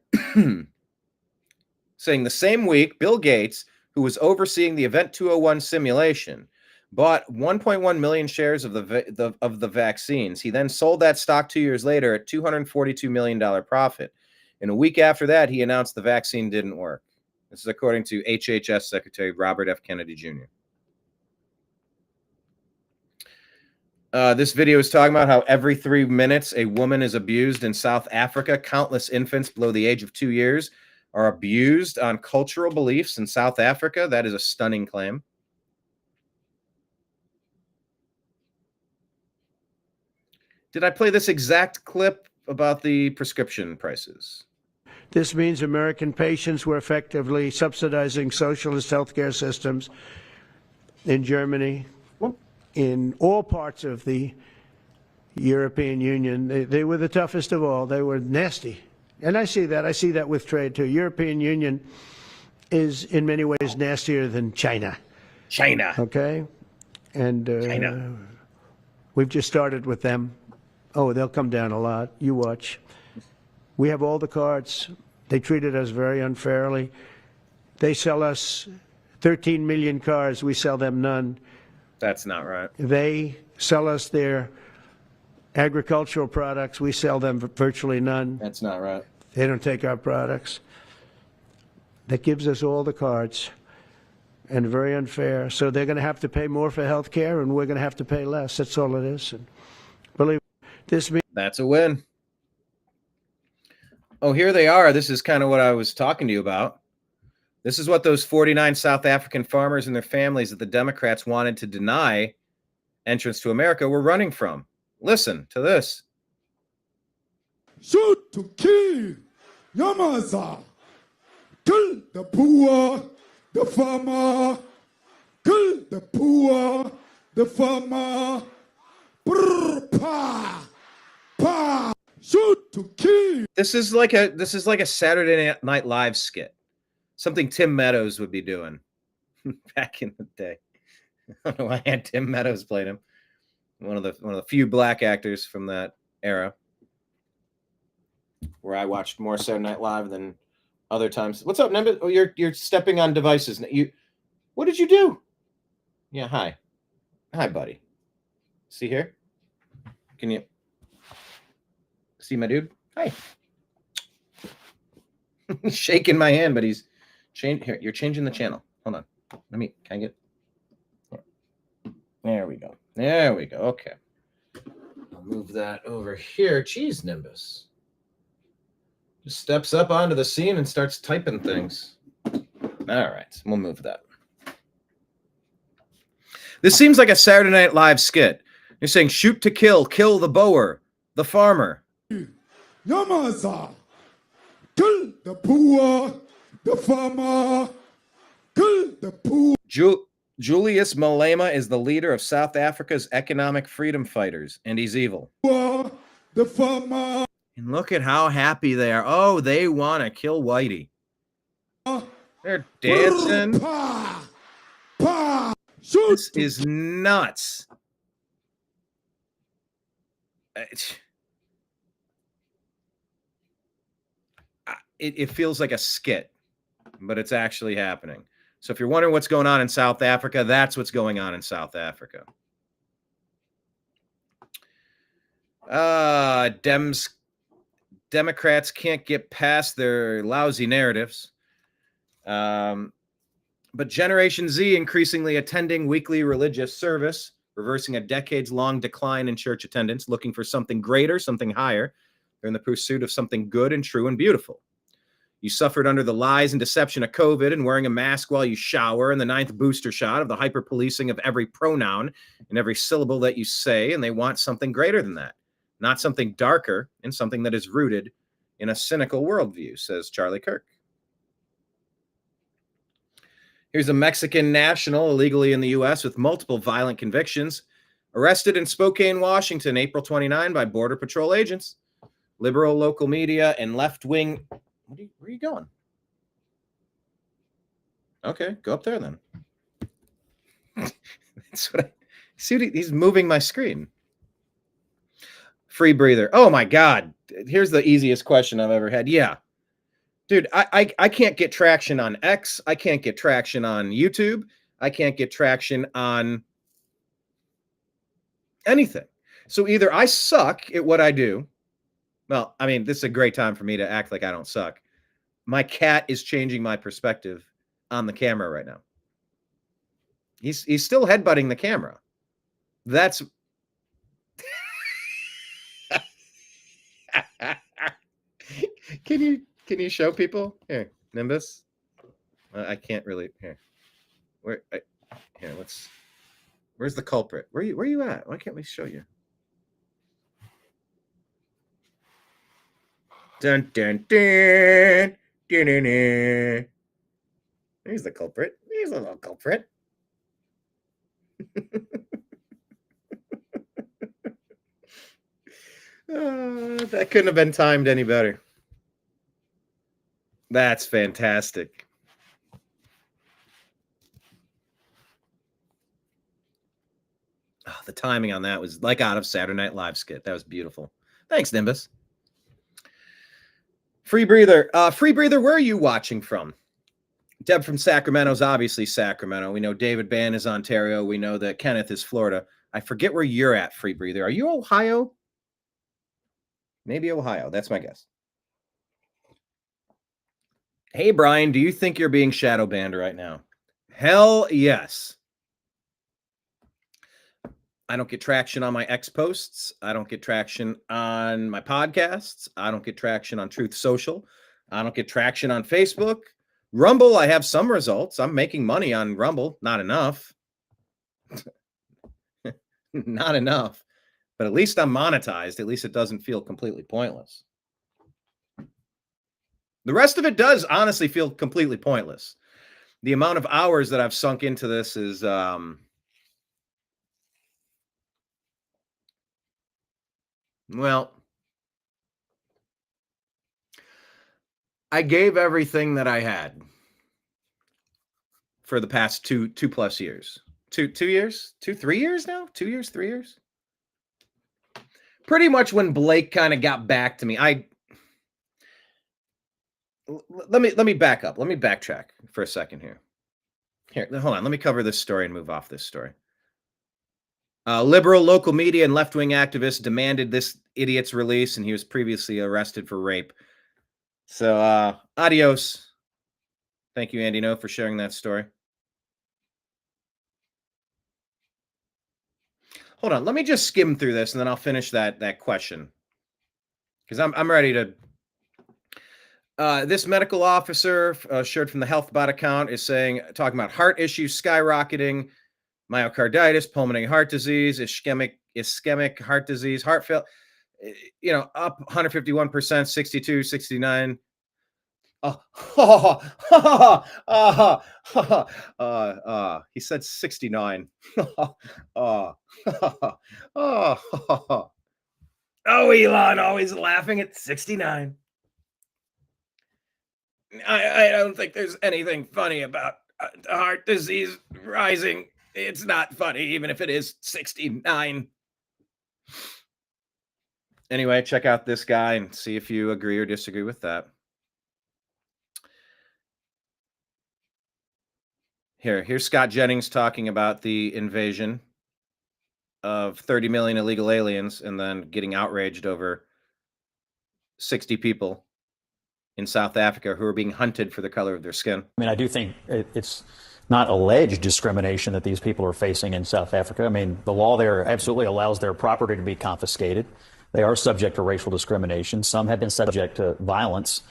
saying the same week, Bill Gates, who was overseeing the Event 201 simulation, bought 1.1 million shares of the vaccines. He then sold that stock 2 years later at $242 million profit. And a week after that, he announced the vaccine didn't work. This is according to HHS Secretary Robert F. Kennedy Jr. This video is talking about how every 3 minutes a woman is abused in South Africa. Countless infants below the age of 2 years are abused on cultural beliefs in South Africa. That is a stunning claim. Did I play this exact clip about the prescription prices? This means American patients were effectively subsidizing socialist healthcare systems in Germany, in all parts of the European Union. They were the toughest of all. They were nasty. And I see that. I see that with trade, too. European Union is, in many ways, nastier than China. China. Okay? And China. We've just started with them. Oh, they'll come down a lot. You watch. We have all the cards. They treated us very unfairly. They sell us 13 million cars. We sell them none. That's not right. They sell us their agricultural products. We sell them virtually none. That's not right. They don't take our products. That gives us all the cards, and very unfair. So they're going to have to pay more for health care, and we're going to have to pay less. That's all it is. And believe this means that's a win. Oh, here they are. This is kind of what I was talking to you about. This is what those 49 South African farmers and their families that the Democrats wanted to deny entrance to America were running from. Listen to this. Shoot to kill, Yamaza. Kill the poor, the farmer. Kill the poor, the farmer. Brr, pa, pa. Shoot to kill. This is like a Saturday Night Live skit. Something Tim Meadows would be doing back in the day. I don't know why I had Tim Meadows played him. One of the few black actors from that era, where I watched more Saturday Night Live than other times. What's up, Nimbus? Oh, you're stepping on devices. What did you do? Yeah, hi, buddy. See here? Can you see my dude? Hi. He's shaking my hand, but he's here. You're changing the channel. Hold on. Can I get? There we go. There we go. Okay. I'll move that over here. Jeez, Nimbus. Just steps up onto the scene and starts typing things. All right. We'll move that. This seems like a Saturday Night Live skit. You're saying shoot to kill the boer, the farmer. Yamaza. Kill the poor, the farmer. Kill the poor. Julius Malema is the leader of South Africa's economic freedom fighters, and he's evil. The farmer. And look at how happy they are. Oh, they want to kill Whitey. They're dancing. This is nuts. It feels like a skit, but it's actually happening. So if you're wondering what's going on in South Africa, that's what's going on in South Africa. Democrats can't get past their lousy narratives. But Generation Z increasingly attending weekly religious service, reversing a decades-long decline in church attendance, looking for something greater, something higher. They're in the pursuit of something good and true and beautiful. You suffered under the lies and deception of COVID and wearing a mask while you shower and the 9th booster shot of the hyper-policing of every pronoun and every syllable that you say, and they want something greater than that, not something darker and something that is rooted in a cynical worldview, says Charlie Kirk. Here's a Mexican national illegally in the U.S. with multiple violent convictions, arrested in Spokane, Washington, April 29 by Border Patrol agents. Liberal local media and left-wing... Where are you going? Okay, go up there then. That's what he's moving my screen. Free breather. Oh my God. Here's the easiest question I've ever had. Yeah. Dude, I can't get traction on X. I can't get traction on YouTube. I can't get traction on anything. So either I suck at what I do. Well, I mean, this is a great time for me to act like I don't suck. My cat is changing my perspective on the camera right now. He's still headbutting the camera. That's Can you show people? Here, Nimbus. I can't really. Here. Where's the culprit? Where you at? Why can't we show you? Dun dun dun. Dun, dun, dun. He's the culprit. He's a little culprit. That couldn't have been timed any better. That's fantastic. Oh, the timing on that was like out of Saturday Night Live skit. That was beautiful. Thanks, Nimbus. Free breather. Free breather, where are you watching from? Deb from Sacramento is obviously Sacramento. We know David Ban is Ontario. We know that Kenneth is Florida. I forget where you're at, free breather. Are you Ohio? Maybe Ohio. That's my guess. Hey, Brian, do you think you're being shadow banned right now? Hell yes. I don't get traction on my X posts. I don't get traction on my podcasts. I don't get traction on Truth Social. I don't get traction on Facebook. Rumble, I have some results. I'm making money on Rumble. Not enough. Not enough. But at least I'm monetized. At least it doesn't feel completely pointless. The rest of it does honestly feel completely pointless. The amount of hours that I've sunk into this is well, I gave everything that I had for the past two plus years. 3 years now? 2 years, 3 years? Pretty much when Blake kind of got back to me, let me back up. Let me backtrack for a second here. Here, hold on. Let me cover this story and move off this story. Liberal local media and left-wing activists demanded this idiot's release, and he was previously arrested for rape. So, adios. Thank you, Andy No, for sharing that story. Hold on. Let me just skim through this, and then I'll finish that question. Because I'm ready to... this medical officer, shared from the HealthBot account, is talking about heart issues skyrocketing, myocarditis, pulmonary heart disease, ischemic heart disease, heart failure, up 151%, 62, 69. He said 69. Oh, Elon, always laughing at 69. I don't think there's anything funny about heart disease rising. It's not funny, even if it is 69. Anyway, check out this guy and see if you agree or disagree with that. Here's Scott Jennings talking about the invasion of 30 million illegal aliens and then getting outraged over 60 people in South Africa who are being hunted for the color of their skin. I mean, I do think it's not alleged discrimination that these people are facing in South Africa. I mean, the law there absolutely allows their property to be confiscated. They are subject to racial discrimination. Some have been subject to violence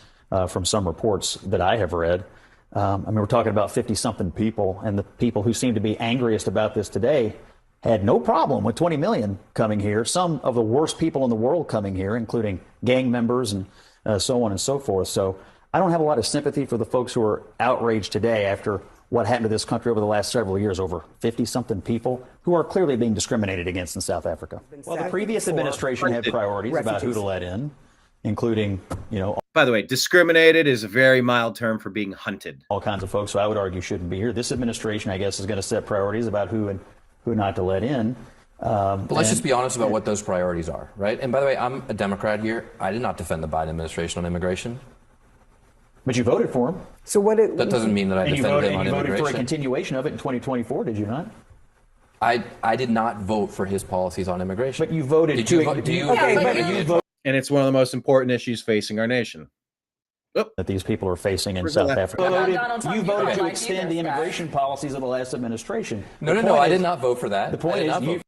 from some reports that I have read. I mean, we're talking about 50-something people, and the people who seem to be angriest about this today had no problem with 20 million coming here. Some of the worst people in the world coming here, including gang members and so on and so forth. So I don't have a lot of sympathy for the folks who are outraged today after what happened to this country over the last several years, over 50-something people who are clearly being discriminated against in South Africa. Well, the previous administration had priorities about who to let in, including, By the way, discriminated is a very mild term for being hunted. All kinds of folks who I would argue shouldn't be here. This administration, I guess, is going to set priorities about who and who not to let in. But let's just be honest about what those priorities are, right? And by the way, I'm a Democrat here. I did not defend the Biden administration on immigration. But you voted for him. So that doesn't mean that I defended him on immigration. You voted for a continuation of it in 2024, did you not? I did not vote for his policies on immigration. But you voted. Did you vote? Do you vote? And it's one of the most important issues facing our nation. That these people are facing in South Africa. You voted to extend the immigration policies of the last administration. No, I did not vote for that. The point is,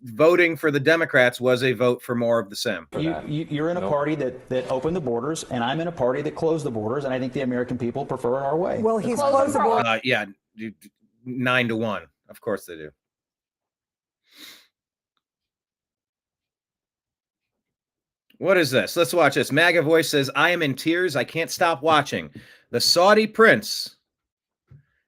voting for the Democrats was a vote for more of the same. You're in a party that opened the borders, and I'm in a party that closed the borders, and I think the American people prefer it our way. Well, he's closed the borders. Yeah, 9-1. Of course they do. What is this? Let's watch this. MAGA voice says, I am in tears. I can't stop watching. The Saudi prince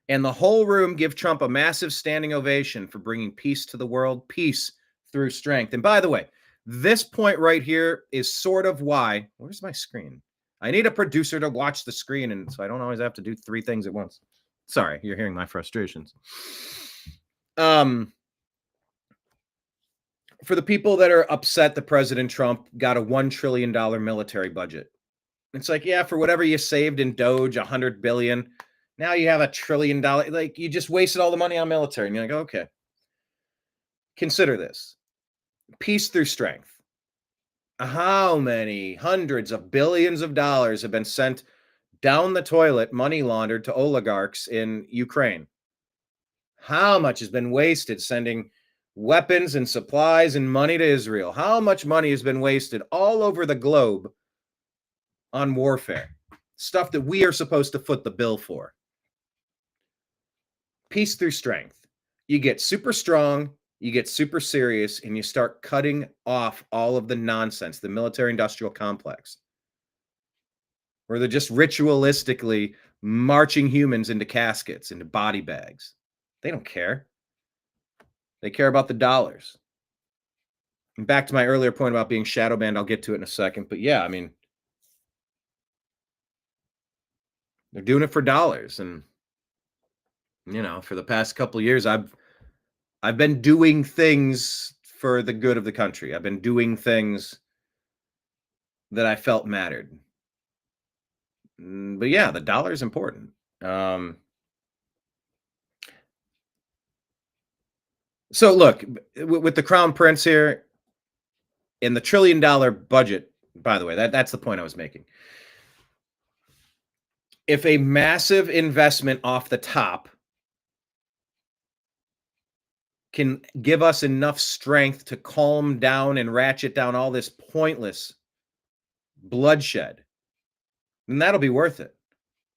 and the whole room give Trump a massive standing ovation for bringing peace to the world, peace through strength. And by the way, this point right here is sort of why, where's my screen? I need a producer to watch the screen, and so I don't always have to do 3 things at once. Sorry, you're hearing my frustrations. For the people that are upset that President Trump got a $1 trillion military budget, it's like, yeah, for whatever you saved in Doge, $100 billion, now you have $1 trillion. Like, you just wasted all the money on military. And you're like, okay. Consider this. Peace through strength. How many hundreds of billions of dollars have been sent down the toilet, money laundered to oligarchs in Ukraine? How much has been wasted sending weapons and supplies and money to Israel? How much money has been wasted all over the globe on warfare? stuff that we are supposed to foot the bill for. Peace through strength. You get super strong, you get super serious, and you start cutting off all of the nonsense, the military-industrial complex, where they're just ritualistically marching humans into caskets, into body bags. They don't care. They care about the dollars. And back to my earlier point about being shadow banned, I'll get to it in a second. But yeah, I mean, they're doing it for dollars. And, you know, for the past couple of years, I've been doing things for the good of the country. I've been doing things that I felt mattered. But yeah, the dollar is important. So look, with the Crown Prince here, in the $1 trillion budget, by the way, that's the point I was making. If a massive investment off the top can give us enough strength to calm down and ratchet down all this pointless bloodshed, then that'll be worth it.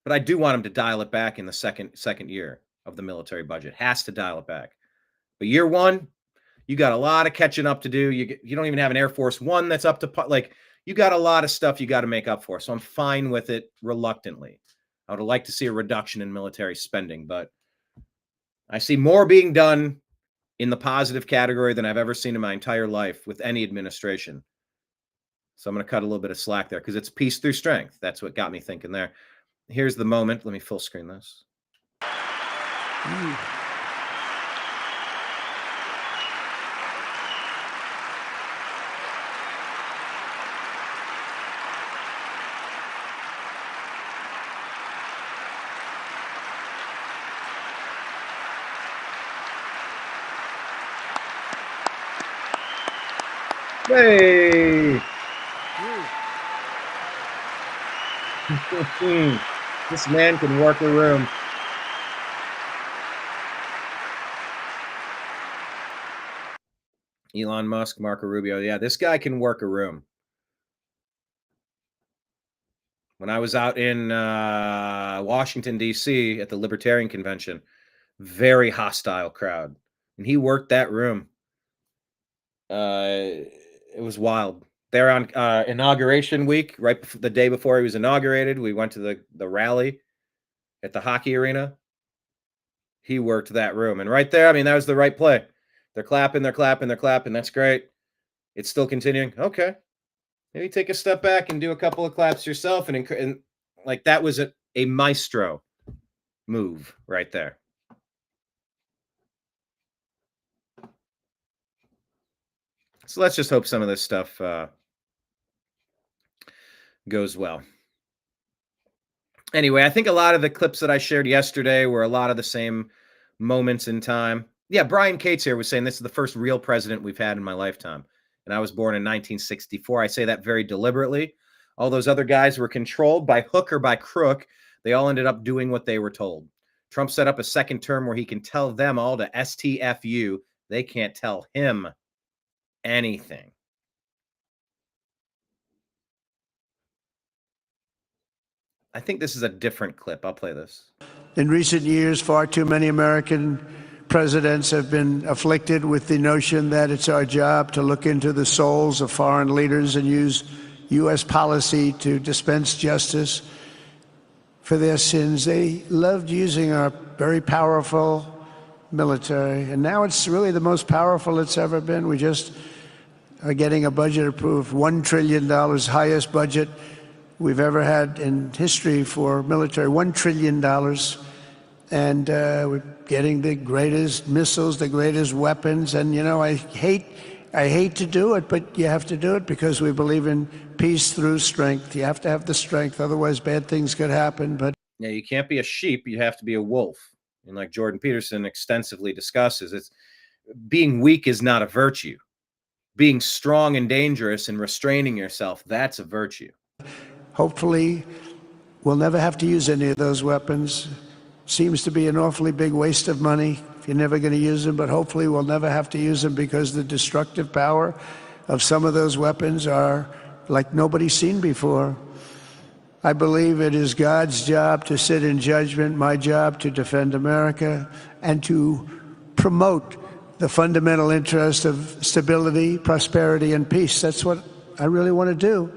But I do want him to dial it back in the second year of the military budget. Has to dial it back. But year one, you got a lot of catching up to do. You don't even have an Air Force One that's up to, like, you got a lot of stuff you got to make up for. So I'm fine with it reluctantly. I would like to see a reduction in military spending, but I see more being done in the positive category than I've ever seen in my entire life with any administration. So I'm going to cut a little bit of slack there because it's peace through strength. That's what got me thinking there. Here's the moment. Let me full screen this. Hey! This man can work a room. Elon Musk, Marco Rubio. Yeah, this guy can work a room. When I was out in Washington, D.C. at the Libertarian Convention, very hostile crowd. And he worked that room. It was wild. There on inauguration week, right before, the day before he was inaugurated, we went to the rally at the hockey arena. He worked that room. And right there, I mean, that was the right play. They're clapping, they're clapping, they're clapping. That's great. It's still continuing. Okay. Maybe take a step back and do a couple of claps yourself. And like, that was a maestro move right there. So let's just hope some of this stuff goes well. Anyway, I think a lot of the clips that I shared yesterday were a lot of the same moments in time. Yeah, Brian Cates here was saying this is the first real president we've had in my lifetime. And I was born in 1964. I say that very deliberately. All those other guys were controlled by hook or by crook. They all ended up doing what they were told. Trump set up a second term where he can tell them all to STFU. They can't tell him anything. I think this is a different clip. I'll play this. In recent years, far too many American presidents have been afflicted with the notion that it's our job to look into the souls of foreign leaders and use U.S. policy to dispense justice for their sins. They loved using our very powerful military, and now it's really the most powerful it's ever been. We just are getting a budget approved, $1 trillion, highest budget we've ever had in history for military, $1 trillion. And we're getting the greatest missiles, the greatest weapons. And, you know, I hate to do it, but you have to do it because we believe in peace through strength. You have to have the strength, otherwise bad things could happen. But yeah, you can't be a sheep, you have to be a wolf. And like Jordan Peterson extensively discusses, it's being weak is not a virtue. Being strong and dangerous and restraining yourself, that's a virtue. hopefully we'll never have to use any of those weapons. Seems to be an awfully big waste of money if you're never going to use them, but hopefully we'll never have to use them because the destructive power of some of those weapons are like nobody's seen before. I believe it is God's job to sit in judgment, my job to defend America, and to promote the fundamental interest of stability, prosperity, and peace. That's what I really want to do.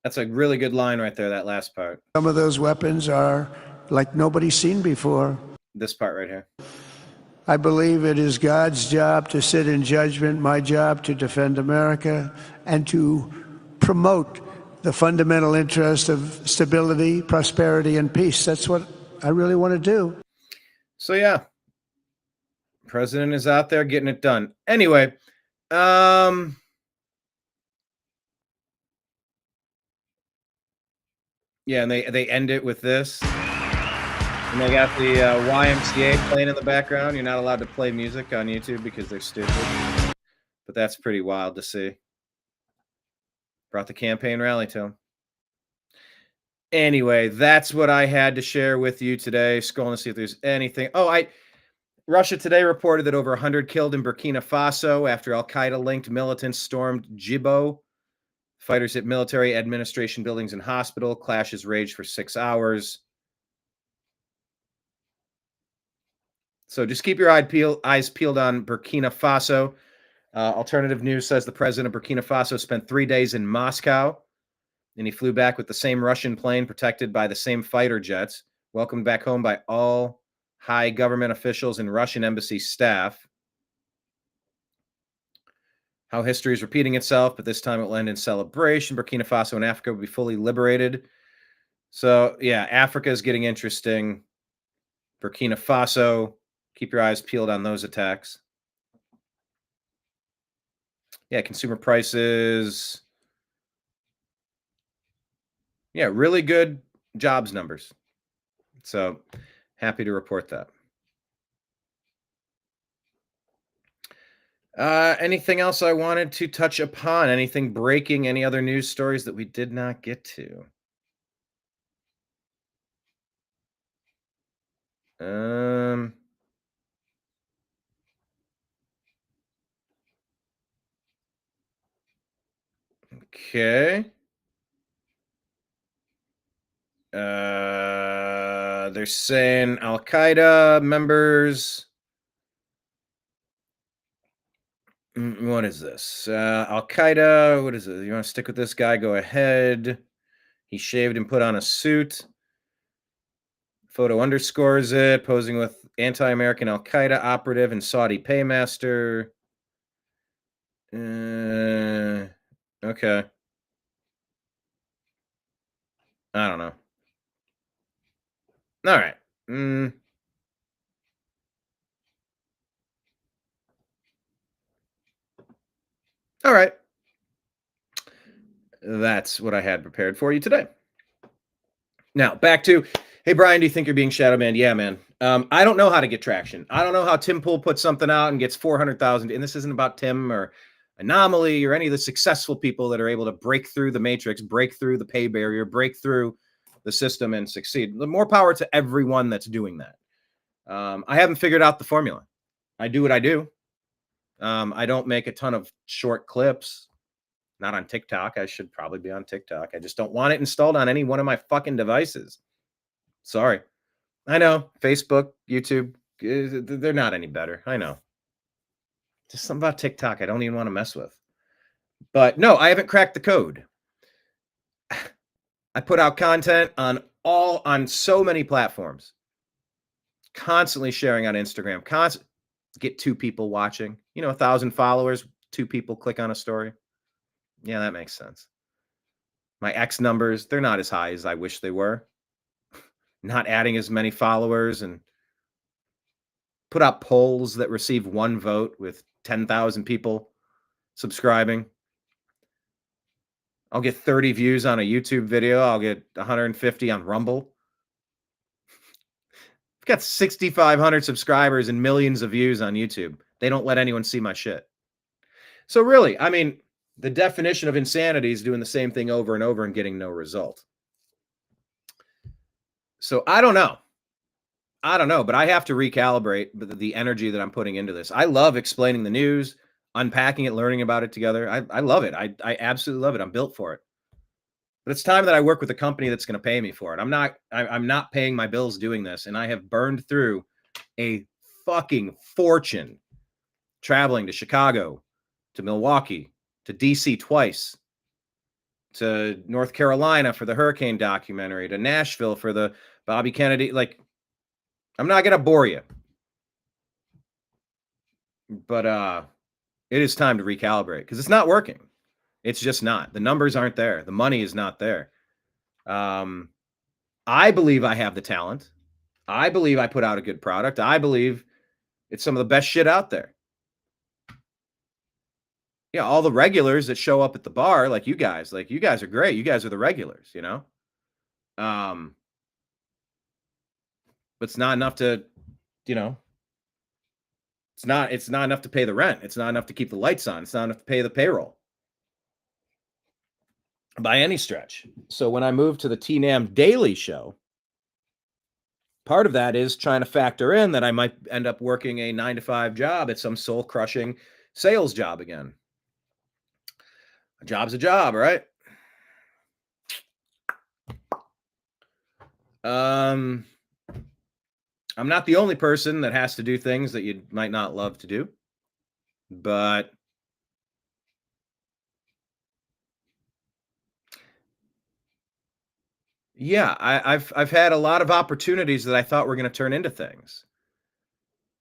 That's a really good line right there, that last part. Some of those weapons are like nobody's seen before. This part right here. I believe it is God's job to sit in judgment, my job to defend America, and to promote the fundamental interest of stability, prosperity, and peace. That's what I really want to do. So yeah, president is out there getting it done. Anyway, yeah, and they end it with this. And they got the YMCA playing in the background. You're not allowed to play music on YouTube because they're stupid. But that's pretty wild to see. Brought the campaign rally to them. Anyway, that's what I had to share with you today. Scrolling to see if there's anything. Oh, Russia Today reported that over 100 killed in Burkina Faso after Al-Qaeda-linked militants stormed Djibo. Fighters hit military administration buildings and hospital. Clashes raged for 6 hours. So just keep your eyes peeled on Burkina Faso. Alternative News says the president of Burkina Faso spent 3 days in Moscow, and he flew back with the same Russian plane protected by the same fighter jets, welcomed back home by all high government officials and Russian embassy staff. How history is repeating itself, but this time it will end in celebration. Burkina Faso and Africa will be fully liberated. So, yeah, Africa is getting interesting. Burkina Faso, keep your eyes peeled on those attacks. Yeah, consumer prices. Yeah, really good jobs numbers. So happy to report that. Anything else I wanted to touch upon? Anything breaking? Any other news stories that we did not get to? Okay. They're saying Al-Qaeda members. What is this? Al-Qaeda. What is it? You want to stick with this guy? Go ahead. He shaved and put on a suit. Photo underscores it, posing with anti-American Al-Qaeda operative and Saudi paymaster. Okay. I don't know. All right. All right. That's what I had prepared for you today. Now, back to, hey, Brian, do you think you're being shadow banned? Yeah, man. I don't know how to get traction. I don't know how Tim Pool puts something out and gets 400,000. And this isn't about Tim or Anomaly or any of the successful people that are able to break through the matrix, break through the pay barrier, break through the system and succeed. The more power to everyone that's doing that. I haven't figured out the formula. I do what I do. I don't make a ton of short clips. Not on TikTok. I should probably be on TikTok. I just don't want it installed on any one of my fucking devices. Sorry. I know. Facebook, YouTube, they're not any better. I know. Just something about TikTok I don't even want to mess with. But no, I haven't cracked the code. I put out content on so many platforms. Constantly sharing on Instagram. Get 2 people watching. 1,000 followers, 2 people click on a story. Yeah, that makes sense. My X numbers, they're not as high as I wish they were. Not adding as many followers and put out polls that receive 1 vote with 10,000 people subscribing. I'll get 30 views on a YouTube video. I'll get 150 on Rumble. I've got 6,500 subscribers and millions of views on YouTube. They don't let anyone see my shit. So really, I mean, the definition of insanity is doing the same thing over and over and getting no result. So I don't know, but I have to recalibrate the energy that I'm putting into this. I love explaining the news, unpacking it, learning about it together. I love it. I absolutely love it. I'm built for it. But it's time that I work with a company that's going to pay me for it. I'm not paying my bills doing this. And I have burned through a fucking fortune traveling to Chicago, to Milwaukee, to DC twice, to North Carolina for the hurricane documentary, to Nashville for the Bobby Kennedy. Like, I'm not going to bore you, but it is time to recalibrate because it's not working. It's just not. The numbers aren't there. The money is not there. I believe I have the talent. I believe I put out a good product. I believe it's some of the best shit out there. Yeah, all the regulars that show up at the bar, like you guys are great. You guys are the regulars, you know? But it's not enough to, you know, it's not enough to pay the rent. It's not enough to keep the lights on. It's not enough to pay the payroll by any stretch. So when I moved to the TNAM Daily Show, part of that is trying to factor in that I might end up working a 9-to-5 job at some soul-crushing sales job again. A job's a job, right? I'm not the only person that has to do things that you might not love to do, but yeah, I've had a lot of opportunities that I thought were going to turn into things.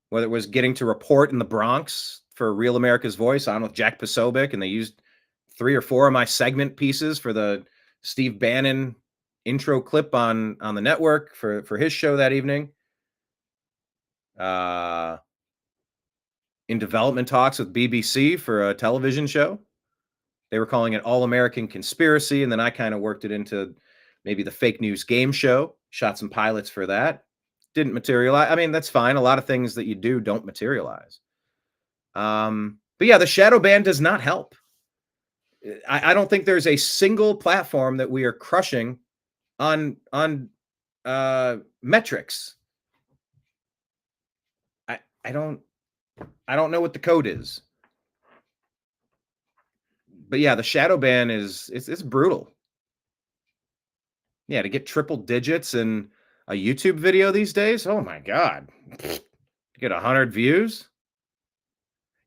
Whether it was getting to report in the Bronx for Real America's Voice on with Jack Posobiec, and they used 3 or 4 of my segment pieces for the Steve Bannon intro clip on the network for his show that evening. In development talks with BBC for a television show. They were calling it All American Conspiracy, and then I kind of worked it into maybe the fake news game show, shot some pilots for that. Didn't materialize. I mean, that's fine. A lot of things that you do don't materialize. But yeah, the shadow ban does not help. I don't think there's a single platform that we are crushing on metrics. I don't know what the code is. But yeah, the shadow ban it's brutal. Yeah, to get triple digits in a YouTube video these days, oh my God. You get 100 views.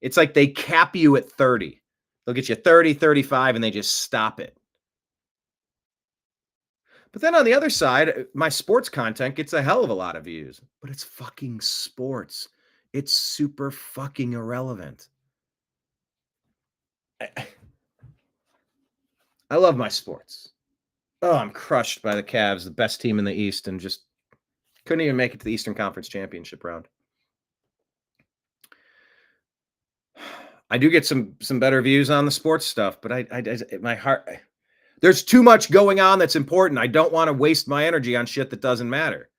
It's like they cap you at 30. They'll get you 30, 35, and they just stop it. But then on the other side, my sports content gets a hell of a lot of views. But it's fucking sports. It's super fucking irrelevant. I love my sports. Oh, I'm crushed by the Cavs, the best team in the East, and just couldn't even make it to the Eastern Conference Championship round. I do get some better views on the sports stuff, but my heart, there's too much going on that's important. I don't want to waste my energy on shit that doesn't matter.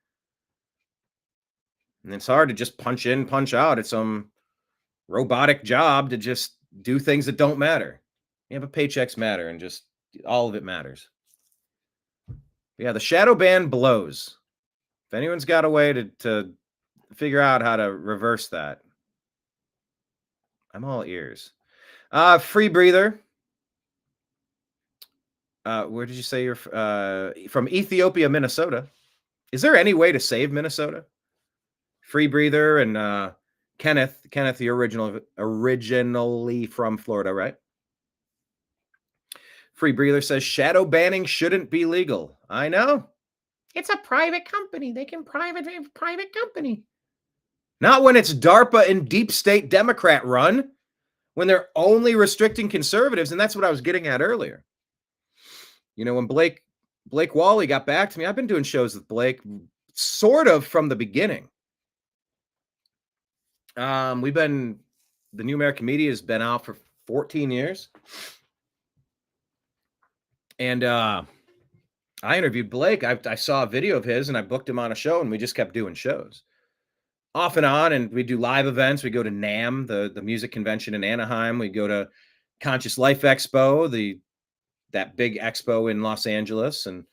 And it's hard to just punch in, punch out at some robotic job to just do things that don't matter. Yeah, but paychecks matter, and just all of it matters. Yeah, the shadow ban blows. If anyone's got a way to figure out how to reverse that, I'm all ears. Free breather. Where did you say you're from? Ethiopia, Minnesota. Is there any way to save Minnesota? Free breather and Kenneth, you're originally from Florida, right? Free breather says shadow banning shouldn't be legal. I know. It's a private company. They can private company. Not when it's DARPA and deep state Democrat run, when they're only restricting conservatives. And that's what I was getting at earlier. You know, when Blake Wally got back to me, I've been doing shows with Blake sort of from the beginning. The New American Media has been out for 14 years. And I interviewed Blake. I saw a video of his and I booked him on a show, and we just kept doing shows off and on. And we do live events. We go to NAM, the music convention in Anaheim. We go to Conscious Life Expo, that big expo in Los Angeles, and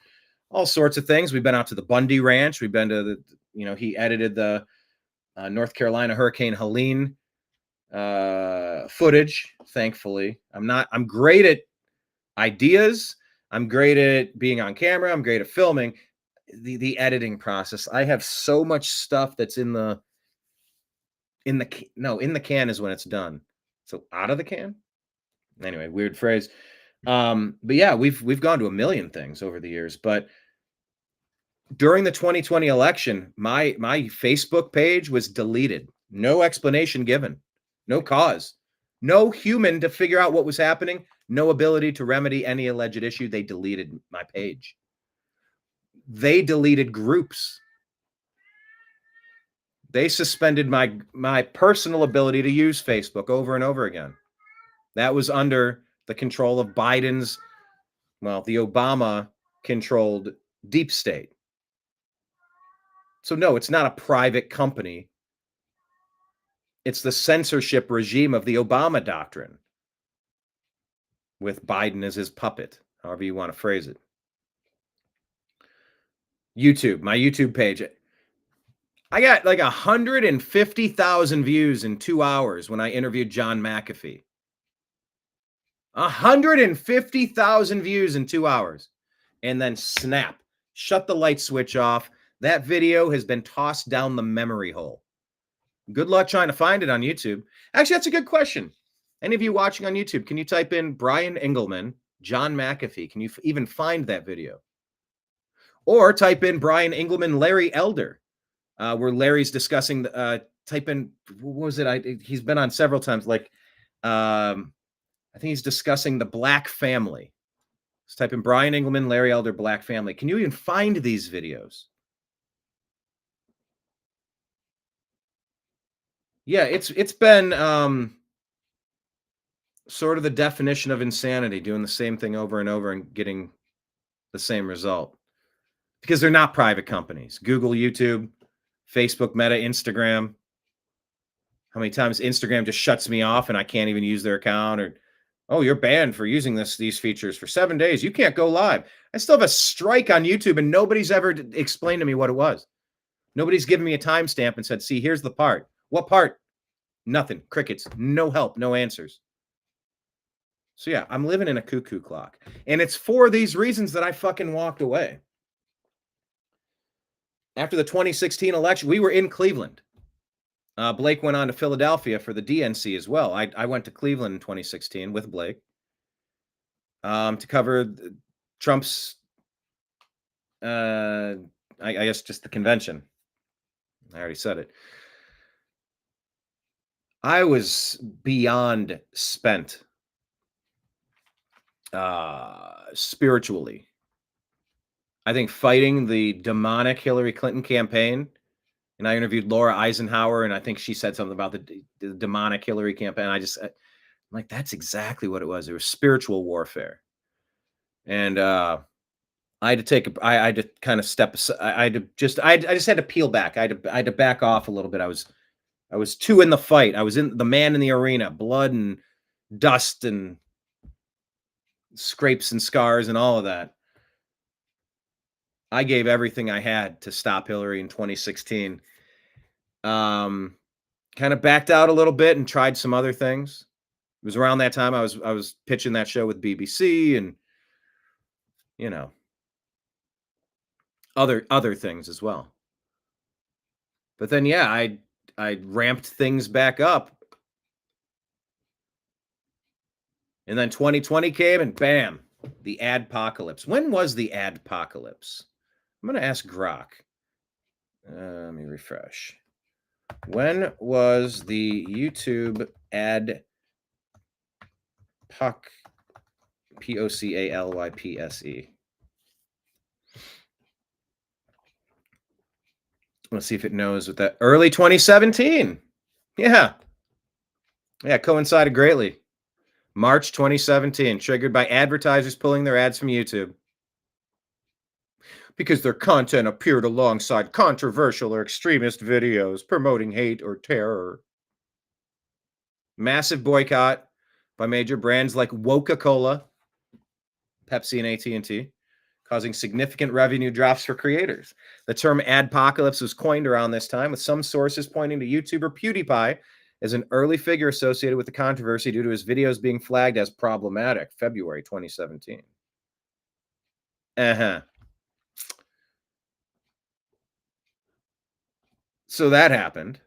all sorts of things. We've been out to the Bundy Ranch. We've been to he edited the North Carolina Hurricane Helene footage. Thankfully, I'm great at ideas. I'm great at being on camera. I'm great at filming. The editing process. I have so much stuff that's in the can is when it's done. So out of the can. Anyway, weird phrase. But yeah, we've gone to a million things over the years. But during the 2020 election, my Facebook page was deleted. No explanation given. No cause. No human to figure out what was happening. No ability to remedy any alleged issue. They deleted my page. They deleted groups. They suspended my personal ability to use Facebook over and over again. That was under the control of Biden's, the Obama-controlled deep state. So no, it's not a private company. It's the censorship regime of the Obama doctrine, with Biden as his puppet, however you want to phrase it. YouTube, my YouTube page. I got like 150,000 views in 2 hours when I interviewed John McAfee. 150,000 views in 2 hours. And then snap, shut the light switch off. That video has been tossed down the memory hole. Good luck trying to find it on YouTube. Actually, that's a good question. Any of you watching on YouTube, can you type in Brian Engelman, John McAfee? Can you even find that video? Or type in Brian Engelman, Larry Elder, where Larry's discussing, type in, what was it? He's been on several times. I think he's discussing the Black family. Let's type in Brian Engelman, Larry Elder, Black family. Can you even find these videos? Yeah, it's been sort of the definition of insanity, doing the same thing over and over and getting the same result. Because they're not private companies. Google, YouTube, Facebook, Meta, Instagram. How many times Instagram just shuts me off and I can't even use their account? Or, oh, you're banned for using these features for 7 days. You can't go live. I still have a strike on YouTube and nobody's ever explained to me what it was. Nobody's given me a timestamp and said, see, here's the part. What part? Nothing. Crickets. No help. No answers. So yeah, I'm living in a cuckoo clock. And it's for these reasons that I fucking walked away. After the 2016 election, we were in Cleveland. Blake went on to Philadelphia for the DNC as well. I went to Cleveland in 2016 with Blake to cover Trump's, I guess, just the convention. I already said it. I was beyond spent spiritually. I think fighting the demonic Hillary Clinton campaign, and I interviewed Laura Eisenhower, and I think she said something about the demonic Hillary campaign. I'm like, that's exactly what it was. It was spiritual warfare. And I had to kind of step aside. I just had to peel back. I had to back off a little bit. I was too in the fight. I was in the man in the arena, blood and dust and scrapes and scars and all of that. I gave everything I had to stop Hillary in 2016. Kind of backed out a little bit and tried some other things. It was around that time I was pitching that show with BBC and, you know, other things as well. But then, yeah, I ramped things back up. And then 2020 came and bam, the adpocalypse. When was the adpocalypse? I'm going to ask Grok. Let me refresh. When was the YouTube ad Pocalypse? Let's see if it knows with that. Early 2017. Yeah, coincided greatly. March 2017, triggered by advertisers pulling their ads from YouTube because their content appeared alongside controversial or extremist videos promoting hate or terror. Massive boycott by major brands like Coca-Cola, Pepsi, and AT&T, causing significant revenue drops for creators. The term adpocalypse was coined around this time, with some sources pointing to YouTuber PewDiePie as an early figure associated with the controversy due to his videos being flagged as problematic, February 2017. So that happened.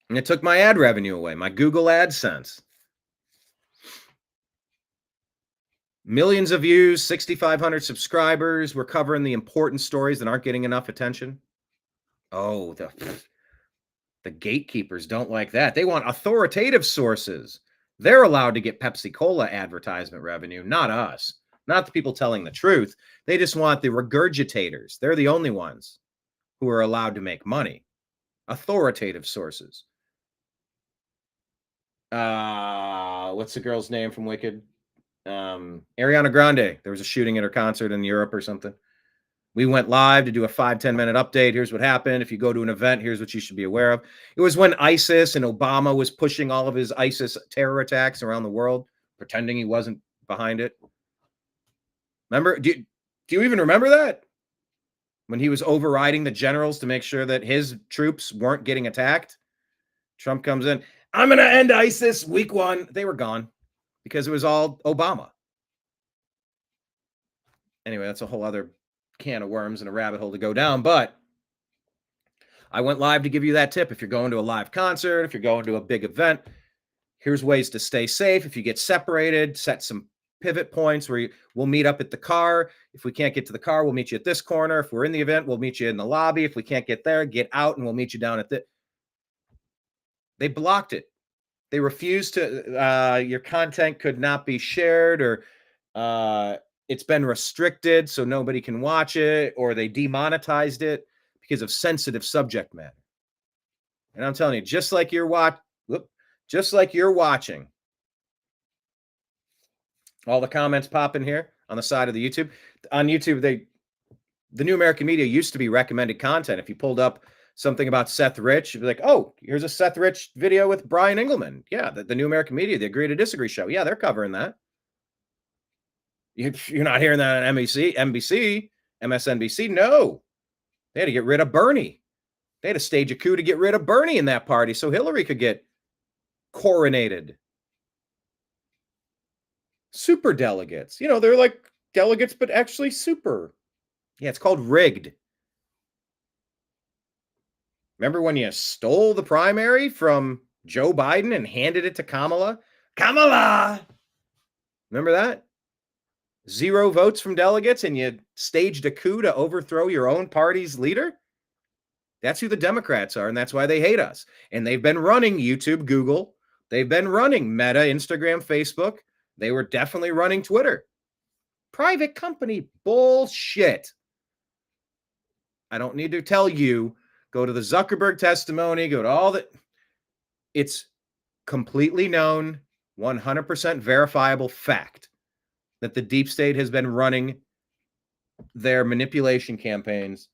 And it took my ad revenue away, my Google AdSense. Millions of views, 6,500 subscribers. We're covering the important stories that aren't getting enough attention. Oh, the gatekeepers don't like that. They want authoritative sources. They're allowed to get Pepsi Cola advertisement revenue, not us. Not the people telling the truth. They just want the regurgitators. They're the only ones who are allowed to make money. Authoritative sources. What's the girl's name from Wicked? Ariana Grande. There was a shooting at her concert in Europe or something. We went live to do a 5-10 minute update. Here's what happened. If you go to an event, here's what you should be aware of. It was when ISIS and Obama was pushing all of his ISIS terror attacks around the world, pretending he wasn't behind it. Remember? Do you even remember that? When he was overriding the generals to make sure that his troops weren't getting attacked? Trump comes in. I'm going to end ISIS week 1. They were gone because it was all Obama. Anyway, that's a whole other can of worms and a rabbit hole to go down. But I went live to give you that tip. If you're going to a live concert, if you're going to a big event, here's ways to stay safe. If you get separated, set some pivot points where we'll meet up at the car. If we can't get to the car, we'll meet you at this corner. If we're in the event, we'll meet you in the lobby. If we can't get there, get out and we'll meet you down at the... They blocked it. They refused to, your content could not be shared, or it's been restricted so nobody can watch it, or they demonetized it because of sensitive subject matter. And I'm telling you, just like you're watching, all the comments popping here on the side of the YouTube. On YouTube, the New American Media used to be recommended content. If you pulled up something about Seth Rich, you'd be like, oh, here's a Seth Rich video with Brian Engelman. Yeah, the New American Media, the Agree to Disagree show. Yeah, they're covering that. You're not hearing that on NBC, MSNBC. No, they had to get rid of Bernie. They had to stage a coup to get rid of Bernie in that party so Hillary could get coronated. Super delegates. You know, they're like delegates, but actually super. Yeah, it's called rigged. Remember when you stole the primary from Joe Biden and handed it to Kamala? Kamala! Remember that? 0 votes from delegates and you staged a coup to overthrow your own party's leader? That's who the Democrats are, and that's why they hate us. And they've been running YouTube, Google. They've been running Meta, Instagram, Facebook. They were definitely running Twitter. Private company bullshit. I don't need to tell you. Go to the Zuckerberg testimony. Go to all the... It's completely known, 100% verifiable fact that the deep state has been running their manipulation campaigns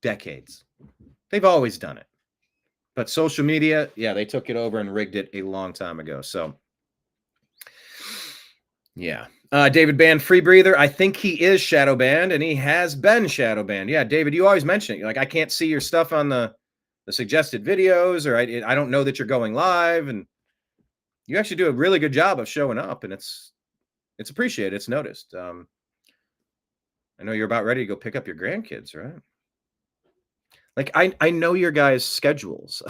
decades. They've always done it. But social media, yeah, they took it over and rigged it a long time ago. So, yeah. David Banned Free Breather. I think he is shadow banned, and he has been shadow banned. Yeah, David, you always mention it. You're like, I can't see your stuff on the suggested videos, or I don't know that you're going live. And you actually do a really good job of showing up, and it's appreciated. It's noticed. I know you're about ready to go pick up your grandkids, right? Like, I know your guys' schedules.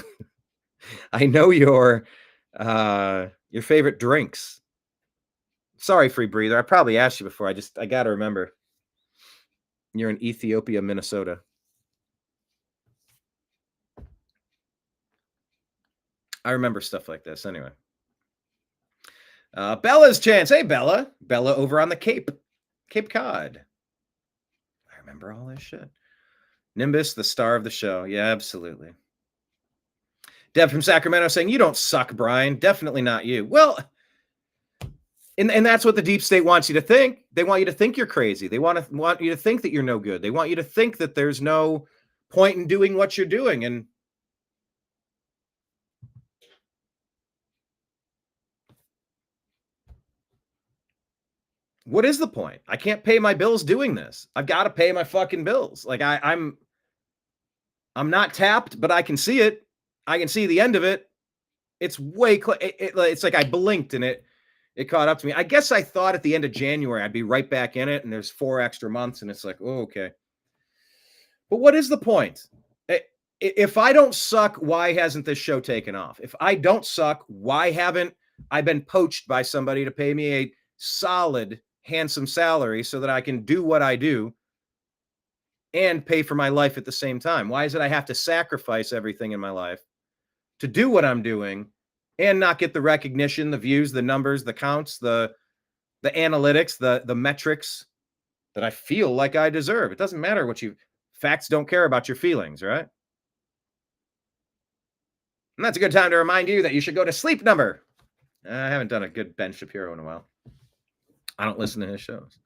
I know your favorite drinks. Sorry, Free Breather. I probably asked you before. I got to remember. You're in Ethiopia, Minnesota. I remember stuff like this anyway. Bella's chance. Hey, Bella. Bella over on the Cape Cod. I remember all this shit. Nimbus, the star of the show. Yeah, absolutely. Deb from Sacramento saying, you don't suck, Brian. Definitely not you. Well, and that's what the deep state wants you to think. They want you to think you're crazy. They want you to think that you're no good. They want you to think that there's no point in doing what you're doing. And what is the point? I can't pay my bills doing this. I've got to pay my fucking bills. Like I'm not tapped, but I can see it. I can see the end of it. It's way it's like I blinked and it caught up to me. I guess I thought at the end of January I'd be right back in it, and there's 4 extra months, and it's like, oh, okay. But what is the point? If I don't suck, why hasn't this show taken off? If I don't suck, why haven't I been poached by somebody to pay me a solid, handsome salary so that I can do what I do and pay for my life at the same time? Why is it I have to sacrifice everything in my life to do what I'm doing and not get the recognition, the views, the numbers, the counts, the analytics, the metrics that I feel like I deserve? It doesn't matter what facts don't care about your feelings, right? And that's a good time to remind you that you should go to Sleep Number. I haven't done a good Ben Shapiro in a while. I don't listen to his shows.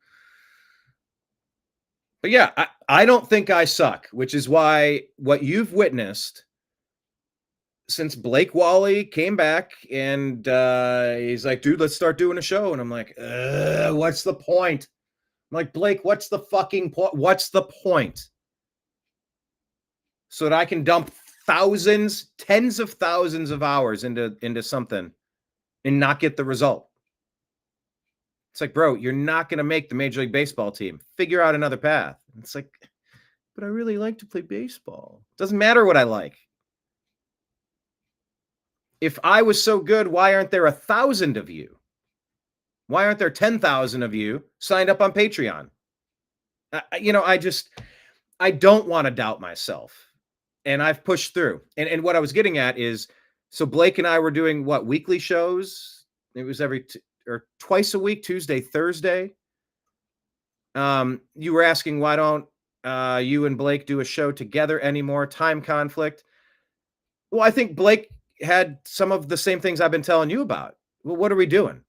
But yeah, I don't think I suck, which is why what you've witnessed since Blake Wally came back and he's like, dude, let's start doing a show. And I'm like, what's the point? I'm like, Blake, what's the fucking point? What's the point? So that I can dump thousands, tens of thousands of hours into something and not get the result. It's like, bro, you're not going to make the Major League Baseball team. Figure out another path. It's like, but I really like to play baseball. Doesn't matter what I like. If I was so good, why aren't there 1,000 of you? Why aren't there 10,000 of you signed up on Patreon? I don't want to doubt myself. And I've pushed through. And what I was getting at is, so Blake and I were doing weekly shows? It was or twice a week, Tuesday, Thursday. You were asking, why don't you and Blake do a show together anymore? Time conflict. Well, I think Blake had some of the same things I've been telling you about. Well, what are we doing?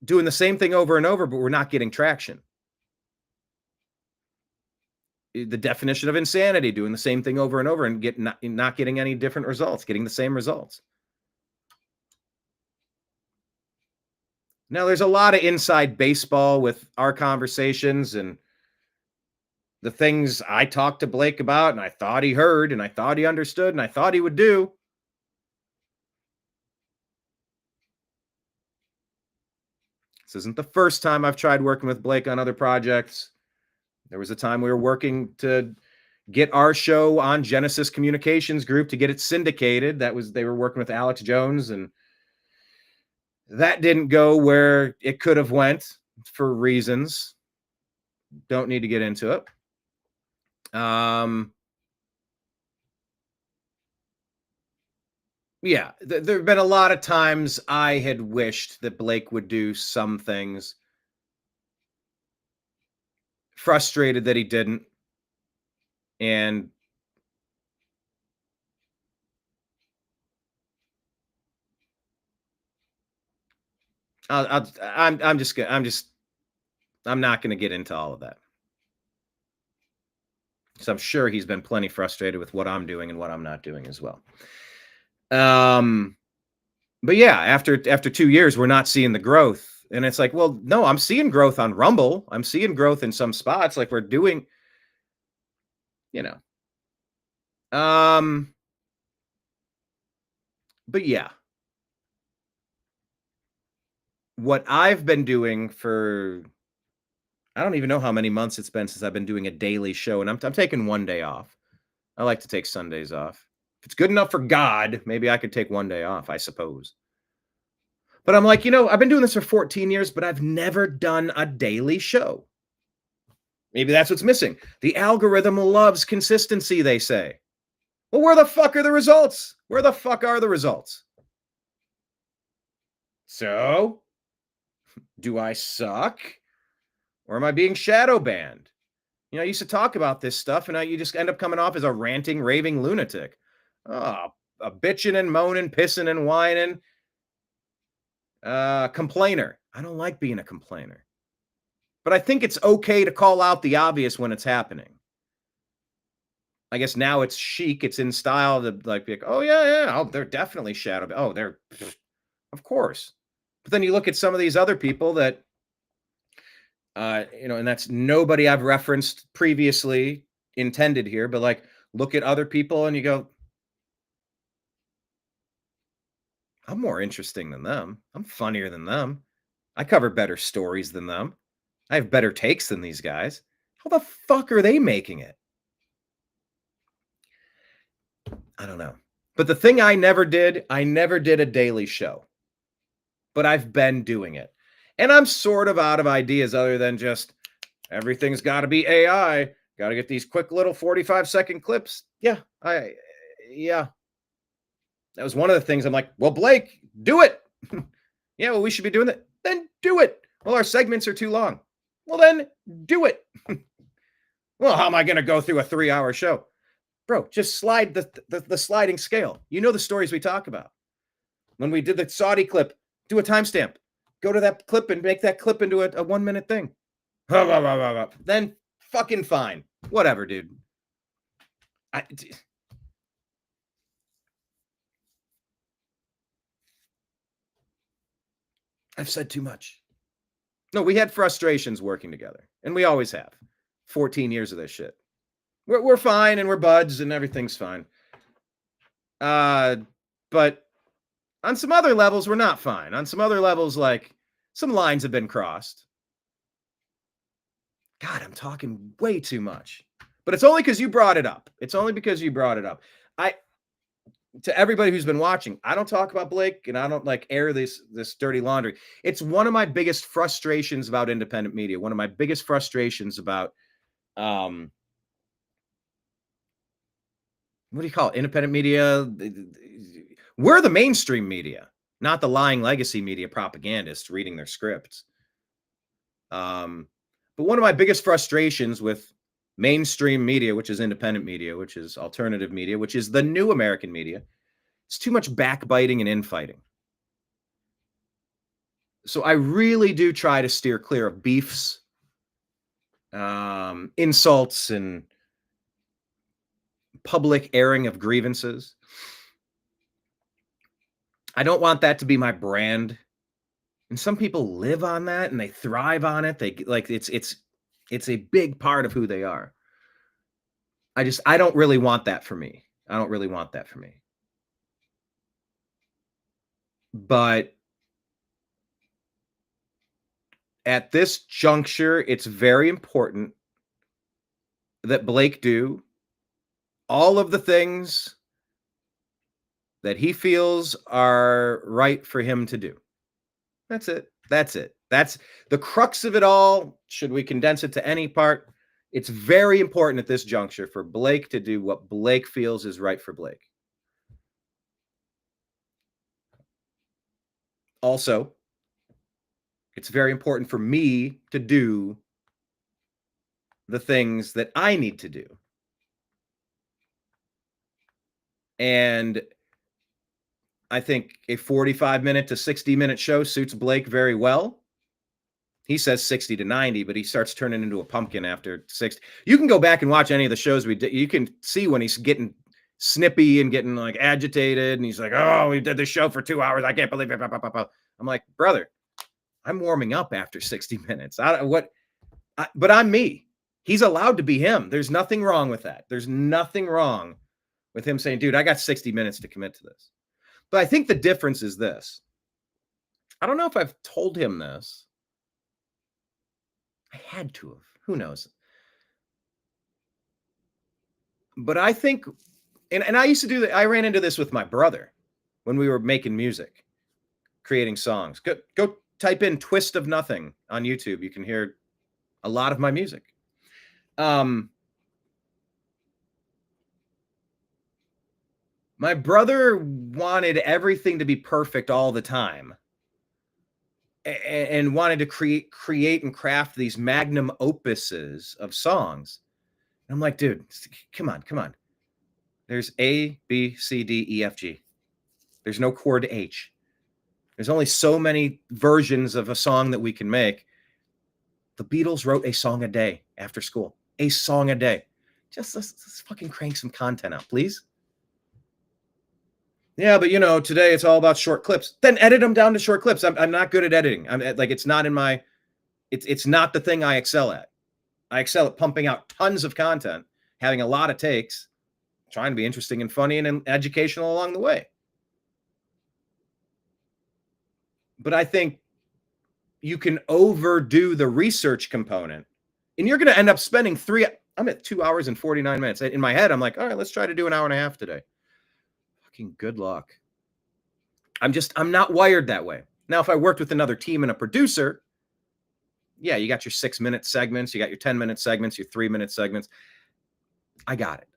Doing the same thing over and over, but we're not getting traction. The definition of insanity, doing the same thing over and over and not getting any different results, getting the same results. Now, there's a lot of inside baseball with our conversations and the things I talked to Blake about, and I thought he heard, and I thought he understood, and I thought he would do. This isn't the first time I've tried working with Blake on other projects. There was a time we were working to get our show on Genesis Communications Group to get it syndicated. They were working with Alex Jones, and that didn't go where it could have went for reasons. Don't need to get into it. Yeah, there have been a lot of times I had wished that Blake would do some things. Frustrated that he didn't. And I'm not going to get into all of that. So I'm sure he's been plenty frustrated with what I'm doing and what I'm not doing as well. But yeah, after 2 years, we're not seeing the growth. And it's like, well, no, I'm seeing growth on Rumble. I'm seeing growth in some spots. Like we're doing, but yeah, what I've been doing for, I don't even know how many months it's been since I've been doing a daily show, and I'm taking one day off. I like to take Sundays off. If it's good enough for God, maybe I could take one day off, I suppose. But I'm like, I've been doing this for 14 years, but I've never done a daily show. Maybe that's what's missing. The algorithm loves consistency, they say. Well, where the fuck are the results? Where the fuck are the results? So, do I suck? Or am I being shadow banned? I used to talk about this stuff, and you just end up coming off as a ranting, raving lunatic. Oh, a bitching and moaning, pissing and whining. Complainer. I don't like being a complainer. But I think it's okay to call out the obvious when it's happening. I guess now it's chic. It's in style to be like, oh, yeah. Oh, they're definitely shadow. Oh, of course. But then you look at some of these other people that, and that's nobody I've referenced previously intended here, but look at other people and you go, I'm more interesting than them. I'm funnier than them. I cover better stories than them. I have better takes than these guys. How the fuck are they making it? I don't know. But the thing I never did a daily show. But I've been doing it. And I'm sort of out of ideas other than just everything's got to be AI. Got to get these quick little 45-second clips. Yeah. That was one of the things I'm like, well, Blake, do it. Yeah, well, we should be doing that. Then do it. Well, our segments are too long. Well, then do it. Well, how am I going to go through a 3-hour show? Bro, just slide the sliding scale. You know the stories we talk about. When we did the Saudi clip, do a timestamp. Go to that clip and make that clip into a 1-minute thing. Then fucking fine. Whatever, dude. I've said too much. No, we had frustrations working together, and we always have. 14 years of this shit. We're fine, and we're buds, and everything's fine. But on some other levels, we're not fine. On some other levels, like, some lines have been crossed. God, I'm talking way too much. But it's only because you brought it up. It's only because you brought it up. To everybody who's been watching, I don't talk about Blake, and I don't like air this dirty laundry. It's one of my biggest frustrations about independent media. One of my biggest frustrations about what do you call it? Independent media. We're the mainstream media, not the lying legacy media propagandists reading their scripts. But one of my biggest frustrations with mainstream media, which is independent media, which is alternative media, which is the new American media, it's too much backbiting and infighting. So I really do try to steer clear of beefs, insults, and public airing of grievances. I don't want that to be my brand. And some people live on that and they thrive on it. They like it's a big part of who they are. I don't really want that for me. I don't really want that for me. But at this juncture, it's very important that Blake do all of the things that he feels are right for him to do. That's it. That's it. That's the crux of it all. Should we condense it to any part? It's very important at this juncture for Blake to do what Blake feels is right for Blake. Also, it's very important for me to do the things that I need to do. And I think a 45-minute to 60-minute show suits Blake very well. He says 60 to 90, but he starts turning into a pumpkin after 60. You can go back and watch any of the shows we did. You can see when he's getting snippy and getting like agitated, and he's like, "Oh, we did this show for 2 hours. I can't believe it." I'm like, brother, I'm warming up after 60 minutes. But I'm me. He's allowed to be him. There's nothing wrong with that. There's nothing wrong with him saying, dude, I got 60 minutes to commit to this. But I think the difference is this. I don't know if I've told him this. I had to have. Who knows? But I think, and I used to do that. I ran into this with my brother when we were making music, creating songs. Go type in Twist of Nothing on YouTube. You can hear a lot of my music. My brother wanted everything to be perfect all the time and wanted to create and craft these magnum opuses of songs. And I'm like, dude, come on. There's A, B, C, D, E, F, G. There's no chord H. There's only so many versions of a song that we can make. The Beatles wrote a song a day after school. A song a day. Just let's fucking crank some content out, please. Yeah, but today it's all about short clips. Then edit them down to short clips. I'm not good at editing. I'm like, it's not in my, it's not the thing I excel at. I excel at pumping out tons of content, having a lot of takes, trying to be interesting and funny and educational along the way. But I think you can overdo the research component, and you're going to end up spending I'm at 2 hours and 49 minutes. In my head, I'm like, all right, let's try to do an hour and a half today. Fucking good luck. I'm not wired that way. Now, if I worked with another team and a producer, yeah, you got your 6-minute segments, you got your 10-minute segments, your 3-minute segments. I got it.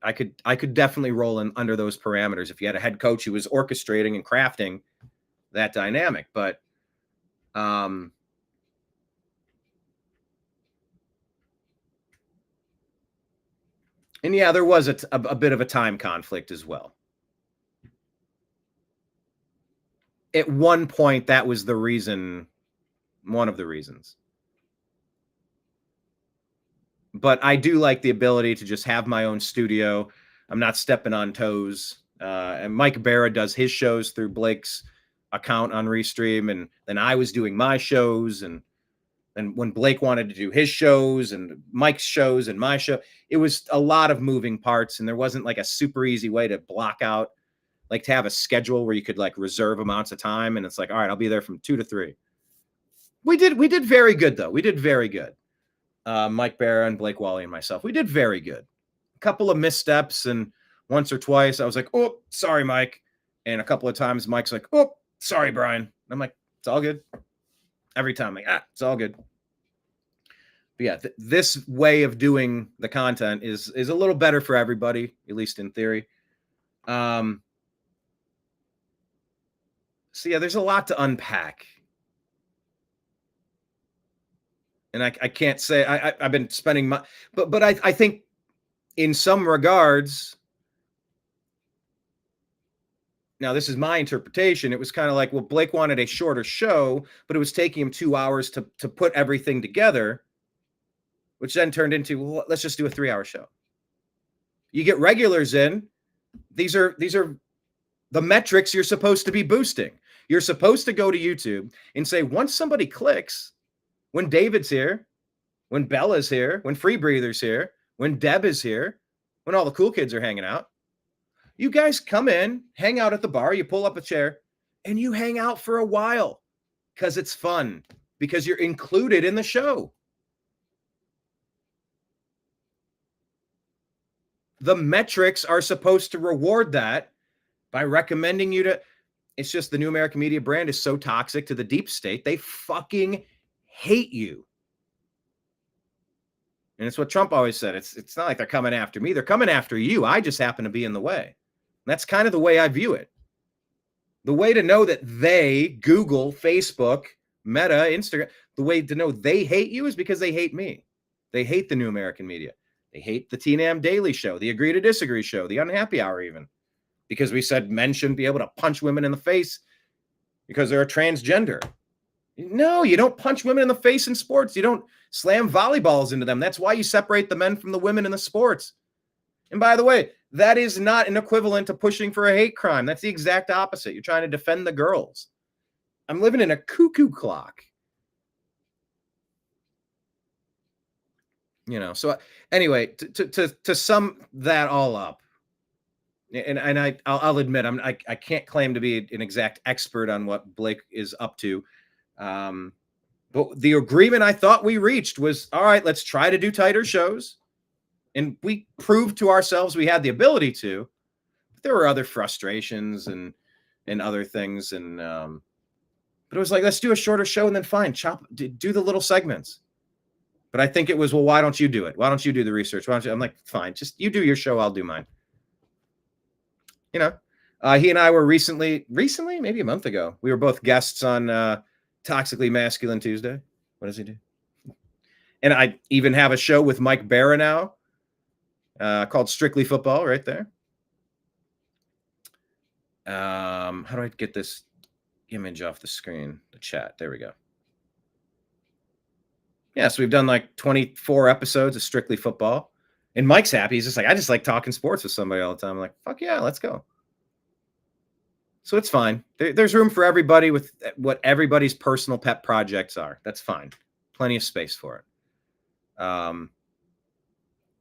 I could definitely roll in under those parameters if you had a head coach who was orchestrating and crafting that dynamic. But and yeah, there was a bit of a time conflict as well. At one point, that was the reason, one of the reasons. But I do like the ability to just have my own studio. I'm not stepping on toes. And Mike Barra does his shows through Blake's account on Restream. And then I was doing my shows. And when Blake wanted to do his shows and Mike's shows and my show, it was a lot of moving parts. And there wasn't like a super easy way to block out, like to have a schedule where you could like reserve amounts of time. And it's like, all right, I'll be there from 2 to 3. We did very good, though. We did very good. Mike Barra and Blake Wally and myself, we did very good. A couple of missteps, and once or twice I was like, oh, sorry, Mike. And a couple of times Mike's like, oh, sorry, Brian. I'm like, it's all good. Every time, like, it's all good. But yeah, this way of doing the content is a little better for everybody, at least in theory. So yeah, there's a lot to unpack. And I can't say I've been spending my, but I think in some regards, now this is my interpretation. It was kind of like, well, Blake wanted a shorter show, but it was taking him 2 hours to put everything together, which then turned into, well, let's just do a 3-hour show. You get regulars in. These are the metrics you're supposed to be boosting. You're supposed to go to YouTube and say, once somebody clicks, when David's here, when Bella's here, when Free Breather's here, when Deb is here, when all the cool kids are hanging out, you guys come in, hang out at the bar, you pull up a chair, and you hang out for a while because it's fun, because you're included in the show. The metrics are supposed to reward that by recommending you to. It's just the New American Media brand is so toxic to the deep state. They fucking hate you. And it's what Trump always said. It's not like they're coming after me. They're coming after you. I just happen to be in the way. That's kind of the way I view it. The way to know that they, Google, Facebook, Meta, Instagram, the way to know they hate you is because they hate me. They hate the New American Media. They hate the TNAM Daily Show, the Agree to Disagree Show, the Unhappy Hour even. Because we said men shouldn't be able to punch women in the face because they're a transgender. No, you don't punch women in the face in sports. You don't slam volleyballs into them. That's why you separate the men from the women in the sports. And by the way, that is not an equivalent to pushing for a hate crime. That's the exact opposite. You're trying to defend the girls. I'm living in a cuckoo clock. You know, so anyway, to sum that all up, and I'll admit I can't claim to be an exact expert on what Blake is up to. But the agreement I thought we reached was, all right, let's try to do tighter shows. And we proved to ourselves we had the ability to. But there were other frustrations and other things. And but it was like, let's do a shorter show and then fine, do the little segments. But I think it was, well, why don't you do it? Why don't you do the research? Why don't you? I'm like, fine, just you do your show, I'll do mine. You know, he and I were recently, maybe a month ago, we were both guests on Toxically Masculine Tuesday. What does he do? And I even have a show with Mike Barra now called Strictly Football right there. How do I get this image off the screen? The chat. There we go. Yeah, so we've done like 24 episodes of Strictly Football. And Mike's happy. He's just like, I just like talking sports with somebody all the time. I'm like, fuck yeah, let's go. So it's fine. There's room for everybody with what everybody's personal pet projects are. That's fine. Plenty of space for it.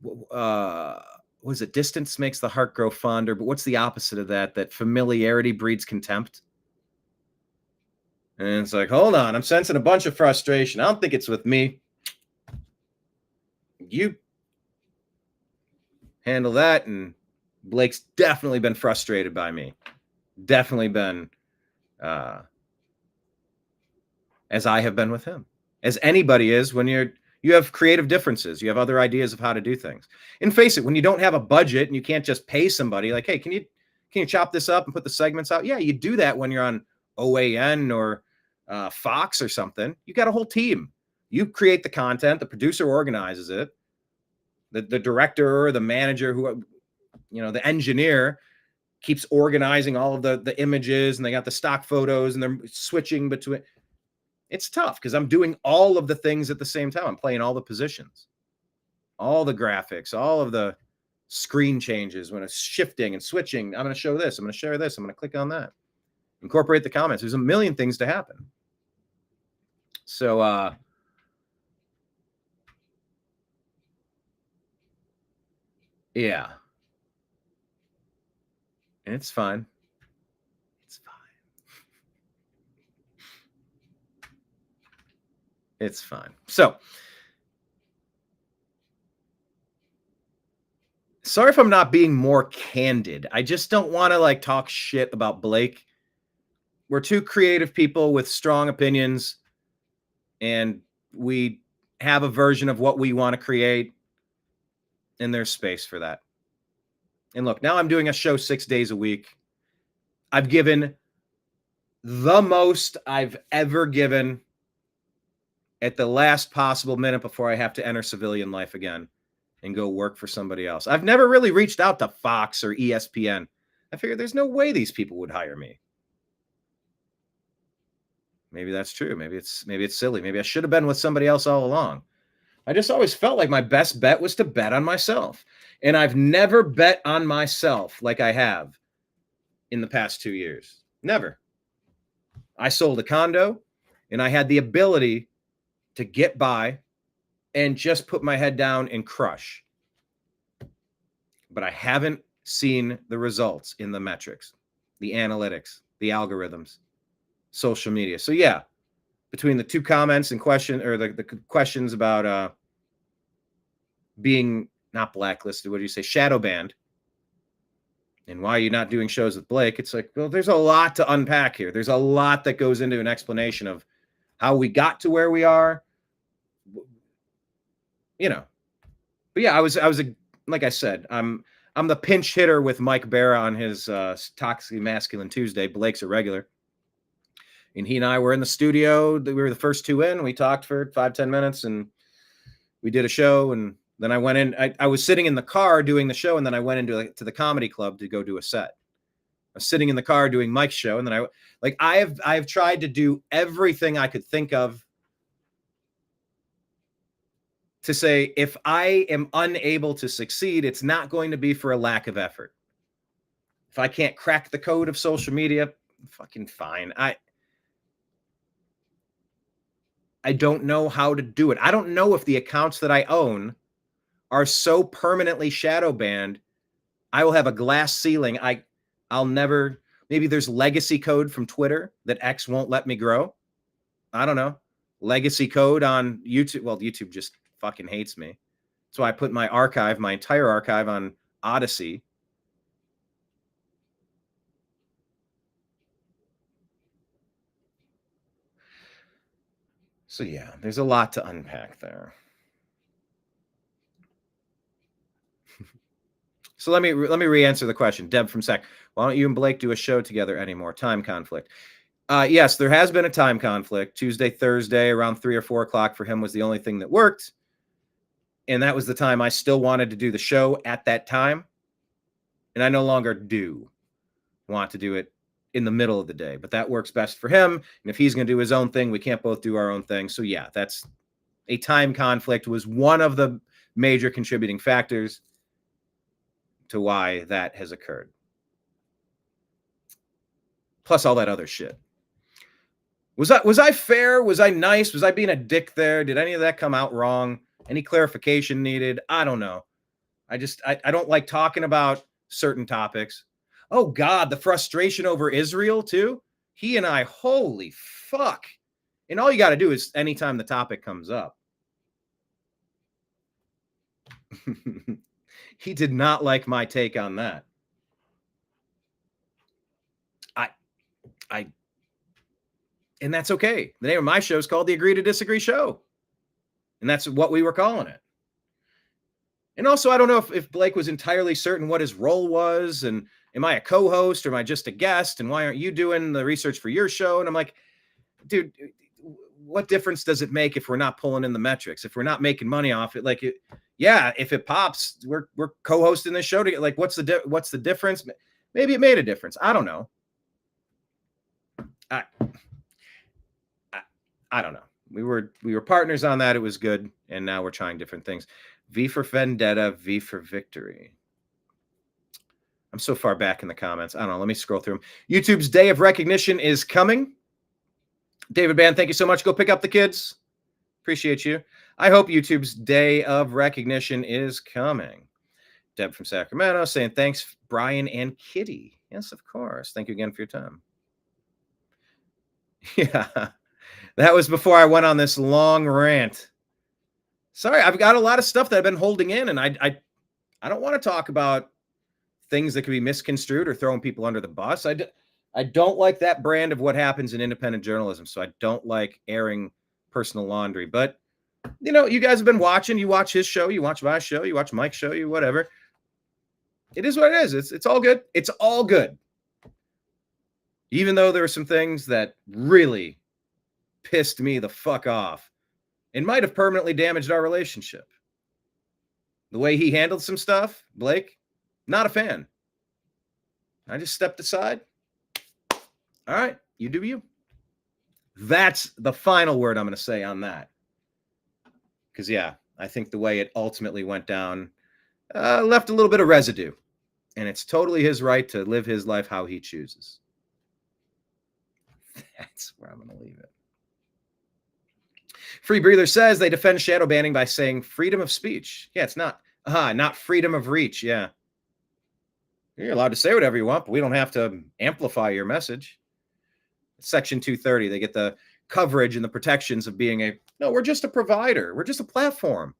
What is it? Distance makes the heart grow fonder. But what's the opposite of that? That familiarity breeds contempt. And it's like, hold on, I'm sensing a bunch of frustration. I don't think it's with me. You handle that. And Blake's definitely been frustrated by me. Definitely been, as I have been with him, as anybody is when you have creative differences. You have other ideas of how to do things. And face it, when you don't have a budget and you can't just pay somebody like, hey, can you chop this up and put the segments out? Yeah, you do that when you're on OAN or Fox or something. You got a whole team. You create the content. The producer organizes it. The director or the manager, who, the engineer keeps organizing all of the images, and they got the stock photos, and they're switching between. It's tough because I'm doing all of the things at the same time. I'm playing all the positions, all the graphics, all of the screen changes when it's shifting and switching. I'm going to show this. I'm going to share this. I'm going to click on that. Incorporate the comments. There's a million things to happen. So, yeah. And it's fine. It's fine. It's fine. So, sorry if I'm not being more candid. I just don't want to talk shit about Blake. We're two creative people with strong opinions, and we have a version of what we want to create, and there's space for that. And look, now I'm doing a show 6 days a week. I've given the most I've ever given at the last possible minute before I have to enter civilian life again and go work for somebody else. I've never really reached out to Fox or ESPN. I figured there's no way these people would hire me. Maybe that's true. Maybe it's silly. Maybe I should have been with somebody else all along. I just always felt like my best bet was to bet on myself. And I've never bet on myself like I have in the past 2 years. Never. I sold a condo, and I had the ability to get by and just put my head down and crush. But I haven't seen the results in the metrics, the analytics, the algorithms, social media. So yeah, between the two comments and the questions about being not blacklisted, what do you say, shadow banned, and why you're not doing shows with Blake, it's like, well, there's a lot to unpack here. There's a lot that goes into an explanation of how we got to where we are, But yeah, I was like I said, I'm the pinch hitter with Mike Barra on his Toxic Masculine Tuesday. Blake's a regular. And he and I were in the studio. We were the first two in. We talked for 5-10 minutes, and we did a show. And then I went in. I was sitting in the car doing the show, and then I went into to the comedy club to go do a set. I was sitting in the car doing Mike's show, and then I have tried to do everything I could think of to say, if I am unable to succeed, it's not going to be for a lack of effort. If I can't crack the code of social media, fucking fine. I don't know how to do it. I don't know if the accounts that I own are so permanently shadow banned, I will have a glass ceiling. I'll never, maybe there's legacy code from Twitter that X won't let me grow. I don't know. Legacy code on YouTube. Well, YouTube just fucking hates me. So I put my entire archive on Odyssey. So yeah, there's a lot to unpack there. So let me re-answer the question. Deb from SAC, why don't you and Blake do a show together anymore? Time conflict. Yes, there has been a time conflict. Tuesday, Thursday, around 3 or 4 o'clock for him was the only thing that worked. And that was the time I still wanted to do the show at that time. And I no longer do want to do it in the middle of the day, but that works best for him. And if he's going to do his own thing, we can't both do our own thing. So yeah, that's a time conflict was one of the major contributing factors to why that has occurred. Plus all that other shit. Was I fair? Was I nice? Was I being a dick there? Did any of that come out wrong? Any clarification needed? I don't know. I don't like talking about certain topics. Oh God, the frustration over Israel too. He and I, holy fuck. And all you got to do is anytime the topic comes up. He did not like my take on that. And that's okay. The name of my show is called the Agree to Disagree Show. And that's what we were calling it. And also, I don't know if Blake was entirely certain what his role was. And am I a co-host or am I just a guest? And why aren't you doing the research for your show? And I'm like, dude, what difference does it make if we're not pulling in the metrics? If we're not making money off it? Like, yeah, if it pops, we're co-hosting this show to get, like, what's the difference? Maybe it made a difference. I don't know. I don't know. We were partners on that. It was good. And now we're trying different things. V for vendetta, V for victory. I'm so far back in the comments. I don't know. Let me scroll through them. YouTube's Day of Recognition is coming. David Band, thank you so much. Go pick up the kids. Appreciate you. I hope YouTube's Day of Recognition is coming. Deb from Sacramento saying thanks, Brian and Kitty. Yes, of course. Thank you again for your time. Yeah. That was before I went on this long rant. Sorry, I've got a lot of stuff that I've been holding in, and I don't want to talk about things that could be misconstrued or throwing people under the bus. I don't like that brand of what happens in independent journalism, so I don't like airing personal laundry. But, you know, you guys have been watching. You watch his show. You watch my show. You watch Mike's show. You whatever. It is what it is. It's all good. It's all good. Even though there were some things that really pissed me the fuck off and might have permanently damaged our relationship. The way he handled some stuff, Blake, not a fan. I just stepped aside. All right, you do you. That's the final word I'm going to say on that. Because, yeah, I think the way it ultimately went down left a little bit of residue. And it's totally his right to live his life how he chooses. That's where I'm going to leave it. Free Breather says they defend shadow banning by saying freedom of speech. Yeah, it's not freedom of reach. Yeah. You're allowed to say whatever you want, but we don't have to amplify your message. Section 230, they get the coverage and the protections of being we're just a provider. We're just a platform.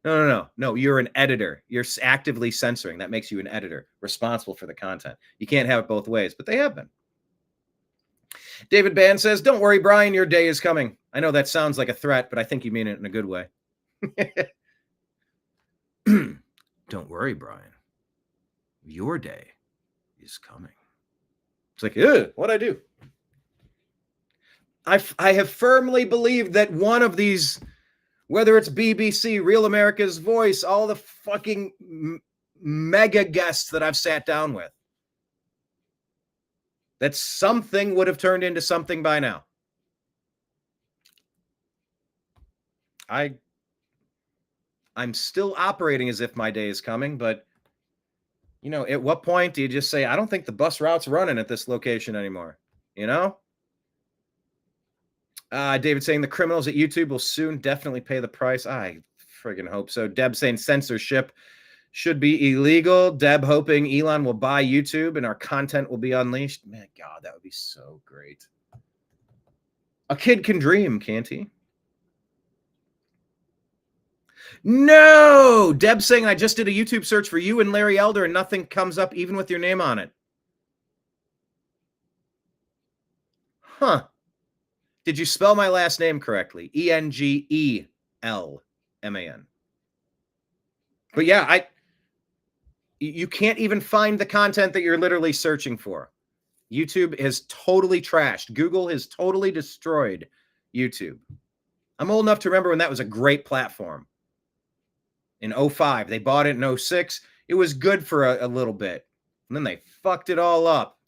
No, you're an editor. You're actively censoring. That makes you an editor responsible for the content. You can't have it both ways, but they have been. David Band says, don't worry, Brian, your day is coming. I know that sounds like a threat, but I think you mean it in a good way. Don't worry, Brian. Your day is coming. It's like, what'd I do? I have firmly believed that one of these, whether it's BBC, Real America's Voice, all the fucking mega guests that I've sat down with, that something would have turned into something by now. I'm still operating as if my day is coming, but you know, at what point do you just say, I don't think the bus route's running at this location anymore? You know? David saying the criminals at YouTube will soon definitely pay the price. I friggin' hope so. Deb saying censorship should be illegal. Deb hoping Elon will buy YouTube and our content will be unleashed. Man, God, that would be so great. A kid can dream, can't he? No! Deb saying I just did a YouTube search for you and Larry Elder and nothing comes up even with your name on it. Huh. Did you spell my last name correctly? Engelman. But yeah, you can't even find the content that you're literally searching for. YouTube has totally trashed. Google has totally destroyed YouTube. I'm old enough to remember when that was a great platform. In 2005, they bought it in 2006. It was good for a little bit. And then they fucked it all up.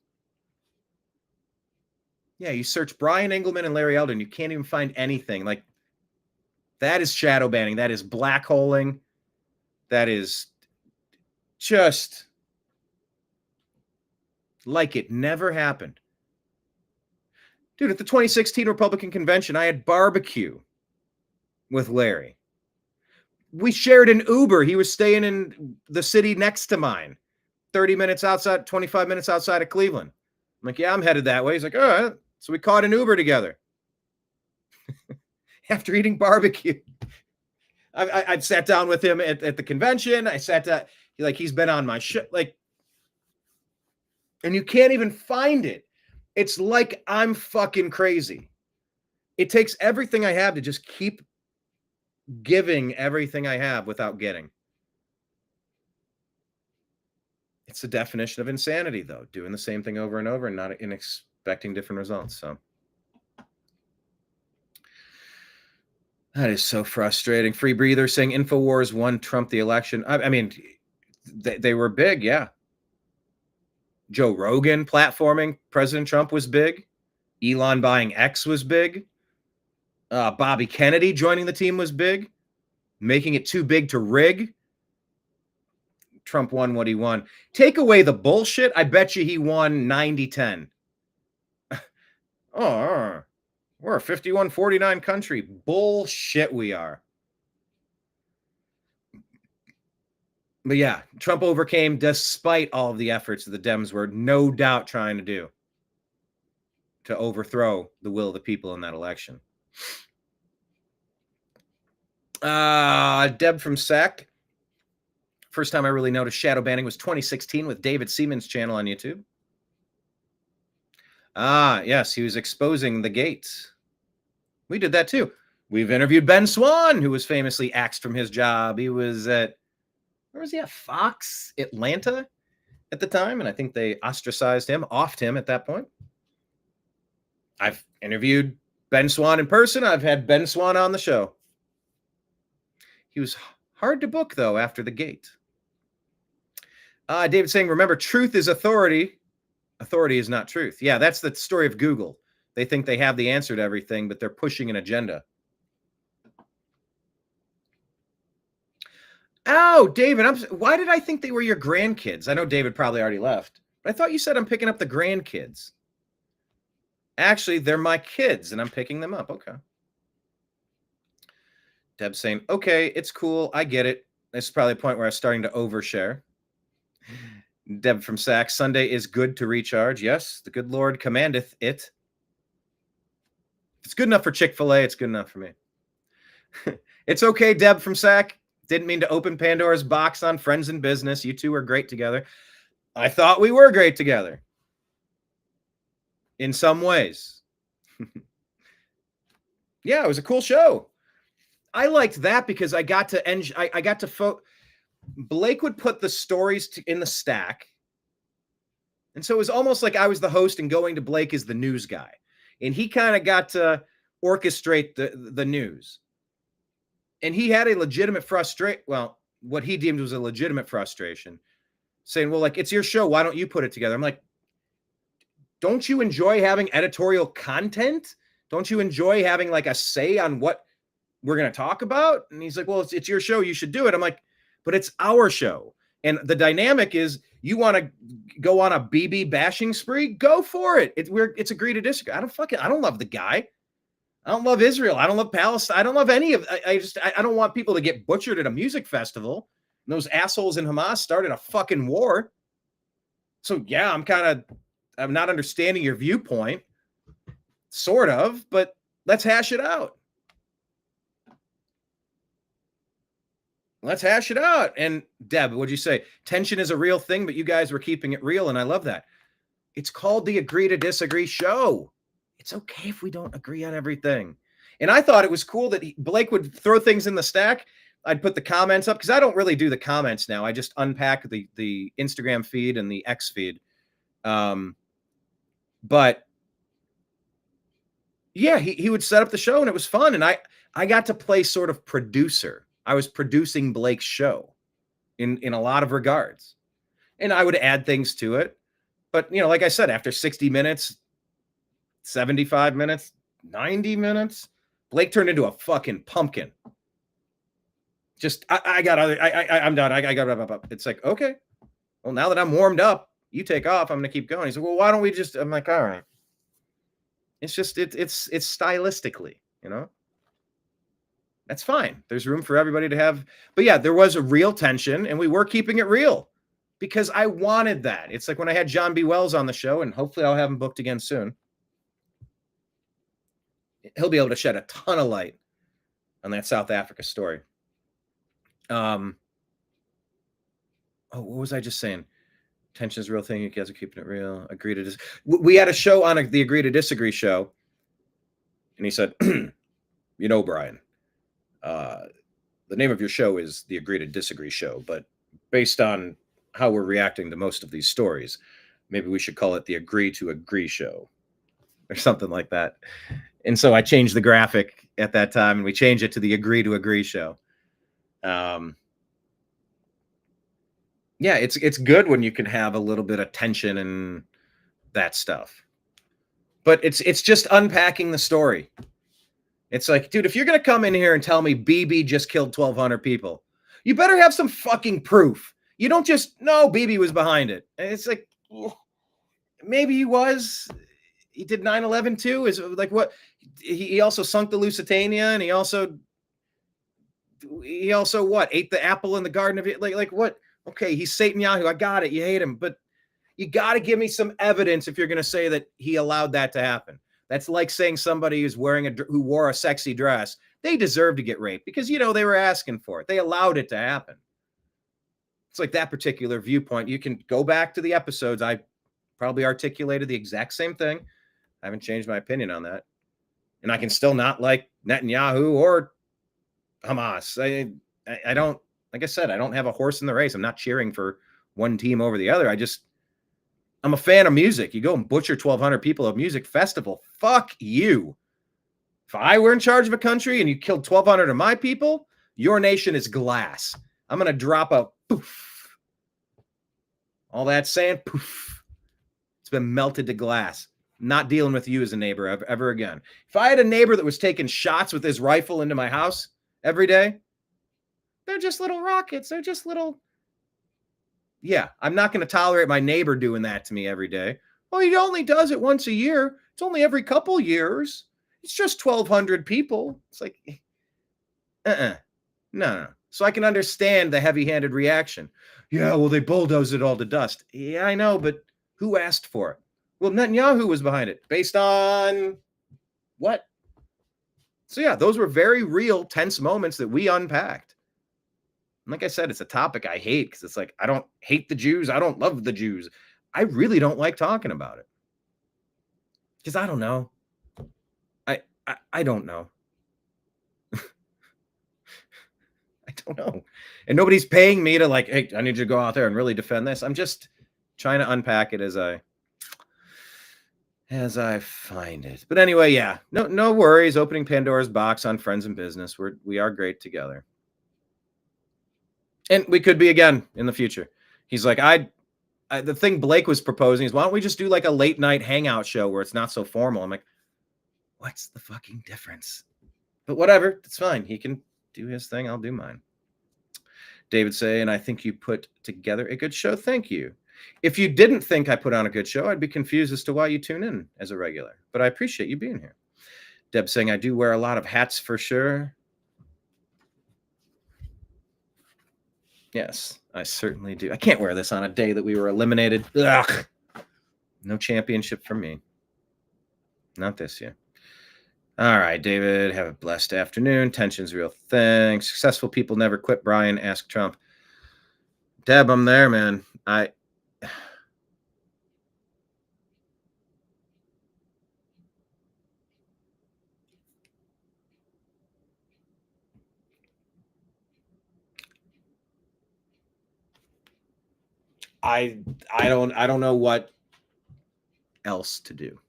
Yeah, you search Brian Engelman and Larry Elder, and you can't even find anything. Like, that is shadow banning. That is black holing. That is just like it never happened. Dude, at the 2016 Republican convention, I had barbecue with Larry. We shared an Uber. He was staying in the city next to mine, 30 minutes outside, 25 minutes outside of Cleveland. like, yeah, I'm headed that way. He's like, all right. So we caught an Uber together after eating barbecue. I've sat down with him at the convention. I sat down, he's been on my show, and you can't even find it. It's like I'm fucking crazy. It takes everything I have to just keep giving everything I have without getting. It's the definition of insanity, though, doing the same thing over and over and not expecting different results. So that is so frustrating. Free Breather saying InfoWars won Trump the election. I mean, they were big, yeah. Joe Rogan platforming President Trump was big. Elon buying X was big. Bobby Kennedy joining the team was big. Making it too big to rig. Trump won what he won. Take away the bullshit, I bet you he won 90-10. Oh, we're a 51-49 country. Bullshit we are. But yeah, Trump overcame despite all of the efforts that the Dems were no doubt trying to do to overthrow the will of the people in that election. Deb from SAC. First time I really noticed shadow banning was 2016 with David Seaman's channel on YouTube. Yes, he was exposing the gates. We did that too. We've interviewed Ben Swan, who was famously axed from his job. He was at, where was he at? Fox Atlanta at the time, and I think they ostracized him, offed him at that point. I've interviewed Ben Swan in person. I've had Ben Swan on the show. He was hard to book, though, after the gate. David saying, remember, truth is authority. Authority is not truth. Yeah, that's the story of Google. They think they have the answer to everything, but they're pushing an agenda. Oh, David, why did I think they were your grandkids? I know David probably already left, but I thought you said I'm picking up the grandkids. Actually, they're my kids, and I'm picking them up. Okay. Deb's saying, okay, it's cool. I get it. This is probably a point where I was starting to overshare. Deb from SAC, Sunday is good to recharge. Yes, the good Lord commandeth it. If it's good enough for Chick-fil-A, it's good enough for me. It's okay, Deb from SAC. Didn't mean to open Pandora's box on friends and business. You two are great together. I thought we were great together. In some ways. Yeah, it was a cool show. I liked that because I got to Blake would put the stories in the stack. And so it was almost like I was the host and going to Blake as the news guy. And he kind of got to orchestrate the news. And he had a legitimate what he deemed was a legitimate frustration, saying, well, like, it's your show. Why don't you put it together? I'm like, don't you enjoy having editorial content? Don't you enjoy having like a say on what we're going to talk about? And he's like, well, it's your show. You should do it. I'm like, but it's our show. And the dynamic is you want to go on a BB bashing spree? Go for it. It's agree to disagree. I don't love the guy. I don't love Israel. I don't love Palestine. I don't love any of I don't want people to get butchered at a music festival. And those assholes in Hamas started a fucking war. So yeah, I'm not understanding your viewpoint. Sort of, but let's hash it out. Let's hash it out. And Deb, what'd you say? Tension is a real thing, but you guys were keeping it real, and I love that. It's called the Agree to Disagree show. It's okay if we don't agree on everything. And I thought it was cool that Blake would throw things in the stack. I'd put the comments up because I don't really do the comments now. I just unpack the Instagram feed and the X feed. But yeah, he would set up the show and it was fun. And I got to play sort of producer. I was producing Blake's show in a lot of regards. And I would add things to it. But, like I said, after 60 minutes, 75 minutes, 90 minutes, Blake turned into a fucking pumpkin. Just, I'm done. It's like, okay, well, now that I'm warmed up, you take off. I'm going to keep going. He's like, well, why don't we just, I'm like, all right. It's just, it's stylistically, that's fine. There's room for everybody to have, but yeah, there was a real tension and we were keeping it real. because I wanted that. It's like when I had John B. Wells on the show, and hopefully I'll have him booked again soon. He'll be able to shed a ton of light on that South Africa story. Oh, what was I just saying? Tension is a real thing. You guys are keeping it real. Agree to we had a show on the Agree to Disagree show, and he said, you know, Brian, the name of your show is the Agree to Disagree show, but based on how we're reacting to most of these stories, maybe we should call it the Agree to Agree show or something like that. And so I changed the graphic at that time, and we changed it to the Agree to Agree show. Yeah, it's good when you can have a little bit of tension and that stuff. But it's just unpacking the story. It's like, dude, if you're going to come in here and tell me BB just killed 1,200 people, you better have some fucking proof. You don't just, no, BB was behind it. And it's like, maybe he was. He did 9/11 too. Is like what? He also sunk the Lusitania, and he also what? Ate the apple in the Garden of like what? Okay, he's Satan Yahoo. I got it. You hate him, but you got to give me some evidence if you're going to say that he allowed that to happen. That's like saying somebody who wore a sexy dress, they deserve to get raped because, you know, they were asking for it. They allowed it to happen. It's like that particular viewpoint. You can go back to the episodes. I probably articulated the exact same thing. I haven't changed my opinion on that. And I can still not like Netanyahu or Hamas. I don't, like I said, I don't have a horse in the race. I'm not cheering for one team over the other. I'm a fan of music. You go and butcher 1,200 people at a music festival. Fuck you. If I were in charge of a country and you killed 1,200 of my people, your nation is glass. I'm going to drop a poof. All that sand, poof. It's been melted to glass. Not dealing with you as a neighbor ever again. If I had a neighbor that was taking shots with his rifle into my house every day, they're just little rockets. They're just little. Yeah, I'm not going to tolerate my neighbor doing that to me every day. Well, he only does it once a year. It's only every couple years. It's just 1,200 people. It's like, no. So I can understand the heavy-handed reaction. Yeah, well, they bulldozed it all to dust. Yeah, I know, but who asked for it? Well, Netanyahu was behind it. Based on what? So yeah, those were very real, tense moments that we unpacked. And like I said, it's a topic I hate because it's like, I don't hate the Jews. I don't love the Jews. I really don't like talking about it. Because I don't know. I don't know. I don't know. And nobody's paying me to like, hey, I need you to go out there and really defend this. I'm just trying to unpack it as I find it. But anyway, yeah, no worries. Opening Pandora's box on friends and business. We are great together. And we could be again in the future. He's like, the thing Blake was proposing is, why don't we just do like a late night hangout show where it's not so formal? I'm like, what's the fucking difference? But whatever, it's fine. He can do his thing. I'll do mine. David saying, I think you put together a good show. Thank you. If you didn't think I put on a good show, I'd be confused as to why you tune in as a regular. But I appreciate you being here. Deb saying, I do wear a lot of hats for sure. Yes, I certainly do. I can't wear this on a day that we were eliminated. Ugh. No championship for me. Not this year. All right, David, have a blessed afternoon. Tension's real thing. Successful people never quit. Brian, ask Trump. Deb, I'm there, man. I don't know what else to do.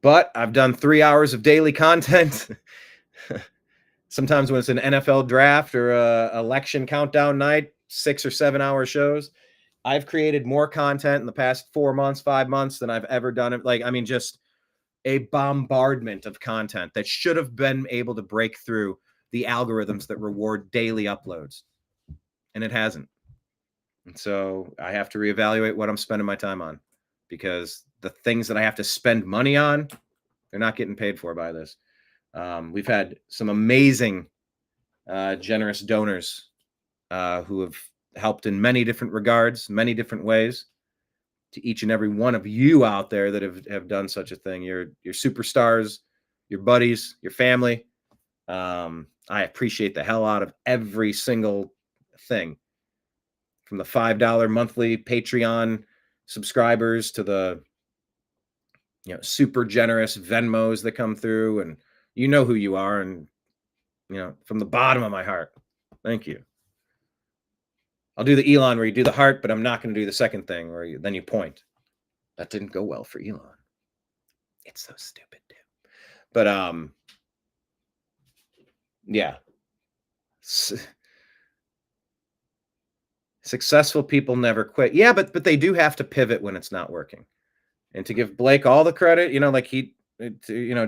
But I've done 3 hours of daily content. Sometimes when it's an NFL draft or a election countdown night, 6 or 7 hour shows. I've created more content in the past 4 months, 5 months than I've ever done it. Like, I mean, just a bombardment of content that should have been able to break through the algorithms that reward daily uploads. And it hasn't. And so I have to reevaluate what I'm spending my time on, because the things that I have to spend money on, they're not getting paid for by this. We've had some amazing, generous donors who have helped in many different regards, many different ways. To each and every one of you out there that have done such a thing, your superstars, your buddies, your family. I appreciate the hell out of every single thing, from the $5 monthly Patreon subscribers to the super generous Venmos that come through, and you know who you are, and from the bottom of my heart, thank you. I'll do the Elon where you do the heart, but I'm not going to do the second thing where then you point. That didn't go well for Elon. It's so stupid, dude. But yeah. Successful people never quit. Yeah, but they do have to pivot when it's not working. And to give Blake all the credit, like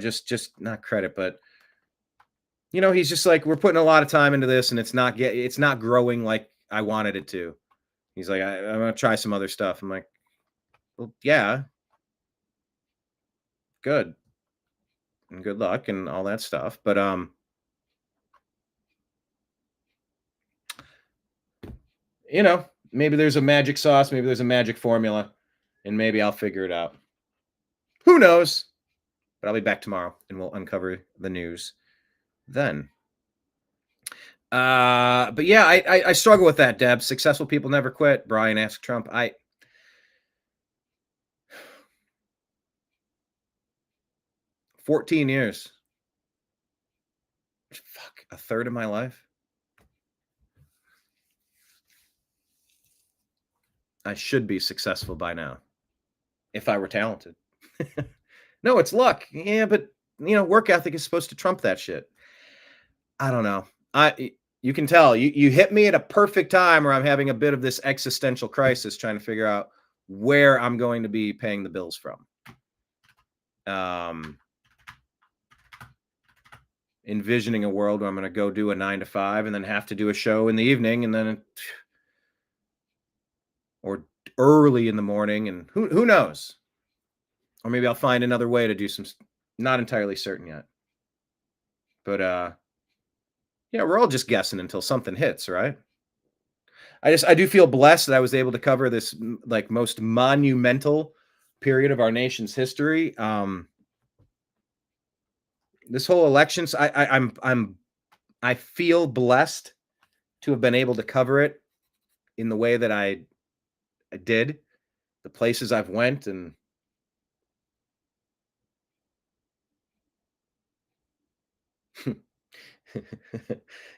just not credit, but he's just like, we're putting a lot of time into this and it's not growing like I wanted it to. He's like, I'm going to try some other stuff. I'm like, well, yeah, good. And good luck and all that stuff. But, maybe there's a magic sauce, maybe there's a magic formula, and maybe I'll figure it out. Who knows? But I'll be back tomorrow and we'll uncover the news then. But yeah, I struggle with that, Deb. Successful people never quit. Brian asked Trump. 14 years. Fuck, a third of my life. I should be successful by now if I were talented. No, it's luck. Yeah, but work ethic is supposed to trump that shit. I don't know. You can tell you hit me at a perfect time where I'm having a bit of this existential crisis, trying to figure out where I'm going to be paying the bills from. Envisioning a world where I'm going to go do a 9 to 5 and then have to do a show in the evening and then or early in the morning, and who knows? Or maybe I'll find another way to do some, not entirely certain yet. But we're all just guessing until something hits, right? I do feel blessed that I was able to cover this like most monumental period of our nation's history. This whole election, I feel blessed to have been able to cover it in the way that I did, the places I've went, and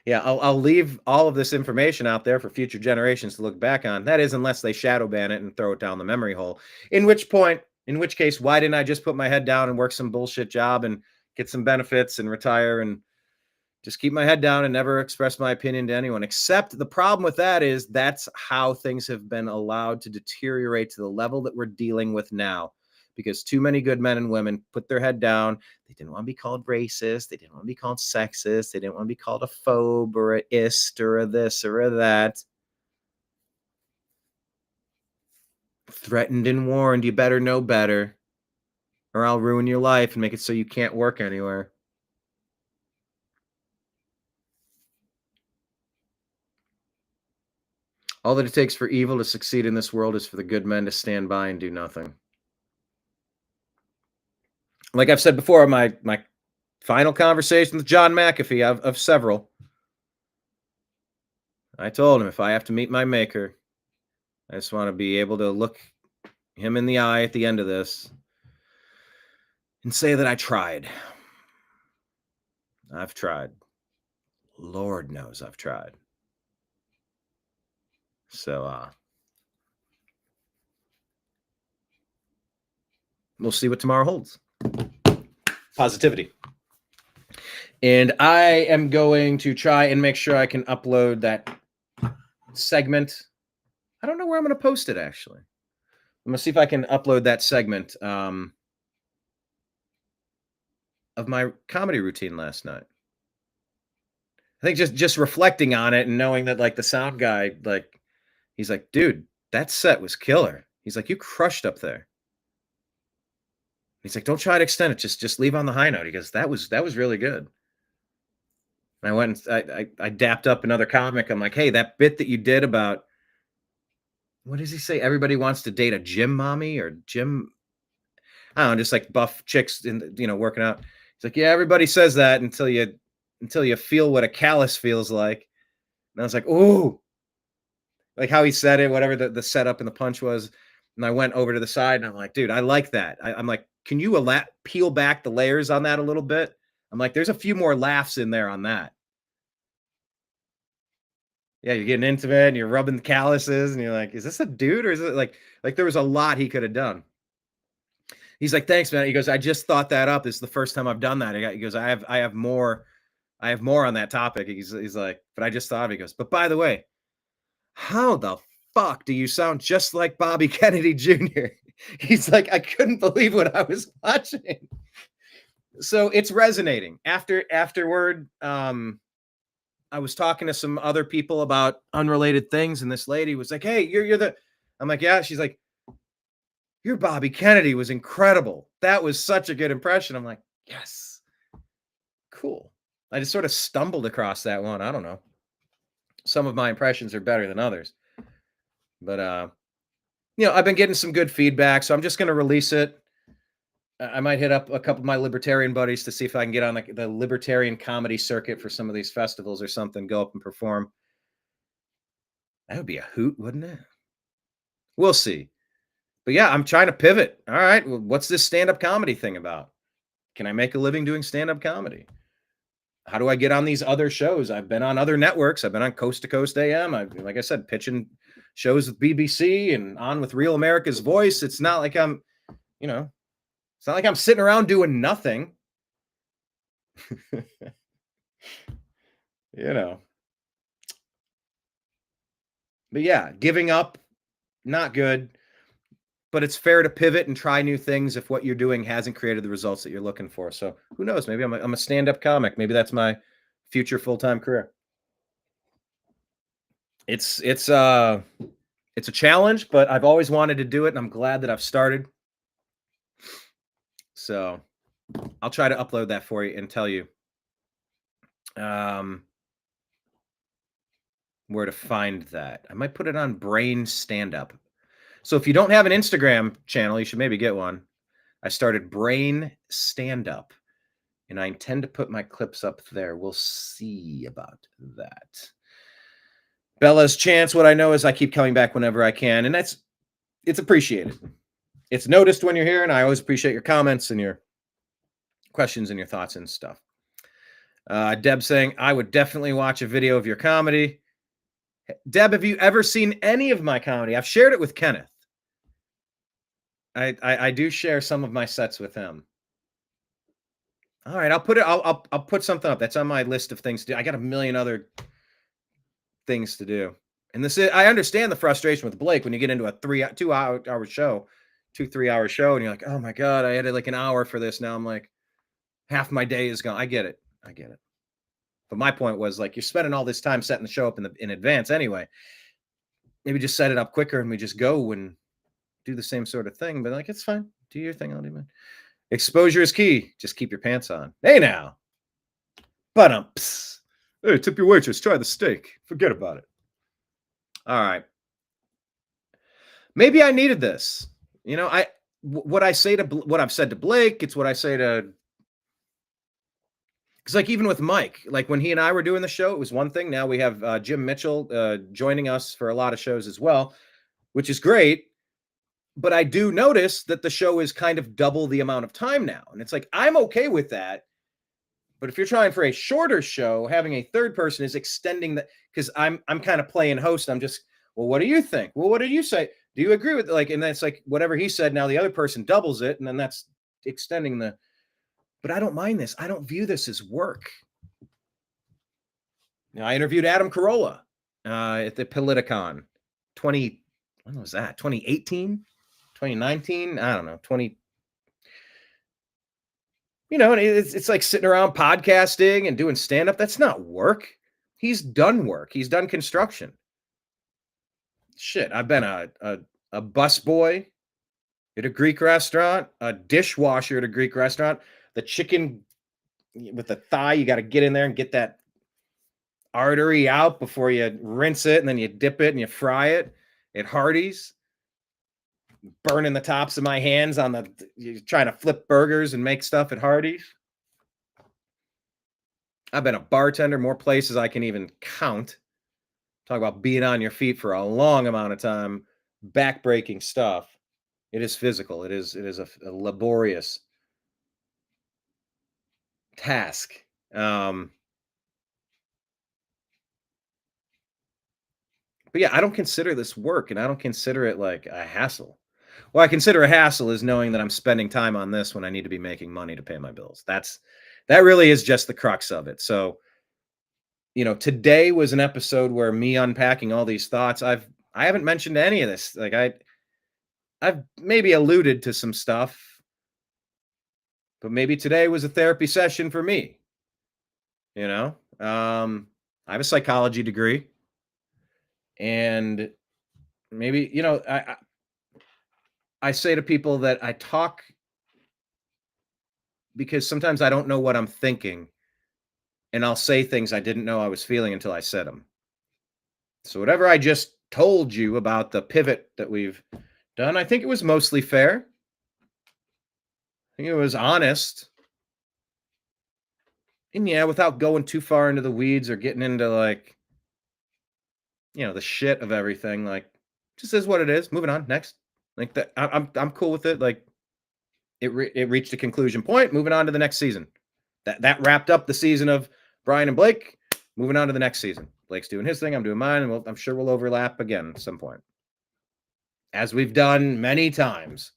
yeah, I'll leave all of this information out there for future generations to look back on. That is, unless they shadow ban it and throw it down the memory hole. In which case, why didn't I just put my head down and work some bullshit job and get some benefits and retire and just keep my head down and never express my opinion to anyone? Except the problem with that is that's how things have been allowed to deteriorate to the level that we're dealing with now. Because too many good men and women put their head down. They didn't want to be called racist. They didn't want to be called sexist. They didn't want to be called a phobe or a ist or a this or a that. Threatened and warned, you better know better, or I'll ruin your life and make it so you can't work anywhere. All that it takes for evil to succeed in this world is for the good men to stand by and do nothing. Like I've said before, my final conversation with John McAfee of several, I told him if I have to meet my maker, I just want to be able to look him in the eye at the end of this and say that I tried. I've tried. Lord knows I've tried. So, we'll see what tomorrow holds. Positivity. And I am going to try and make sure I can upload that segment. I don't know where I'm going to post it, actually. I'm going to see if I can upload that segment of my comedy routine last night. I think just reflecting on it and knowing that, like, the sound guy, like, he's like, dude, that set was killer. He's like, you crushed up there. He's like, don't try to extend it. Just leave on the high note. He goes, that was really good. And I went and I dapped up another comic. I'm like, hey, that bit that you did about, what does he say? Everybody wants to date a gym mommy or gym, I don't know, just like buff chicks in, working out. He's like, yeah, everybody says that until you feel what a callus feels like. And I was like, ooh, like how he said it, whatever the setup and the punch was. And I went over to the side and I'm like, dude, I like that. I'm like, can you peel back the layers on that a little bit? I'm like, there's a few more laughs in there on that. Yeah, you're getting intimate and you're rubbing the calluses and you're like, is this a dude or is it like there was a lot he could have done. He's like, thanks, man. He goes, I just thought that up. This is the first time I've done that. He goes, I have more on that topic. He's like, but I just thought of it. He goes, but by the way, how the fuck do you sound just like Bobby Kennedy Jr.? He's like, I couldn't believe what I was watching. So it's resonating. Afterward, I was talking to some other people about unrelated things, and this lady was like, hey, you're the, I'm like, yeah. She's like, your Bobby Kennedy was incredible. That was such a good impression. I'm like, yes. Cool. I just sort of stumbled across that one. I don't know. Some of my impressions are better than others. But, I've been getting some good feedback, so I'm just going to release it. I might hit up a couple of my libertarian buddies to see if I can get on the libertarian comedy circuit for some of these festivals or something, go up and perform. That would be a hoot, wouldn't it? We'll see. But yeah, I'm trying to pivot. All right, well, what's this stand-up comedy thing about? Can I make a living doing stand-up comedy? How do I get on these other shows? I've been on other networks. I've been on Coast to Coast AM. Like I said, pitching shows with BBC and on with Real America's Voice. It's not like I'm, it's not like I'm sitting around doing nothing. But yeah, giving up, not good. But it's fair to pivot and try new things if what you're doing hasn't created the results that you're looking for. So who knows? Maybe I'm a stand-up comic. Maybe that's my future full-time career. It's a challenge, but I've always wanted to do it, and I'm glad that I've started. So I'll try to upload that for you and tell you where to find that. I might put it on Brain Stand Up. So if you don't have an Instagram channel, you should maybe get one. I started Brain Stand Up, and I intend to put my clips up there. We'll see about that. Bella's Chance, what I know is I keep coming back whenever I can, and it's appreciated. It's noticed when you're here, and I always appreciate your comments and your questions and your thoughts and stuff. Deb saying, I would definitely watch a video of your comedy. Deb, have you ever seen any of my comedy? I've shared it with Kenneth. I do share some of my sets with him. All right, I'll put something up. That's on my list of things to do. I got a million other things to do. And I understand the frustration with Blake when you get into a 2-3 hour show, and you're like, oh my God, I had like an hour for this. Now I'm like, half my day is gone. I get it. But my point was, like, you're spending all this time setting the show up in advance anyway. Maybe just set it up quicker and we just go and do the same sort of thing. But like, it's fine. Do your thing. I'll do mine. Exposure is key. Just keep your pants on. Hey now. Hey, tip your waitress. Try the steak. Forget about it. All right. Maybe I needed this. What I've said to Blake, it's what I say to. Because like even with Mike, like when he and I were doing the show, it was one thing. Now we have Jim Mitchell joining us for a lot of shows as well, which is great. But I do notice that the show is kind of double the amount of time now. And it's like, I'm okay with that. But if you're trying for a shorter show, having a third person is extending that, because I'm kind of playing host. I'm just, well, what do you think? Well, what did you say? Do you agree with it? Like, and that's like whatever he said. Now the other person doubles it, and then that's extending the. But I don't mind this. I don't view this as work. Now, I interviewed Adam Carolla at the Politicon. When was that? 2018? 2019? I don't know. And it's like sitting around podcasting and doing stand-up. That's not work. He's done work. He's done construction. Shit, I've been a busboy at a Greek restaurant, a dishwasher at a Greek restaurant. The chicken with the thigh, you got to get in there and get that artery out before you rinse it, and then you dip it and you fry it at Hardee's. Burning the tops of my hands on trying to flip burgers and make stuff at Hardee's. I've been a bartender more places I can even count. Talk about being on your feet for a long amount of time, back-breaking stuff. It is physical. It is a laborious task. But yeah, I don't consider this work, and I don't consider it like a hassle. What I consider a hassle is knowing that I'm spending time on this when I need to be making money to pay my bills. That really is just the crux of it. So, today was an episode where me unpacking all these thoughts. I haven't mentioned any of this. Like I've maybe alluded to some stuff, but maybe today was a therapy session for me. I have a psychology degree, and maybe, I say to people that I talk because sometimes I don't know what I'm thinking, and I'll say things I didn't know I was feeling until I said them. So whatever I just told you about the pivot that we've done, I think it was mostly fair. I think it was honest. And yeah, without going too far into the weeds or getting into the shit of everything, just is what it is. Moving on, next. Like that, I'm cool with it. Like it reached a conclusion point. Moving on to the next season. That wrapped up the season of Brian and Blake. Moving on to the next season. Blake's doing his thing. I'm doing mine, and I'm sure we'll overlap again at some point, as we've done many times.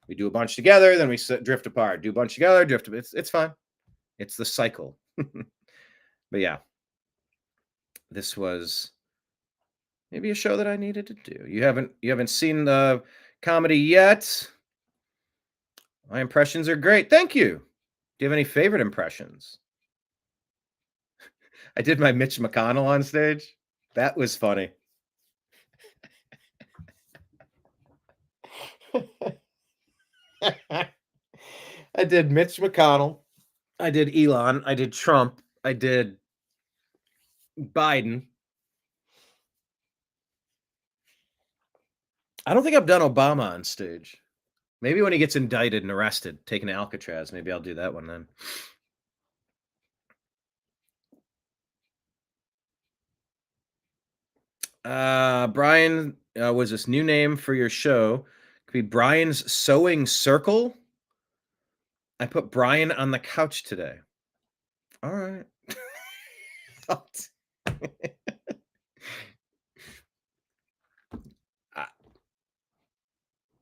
We do a bunch together, then we drift apart. Do a bunch together, drift. It's fine. It's the cycle. But yeah, this was maybe a show that I needed to do. You haven't seen the comedy yet. My impressions are great. Thank you. Do you have any favorite impressions? I did my Mitch McConnell on stage. That was funny. I did Mitch McConnell. I did Elon. I did Trump. I did Biden. I don't think I've done Obama on stage. Maybe when he gets indicted and arrested, taken to Alcatraz, maybe I'll do that one then. Brian, was this new name for your show? Could be Brian's Sewing Circle. I put Brian on the couch today. All right.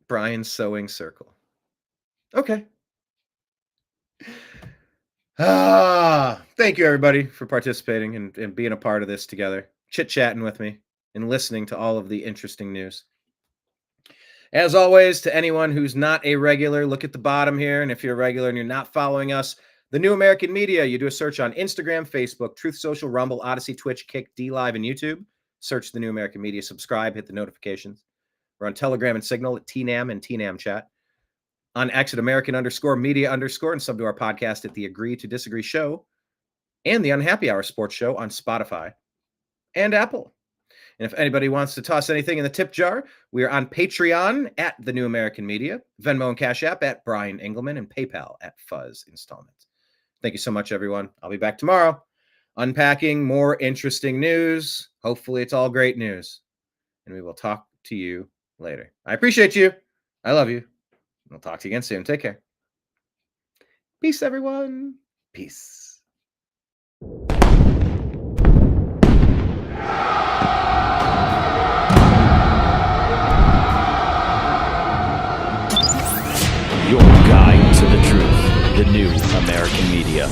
Brian's Sewing Circle. Okay. Thank you, everybody, for participating and being a part of this together, chit-chatting with me and listening to all of the interesting news. As always, to anyone who's not a regular, look at the bottom here. And if you're a regular and you're not following us, The New American Media, you do a search on Instagram, Facebook, Truth Social, Rumble, Odyssey, Twitch, Kick, DLive, and YouTube. Search The New American Media, subscribe, hit the notifications. We're on Telegram and Signal at TNAM and TNAM Chat. On X at American_Media_, and sub to our podcast at the Agree to Disagree Show and the Unhappy Hour Sports Show on Spotify and Apple. And if anybody wants to toss anything in the tip jar, we are on Patreon at The New American Media, Venmo and Cash App at Brian Engelman, and PayPal at Fuzz Installment. Thank you so much, everyone. I'll be back tomorrow unpacking more interesting news. Hopefully it's all great news. And we will talk to you later. I appreciate you. I love you. We'll talk to you again soon. Take care. Peace, everyone. Peace. Your guide to the truth, the New American Media.